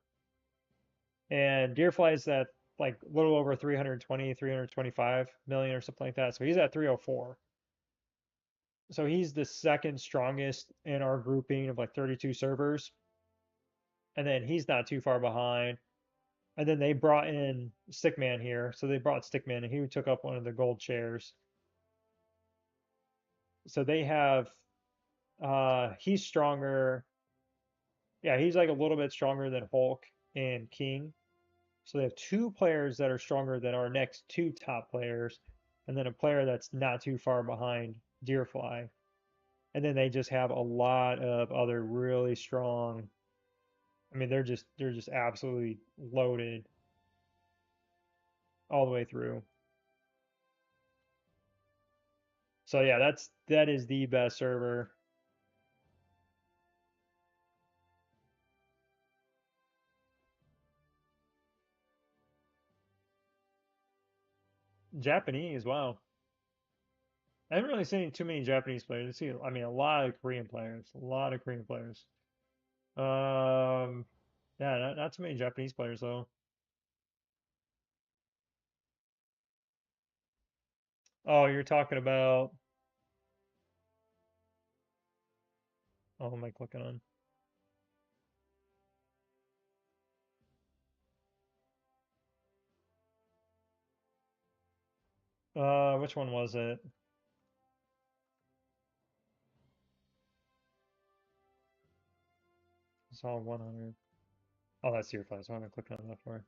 And Deerfly is at like a little over 320, 325 million or something like that. So he's at 304. So he's the second strongest in our grouping of like 32 servers. And then he's not too far behind. And then they brought in Stickman here. So they brought Stickman and he took up one of the gold chairs. So they have he's stronger. Yeah, he's like a little bit stronger than Hulk and King. So they have two players that are stronger than our next two top players, and then a player that's not too far behind Deerfly. And then they just have a lot of other really strong. I mean, they're just absolutely loaded all the way through. So yeah, that is the best server. Japanese, wow. I haven't really seen too many Japanese players. I mean, a lot of Korean players, a lot of Korean players. Um, yeah, not too many Japanese players though. Oh, you're talking about. Oh, am I clicking on? Which one was it? It's all 100. Oh, that's your file. So I'm gonna click on that for.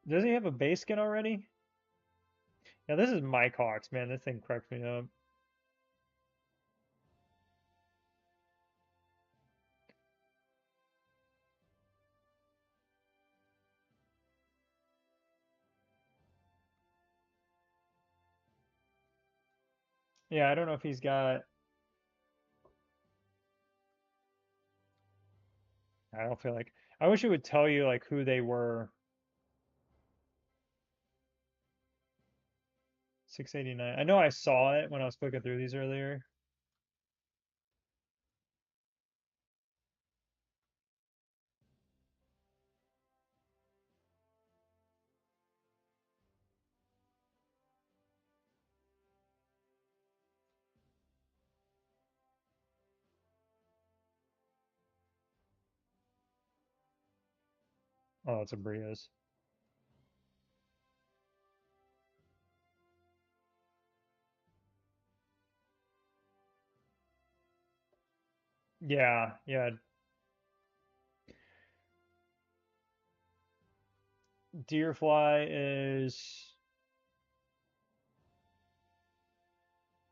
Does he have a base skin already? Yeah, this is Mike Hawks, man. This thing cracks me up. Yeah, I don't know if he's got. I don't feel like. I wish it would tell you like who they were. 689. I know I saw it when I was clicking through these earlier. Oh, it's a Brios. Yeah, yeah. Deerfly is.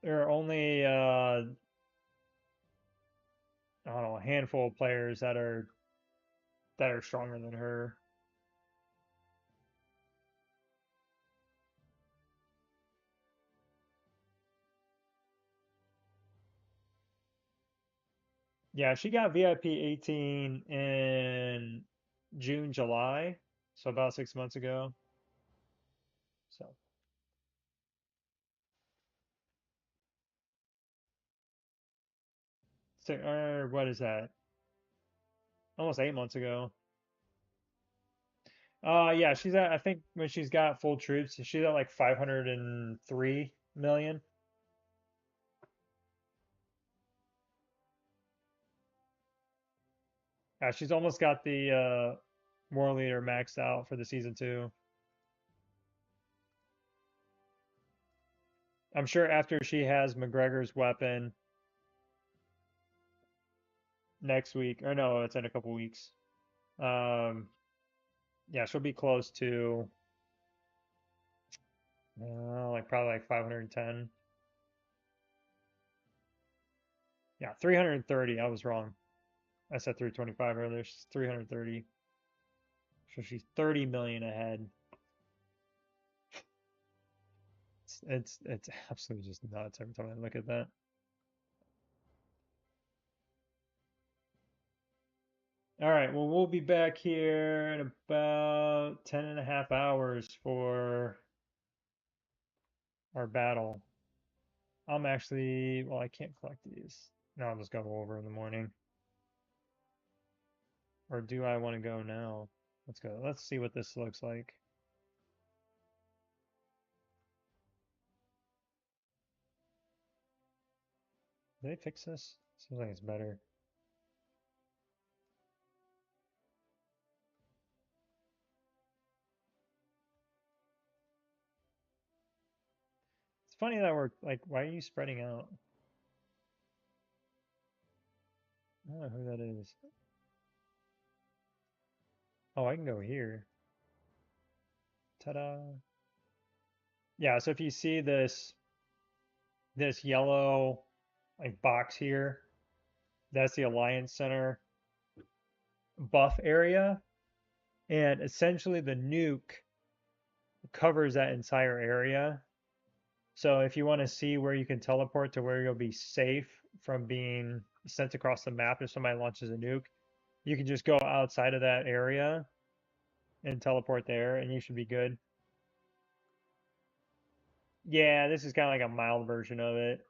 There are only I don't know, a handful of players that are stronger than her. Yeah, she got VIP 18 in June, July, so about 6 months ago. So, so what is that? Almost 8 months ago. Yeah, she's at, I think when she's got full troops, she's at like 503 million. Yeah, she's almost got the war leader maxed out for the season two. I'm sure after she has McGregor's weapon next week, or no, it's in a couple weeks. Um, yeah, she'll be close to like probably like 510. Yeah, 330. I was wrong. I said 325 earlier. She's 330. So she's 30 million ahead. It's absolutely just nuts every time I look at that. All right, well, we'll be back here in about 10 and a half hours for our battle. I'm actually, well, I can't collect these. No, I'll just go over in the morning. Or do I want to go now? Let's go. Let's see what this looks like. Did they fix this? Seems like it's better. It's funny that we're like, why are you spreading out? I don't know who that is. Oh, I can go here. Ta-da. Yeah, so if you see this yellow like box here, that's the Alliance Center buff area. And essentially the nuke covers that entire area. So if you want to see where you can teleport to where you'll be safe from being sent across the map if somebody launches a nuke, you can just go outside of that area and teleport there and you should be good. Yeah, this is kind of like a mild version of it.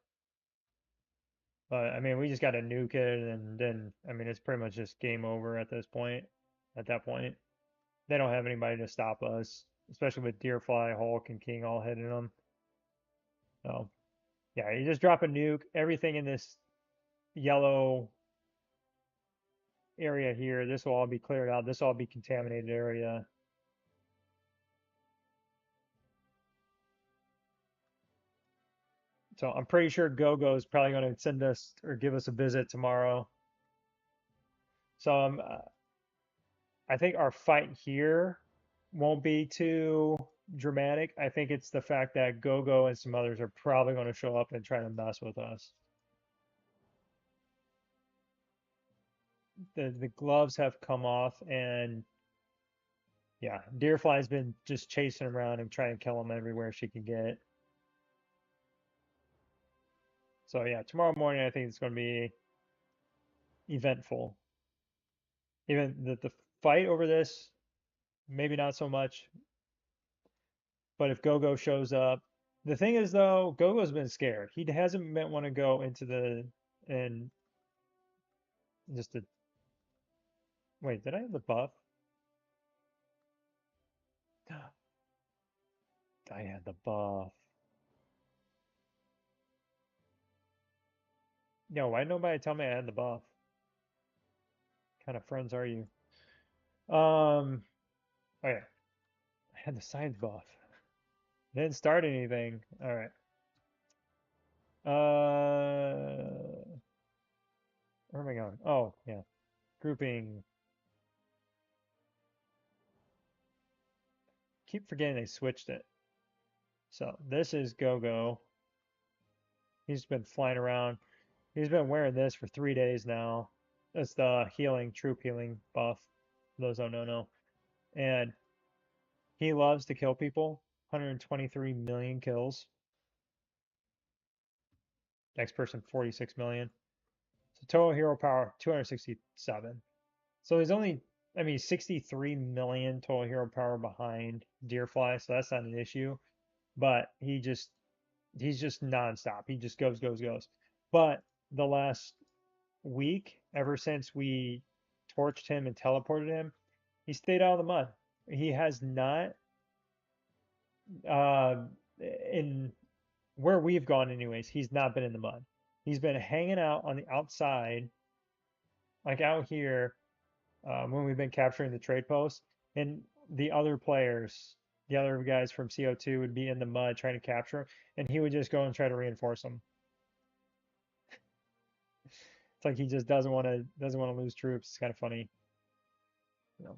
But I mean, we just got to nuke it and then, I mean, it's pretty much just game over at this point. At that point, they don't have anybody to stop us, especially with Deerfly, Hulk, and King all hitting them. So yeah, you just drop a nuke. Everything in this yellow area here, this will all be cleared out. This will all be contaminated area. So I'm pretty sure GoGo is probably going to send us or give us a visit tomorrow. So I think our fight here won't be too dramatic. I think it's the fact that GoGo and some others are probably going to show up and try to mess with us. The gloves have come off, and yeah, Deerfly's been just chasing around and trying to kill him everywhere she can get. So yeah, tomorrow morning I think it's going to be eventful. Even the fight over this, maybe not so much, but if Gogo shows up, the thing is though, Gogo's been scared. He hasn't been want to go into the and just to wait. Did I have the buff? I had the buff. No, why nobody tell me I had the buff? What kind of friends are you? Oh yeah, I had the science buff. Didn't start anything. All right. Where am I going? Oh yeah, grouping. Keep forgetting they switched it. So this is Gogo. He's been flying around. He's been wearing this for 3 days now. It's the healing, troop healing buff. For those don't know. And he loves to kill people. 123 million kills. Next person, 46 million. So total hero power, 267. So he's only, I mean, 63 million total hero power behind Deerfly, so that's not an issue. But he's just nonstop. He just goes, goes, goes. But the last week, ever since we torched him and teleported him, he stayed out of the mud. He has not, uh, in where we've gone, anyways, he's not been in the mud. He's been hanging out on the outside, like out here, when we've been capturing the trade posts, and the other players, the other guys from CO2 would be in the mud trying to capture him, and he would just go and try to reinforce them. It's like he just doesn't want to lose troops. It's kind of funny. You know.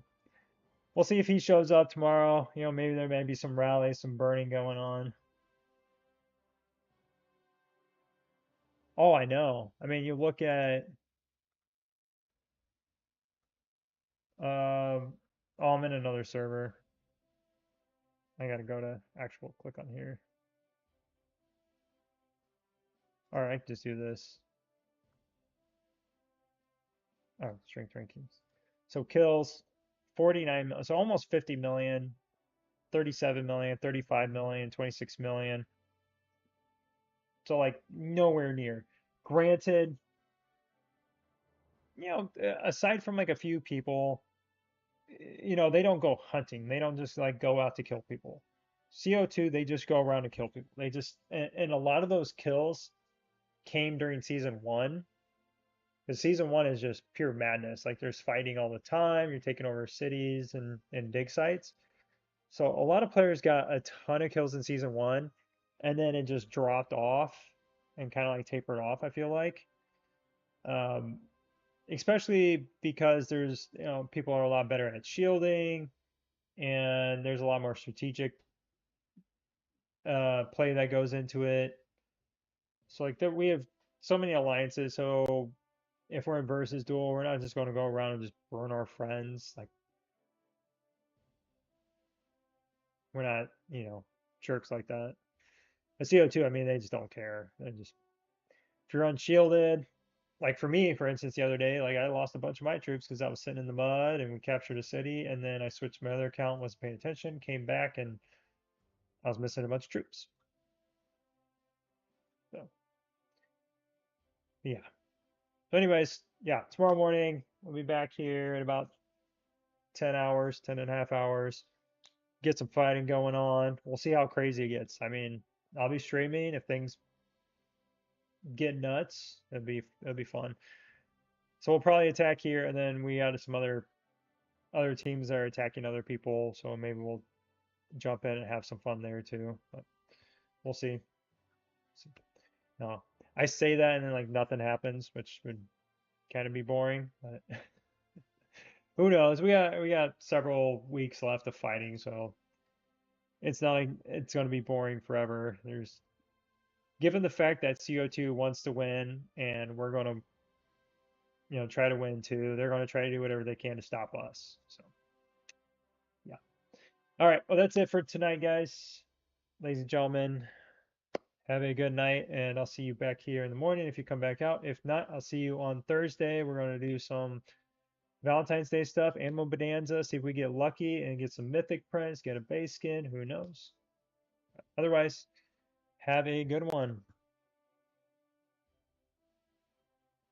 We'll see if he shows up tomorrow. You know, maybe there may be some rallies, some burning going on. Oh, I know. I mean, you look at um oh, I'm in another server. I gotta go to actual click on here. All right, I can just do this. Oh, strength rankings. So kills 49 million, so almost 50 million, 37 million, 35 million, 26 million. So like nowhere near. Granted, aside from like a few people, they don't go hunting. They don't just like go out to kill people. CO2, they just go around to kill people. And a lot of those kills came during season one, because season one is just pure madness. Like there's fighting all the time. You're taking over cities and dig sites. So a lot of players got a ton of kills in season one, and then it just dropped off and kind of like tapered off, I feel like. Um, Especially because there's, people are a lot better at shielding, and there's a lot more strategic play that goes into it. So like we have so many alliances. So if we're in versus duel, we're not just going to go around and just burn our friends. Like we're not, jerks like that. The CO2, I mean, they just don't care. They just if you're unshielded, like for me, for instance, the other day, like I lost a bunch of my troops because I was sitting in the mud and we captured a city, and then I switched my other account, wasn't paying attention, came back, and I was missing a bunch of troops. So yeah. So anyways, yeah, tomorrow morning we'll be back here in about 10 hours, 10 and a half hours. Get some fighting going on. We'll see how crazy it gets. I mean, I'll be streaming if things get nuts. It'll be fun. So we'll probably attack here, and then we got some other teams that are attacking other people. So maybe we'll jump in and have some fun there too. But we'll see. No, I say that and then like nothing happens, which would kind of be boring. But who knows? We got several weeks left of fighting, so it's not like it's going to be boring forever. Given the fact that CO2 wants to win and we're going to, try to win too, they're going to try to do whatever they can to stop us. So, yeah. All right. Well, that's it for tonight, guys. Ladies and gentlemen, have a good night, and I'll see you back here in the morning if you come back out. If not, I'll see you on Thursday. We're going to do some Valentine's Day stuff, Animal Bonanza, see if we get lucky and get some mythic prints, get a base skin, who knows? Otherwise, have a good one.